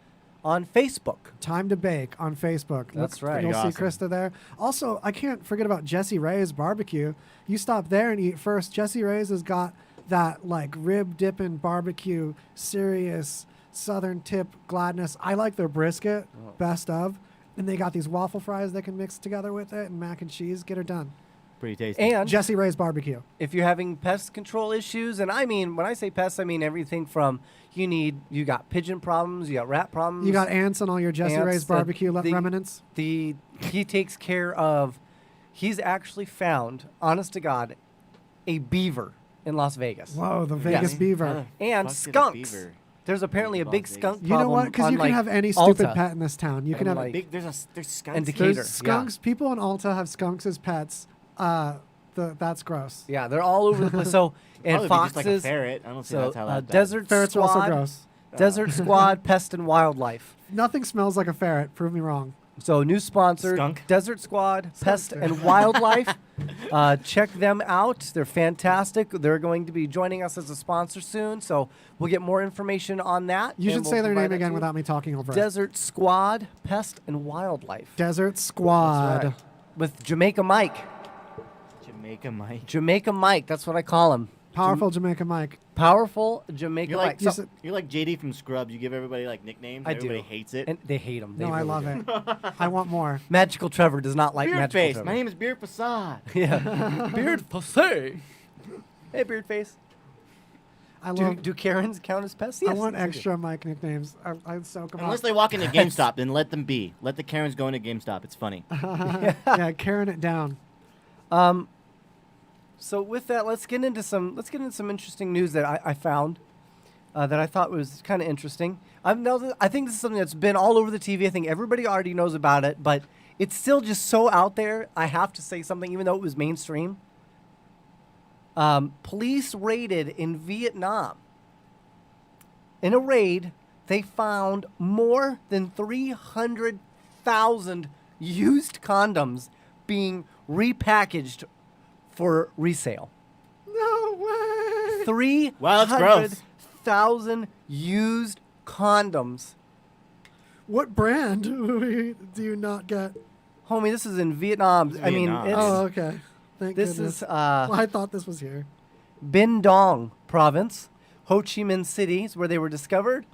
on Facebook. Time to Bake on Facebook. That's right. You'll Pretty see Krista there. Also, I can't forget about Jesse Ray's barbecue. You stop there and eat first. Jesse Ray's has got that like rib dipping barbecue, serious southern tip gladness. I like their brisket, best of. And they got these waffle fries they can mix together with it and mac and cheese. Get her done. Pretty tasty. And Jesse Ray's barbecue. if you're having pest control issues, and I mean, when I say pests, I mean everything from you got pigeon problems, you got rat problems. You got ants on all your Jesse ants, Ray's barbecue remnants. He takes care of, he's actually found, honest to God, a beaver in Las Vegas. Whoa, the Vegas beaver. And Fuck did a skunks. beaver There's apparently a big skunk You problem. know what? Because you can have any stupid pet in this town. You can have There's skunks. and Decatur. There's skunks. People in Alta have skunks as pets. That's gross. Yeah, they're all over the place. So and Probably foxes. just like a ferret. I don't see that's how that dies. Desert Ferrets are Squad. also gross. Desert Squad, Pest and Wildlife. Nothing smells like a ferret. Prove me wrong. So new sponsor, Skunk. Desert Squad, Pest and Wildlife. Check them out. They're fantastic. They're going to be joining us as a sponsor soon. So we'll get more information on that. You and should we'll say their provide name that again to you. without me talking over it. Desert Squad, Pest and Wildlife. Desert Squad. That's right. With Jamaica Mike. Jamaica Mike. That's what I call him. Powerful Jamaica Mike. Powerful Jamaica You're like, Mike. So- you're like JD from Scrubs. You give everybody like nicknames. I Everybody do. hates it. And they hate him. No, I love it. I want more. Magical Trevor does not like Beard Magical Face. Trevor. My name is Beard Facade. Yeah. Beard Face. Hey, Beard Face. I love. Do Karens count as pests? I Yes, want they do. extra Mike nicknames. I'd soak them Unless up. they walk into GameStop, then let them be. Let the Karens go into GameStop. It's funny. Yeah, Karen it down. So with that, let's get into some interesting news that I found that I thought was kind of interesting. I think this is something that's been all over the TV. I think everybody already knows about it, but it's still just so out there. I have to say something, even though it was mainstream. Police raided in Vietnam. In a raid, they found more than 300,000 used condoms being repackaged for resale. No way. Wow, that's gross. 300,000 used condoms. What brand do you not get? Homie, this is in Vietnam. I mean, Vietnam. it's, Oh, okay. Thank this goodness. is Well, I thought this was here. Bin Dong province, Ho Chi Minh City is where they were discovered.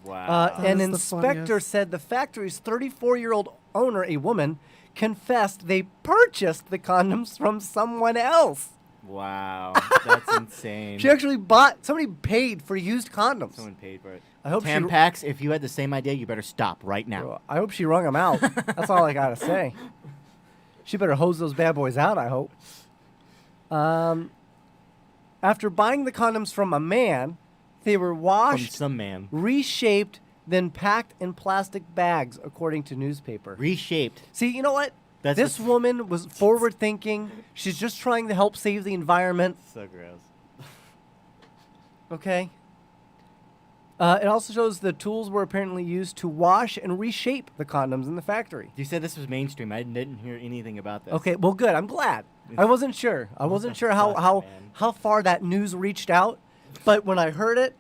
Wow. An That is the inspector funniest. said the factory's 34-year-old owner, a woman, confessed they purchased the condoms from someone else. Wow. That's insane. She actually somebody paid for used condoms. Someone paid for it. I hope Tampax, if you had the same idea, you better stop right now. I hope she wrung them out. That's all I gotta say. She better hose those bad boys out, I hope. After buying the condoms from a man, they were From washed, some man. reshaped, then packed in plastic bags, according to newspaper. Reshaped. See, you know what? That's This what's- woman was forward thinking. She's just trying to help save the environment. So gross. Okay. It also shows the tools were apparently used to wash and reshape the condoms in the factory. You said this was mainstream. I didn't hear anything about this. Okay, well, good. I'm glad. I wasn't sure. I wasn't sure Fuck, how man. far that news reached out, but when I heard it,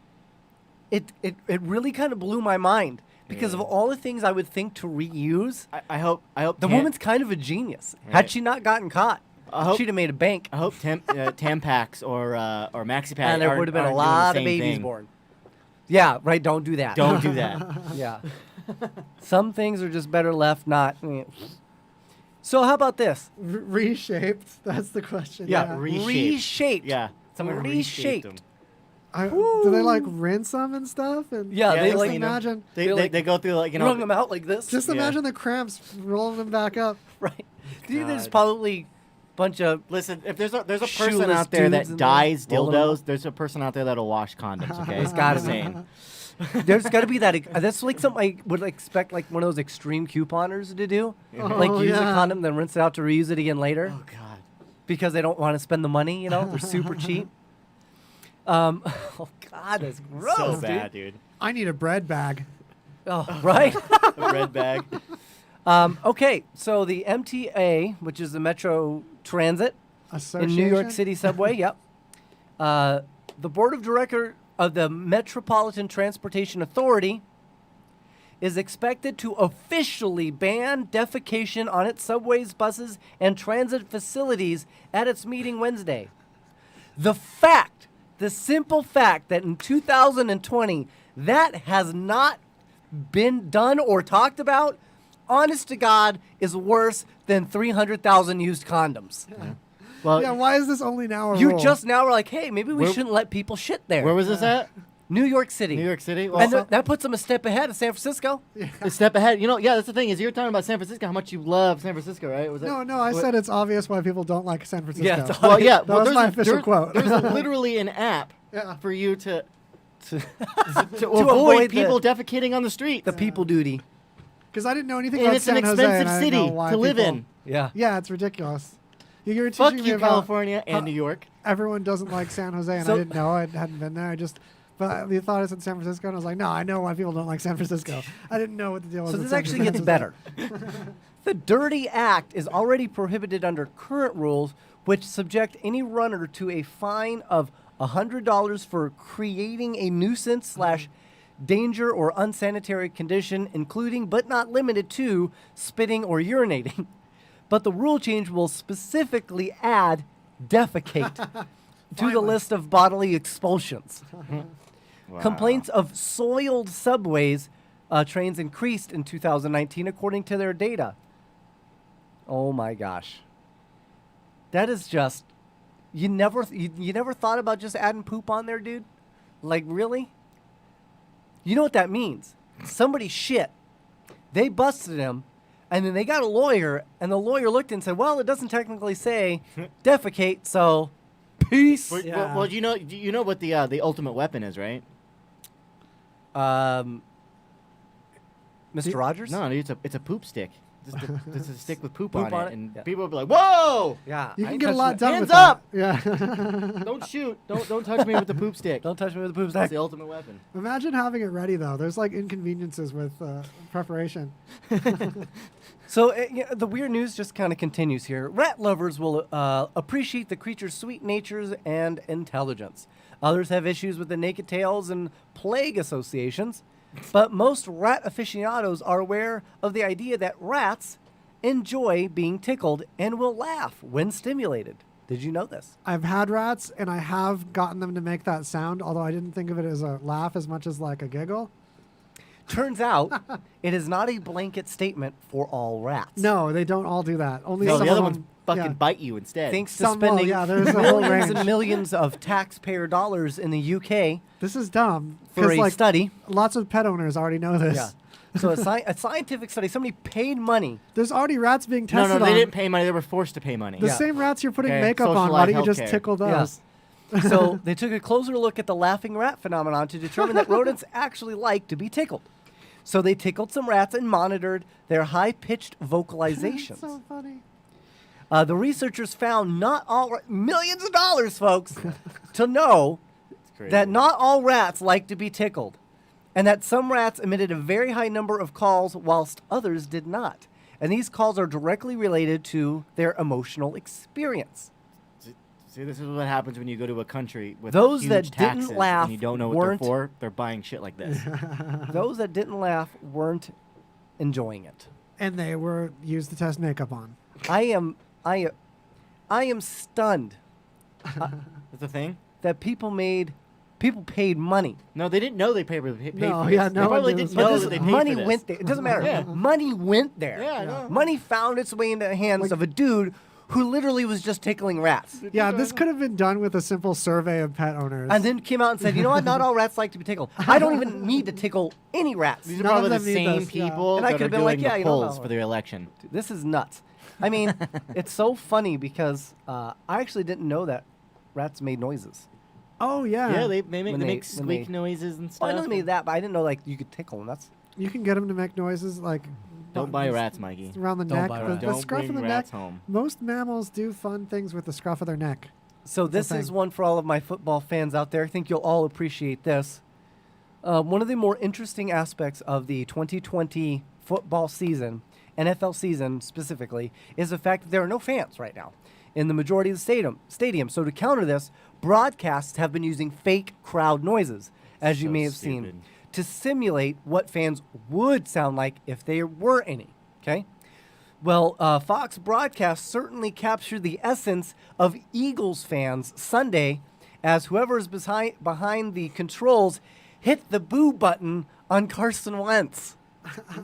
it really kind of blew my mind because of all the things I would think to reuse. I hope The woman's kind of a genius. Right. Had she not gotten caught, I hope- she'd have made a bank. I hope Tampax or MaxiPad And there would have been a lot of babies born. Yeah, right. Don't do that. Don't do that. Yeah. Some things are just better left not. So how about this? Reshaped. That's the question. Yeah, Reshaped. reshaped. Yeah, someone reshaped them. Do they like rinse them and stuff? And Yeah, they just like imagine. They go through like wrung them out like this. Just imagine the cramps rolling them back up. Right. Do you think there's probably a bunch of Listen, if there's a person shoeless out there dudes that in dyes there rolling 'em dildos, there's a person out there that'll wash condoms. Okay, It's gotta be. insane. There's got to be that. That's like something I would expect, like one of those extreme couponers to do. Like use a condom, then rinse it out to reuse it again later. Oh God. Because they don't want to spend the money. You know, they're super cheap. Oh God, that's gross. So bad, dude. I need a bread bag. Oh, right. A bread bag. Okay, so the MTA, which is the Metro Transit in New York Association? City subway, yep. The board of directors of the Metropolitan Transportation Authority is expected to officially ban defecation on its subways, buses, and transit facilities at its meeting Wednesday. The simple fact that in 2020 that has not been done or talked about, honest to God, is worse than 300,000 used condoms. Well, Yeah, why is this only now a You rule? just now were like, hey, maybe we Where- shouldn't let people shit there. Where was this at? New York City. New York City. Well, And that puts them a step ahead of San Francisco. a step ahead. You know, yeah, that's the thing is you're talking about San Francisco, how much you love San Francisco, right? Was No, I said it's obvious why people don't like San Francisco. Yeah, it's Well, yeah, that well, was there's my a- official there- quote. There's literally an app for you to avoid avoid people defecating on the street. The people duty. Because I didn't know anything And about it's an San Jose, expensive and I didn't city know why to live people- in. Yeah. Yeah, it's ridiculous. You were Fuck teaching me you, about California how and New York. Everyone doesn't like San Jose, and So- I didn't know. I hadn't been there. But you thought I said San Francisco, and I was like, no, I know why people don't like San Francisco. I didn't know what the deal was. So with this San actually Francisco. gets better. The Dirty Act is already prohibited under current rules, which subject any runner to a fine of $100 for creating a nuisance / danger or unsanitary condition, including but not limited to spitting or urinating. But the rule change will specifically add defecate to the list of bodily expulsions. Complaints of soiled subways trains increased in 2019 according to their data. Oh my gosh. That is just you never thought about just adding poop on there, dude? Like really? You know what that means? Somebody shit. They busted him and then they got a lawyer and the lawyer looked and said, "Well, it doesn't technically say defecate, so peace." Well, you know what the ultimate weapon is, right? Mr. Rogers? No, it's a poop stick. Just a stick with poop on on it, it? and Yeah. people will be like, "Whoa!" Yeah. You I can ain't get a touching lot that. done Hands with up! that. Yeah. Don't shoot! Don't touch me with the poop stick. Don't touch me with the poop That's stick. the ultimate weapon. Imagine having it ready though. There's like inconveniences with preparation. So the weird news just kind of continues here. Rat lovers will appreciate the creature's sweet natures and intelligence. Others have issues with the naked tails and plague associations. But most rat aficionados are aware of the idea that rats enjoy being tickled and will laugh when stimulated. Did you know this? I've had rats, and I have gotten them to make that sound, although I didn't think of it as a laugh as much as like a giggle. Turns out it is not a blanket statement for all rats. No, they don't all do that. Only No, some the other of ones them, fucking yeah. bite you instead. Thanks to Some will, spending yeah, there's a whole millions range. and millions of taxpayer dollars in the UK This is dumb. for 'cause, a like, study. Lots of pet owners already know this. Yeah. So a scientific study, somebody paid money. There's already rats being No, tested they on. didn't pay money. They were forced to pay money. The Yeah. same rats you're putting Okay, makeup on. socialized Why don't you just healthcare. tickle Yeah. those? So they took a closer look at the laughing rat phenomenon to determine that rodents actually like to be tickled. So they tickled some rats and monitored their high-pitched vocalizations. So funny. The researchers found not all millions of dollars, folks, to know crazy. that not all rats like to be tickled, and that some rats emitted a very high number of calls whilst others did not. And these calls are directly related to their emotional experience. See, this is what happens when you go to a country with Those huge that didn't taxes laugh and you don't know what weren't- they're for. They're buying shit like this. Those that didn't laugh weren't enjoying it. And they were used to test makeup on. I am stunned That's the thing. that people made People paid money. No, they didn't know they paid for it. No, for yeah, this. no They one probably knew didn't this. know But that they this paid money for this. went there. It doesn't matter. Yeah. Money went there. Yeah, I know. Money found its way into the hands of a dude who literally was just tickling rats. Yeah, this could have been done with a simple survey of pet owners. And then came out and said, you know what? Not all rats like to be tickled. I don't even need to tickle any rats. These are None of probably the them need same this, yeah. people And I that could are have been doing like, yeah, the you know, polls for the election. Dude, this is nuts. I mean, it's so funny because I actually didn't know that rats made noises. Oh yeah. Yeah, they make When they they- make when squeak they- noises and Well, stuff. I know they made that, but I didn't know like you could tickle them. That's You can get them to make noises like. Don't buy rats, Mikey. Around the Don't neck. buy The, rats. the Don't scruff of bring the rats neck. home. Most mammals do fun things with the scruff of their neck. so. That's This the is thing. one for all of my football fans out there. I think you'll all appreciate this. One of the more interesting aspects of the 2020 football season, NFL season specifically, is the fact that there are no fans right now in the majority of the stadium. So to counter this, broadcasts have been using fake crowd noises, as you So may have stupid. seen, to simulate what fans would sound like if there were any. Okay? Well, Fox broadcast certainly captured the essence of Eagles fans Sunday as whoever's behind the controls hit the boo button on Carson Wentz.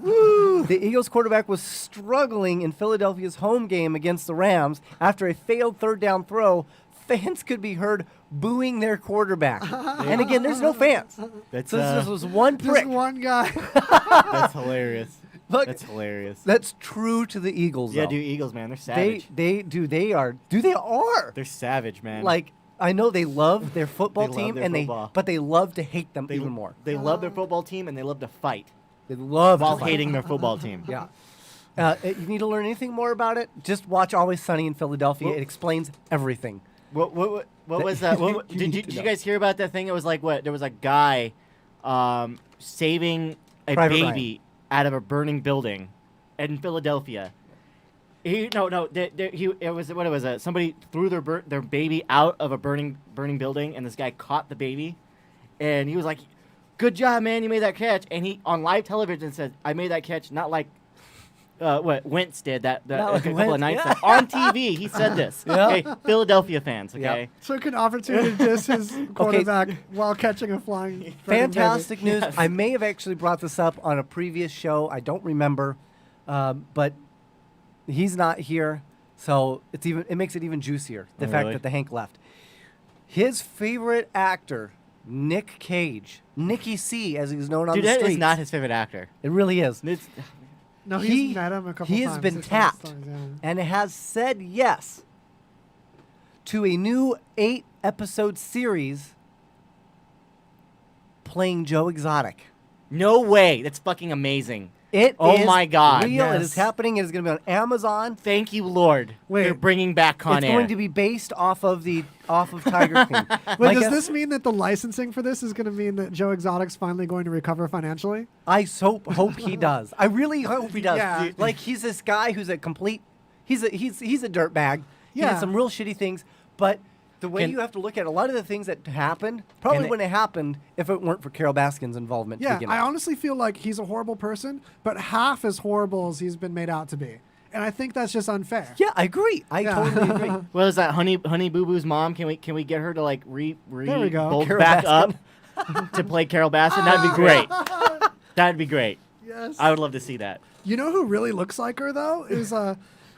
Woo! The Eagles quarterback was struggling in Philadelphia's home game against the Rams after a failed third down throw. Fans could be heard booing their quarterback. And again, there's no fans. That's So this was one prick. Just one guy. That's hilarious. Look, That's hilarious. that's true to the Eagles. Yeah, though. dude, Eagles, man, they're savage. They are. They're savage, man. Like, I know they love their football They love team, their and football. but they love to hate them they even more. They love their football team and they love to fight They love while to fight. hating their football team. Yeah. You need to learn anything more about it? Just watch Always Sunny in Philadelphia. Well- It explains everything. What was that? You Did need to you know. guys hear about that thing? It was like what? There was a guy saving a Private baby out of a burning building in Philadelphia. It was somebody threw their baby out of a burning building, and this guy caught the baby, and he was like, "Good job, man! You made that catch." And he on live television said, "I made that catch, not like." What Wentz did that Not a like couple of Wentz, nights yeah. ago. On TV. He said this. Yeah. Okay, Philadelphia fans. Okay, Took an opportunity to diss his quarterback while catching a flying. Fantastic news. I may have actually brought this up on a previous show. I don't remember, but he's not here, so it makes it even juicier. The Oh, fact really? that the Hank left. His favorite actor, Nick Cage, Nicky C, as he's known on dude, the that streets. is not his favorite actor. It really is. It's, No, he's met him a couple He times. has been He's told tapped stories, yeah. and has said yes to a new 8-episode series playing Joe Exotic. no way. That's fucking amazing. It Oh is my God. real. It Yes. is happening. It is going to be on Amazon. Thank you, Lord. Wait. They're bringing back Con It's Air. going to be based off of Tiger King. Wait, My does guess- this mean that the licensing for this is going to mean that Joe Exotic's finally going to recover financially? I hope he does. I really hope he does. Yeah. Dude, like he's this guy who's a complete. He's a dirtbag. He Yeah. did some real shitty things, but the way Can- you have to look at a lot of the things that happened probably And wouldn't have happened if it weren't for Carol Baskin's involvement. to Yeah, begin I with. honestly feel like he's a horrible person, but half as horrible as he's been made out to be. And I think that's just unfair. Yeah, I agree. I Yeah. totally agree. What is that, Honey Boo Boo's mom? Can we get her to like There we go. bulk Carol back Baskin. up to play Carol Baskin? That'd be great. That'd be great. Yes. I would love to see that. You know who really looks like her though? Is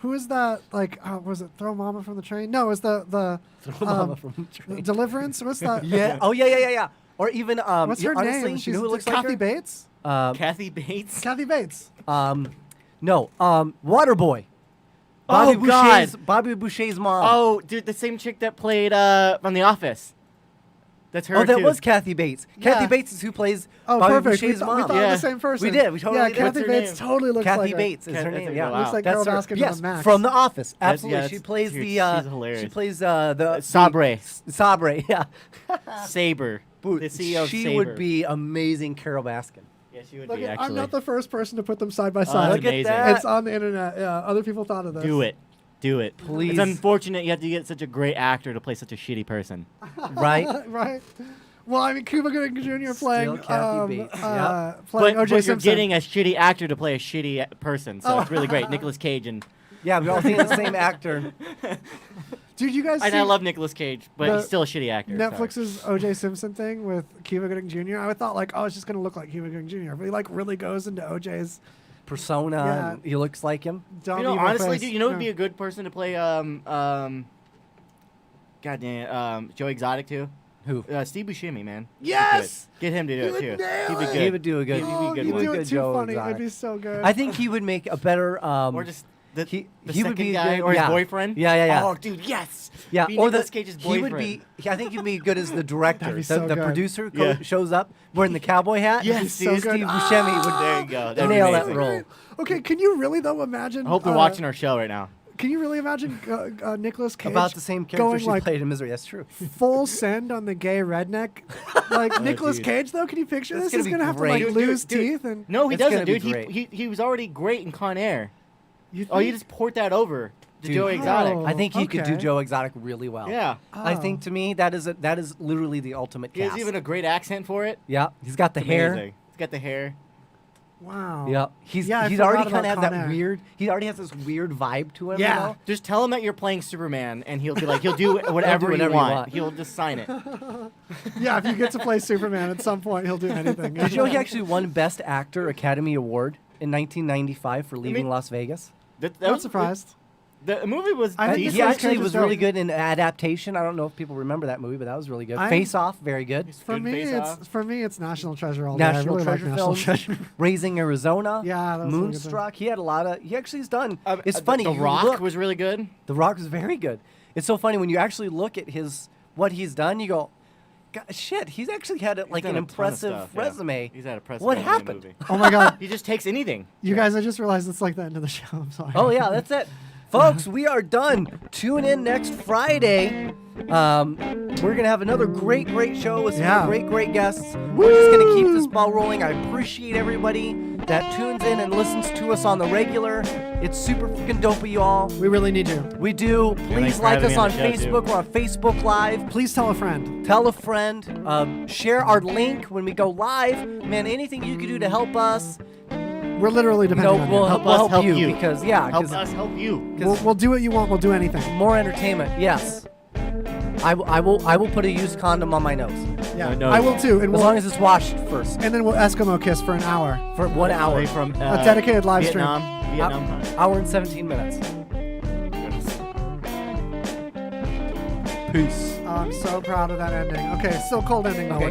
who is that? Like, was it Throw Mama from the Train? No, it was the Mama from the Train. Deliverance. What's that? Yeah. Oh yeah. Or even What's her honestly, name? You know who looks Kathy like her? Bates. Kathy Bates. Kathy Bates. No. Waterboy. Oh, God. Bobby Boucher's mom. Oh, dude, the same chick that played from The Office. That's her. Oh, that too. was Kathy Bates. Yeah. Kathy Bates is who plays Oh, Bobby perfect. Boucher's We mom. thought Yeah. of the same person. We did. We totally yeah, did. Kathy What's her Bates name? totally looks Kathy like her. Bates is her That's name. her- Yeah, wow. Looks like That's Carol her. Baskin to Yes, the max. from The Office. That's- Absolutely, yeah, she that's- plays dude, the. she's hilarious. She plays the Sabre. Sabre. Yeah. Saber. The CEO of she Saber. would be amazing, Carol Baskin. Yeah, she would Look be at, actually. I'm not the first person to put them side by that's side. Look at amazing. that. It's on the internet. Yeah, other people thought of this. Do it. Do it. Please. It's unfortunate you have to get such a great actor to play such a shitty person. Right? Right. Well, I mean, Cuba Gooding Jr. playing, Kathy Bates, yeah. playing But O.J. you're Simpson. getting a shitty actor to play a shitty person, so it's really great. Nicolas Cage and Yeah, we all think of the same actor. Dude, you guys And see I love Nicolas Cage, but the he's still a shitty actor. Netflix's O.J. Simpson thing with Cuba Gooding Jr. I thought like, oh, it's just gonna look like Cuba Gooding Jr. But he like really goes into O.J.'s persona. Yeah. And he looks like him. dumb You know, evil honestly, face. dude, you know who'd Yeah. be a good person to play Joe Exotic too? Who? Steve Buscemi, man. Yes! Get him to do He it would too. nail He'd be it! good. He would do a good. He'd be a good He'd one. do it good too Joe funny. Exotic. It'd be so good. I think he would make a better. Or just the he would would be guy good, or his yeah. boyfriend. Yeah. Oh, dude, yes. Yeah, Be or Nicolas the Cage's he boyfriend. would be. I think he'd be good as the director. That'd be the so the good. producer Yeah. shows up wearing the cowboy hat. Yes, Steve so good. Buscemi would There you go. That'd be nail that amazing. role. Okay, can you really though imagine? I hope they're watching our show right now. Can you really imagine Nicolas Cage About the same character going she like played in Misery. That's true. full send on the gay redneck? Like Nicolas dude. Cage though? Can you picture That's this? gonna He's be gonna have to great. like Dude, lose dude. teeth and. No, he It's gonna doesn't, be dude. great. He was already great in Con Air. You Oh, you think? just port that over to Dude. Joe Exotic. Oh. I think he could do okay. Joe Exotic really well. Yeah. I Oh. think to me that is literally the ultimate He has cast. even a great accent for it. Yeah, he's got the It's hair. amazing. He's got the hair. Wow. Yeah, I he's forgot already about kind of has Con that Air. weird. He already has this weird vibe to him. Yeah. You know? Just tell him that you're playing Superman, and he'll be like, he'll do whatever, whatever you you want. want. He'll just sign it. Yeah, if you get to play Superman at some point, he'll do anything. Did you know he actually won Best Actor Academy Award in 1995 for Leaving Las Vegas? That Not was surprised. The movie was I think decent. He Nicolas actually Cage is was very really good in adaptation. I don't know if people remember that movie, but that was really good. I- Face Off, very good. For Good me, Face it's Off. National Treasure all day. I National really Treasure like National films, Treasure. Raising Arizona, Yeah, that was really good too. Moonstruck. He had a lot of. He actually has done. It's The- funny. The you Rock look- was really good. The Rock was very good. It's so funny when you actually look at what he's done. You go, God, shit, he's actually had like done an a ton of impressive stuff, yeah. resume. He's had a impressive What resume in the happened? movie. Oh my God, He just takes anything. you guys! I just realized it's like the end of the show. I'm sorry. Oh yeah, that's it, folks. We are done. Tune in next Friday. We're gonna have another great show with some great guests. We're just gonna keep this ball rolling. I appreciate everybody that tunes in and listens to us on the regular. It's super freaking dope of y'all. We really need you. We do. thanks Please for like having us me on on the show, Facebook. We're on Facebook Live. Please tell a friend. Tell a friend. Share our link when we go live. Man, anything you can do to help us, We're literally depending on we'll you. help you because Help 'cause us help you. We'll do what you want. We'll do anything. more entertainment. Yes. I will put a used condom on my nose Yeah, No, I you will won't. too. And as we'll long as it's washed first and then we'll Eskimo kiss for an hour. for 1 hour. Away from A dedicated live stream. Vietnam. Hour and 17 minutes. Peace. Oh, I'm so proud of that ending. Okay, still cold ending though. Okay, We're not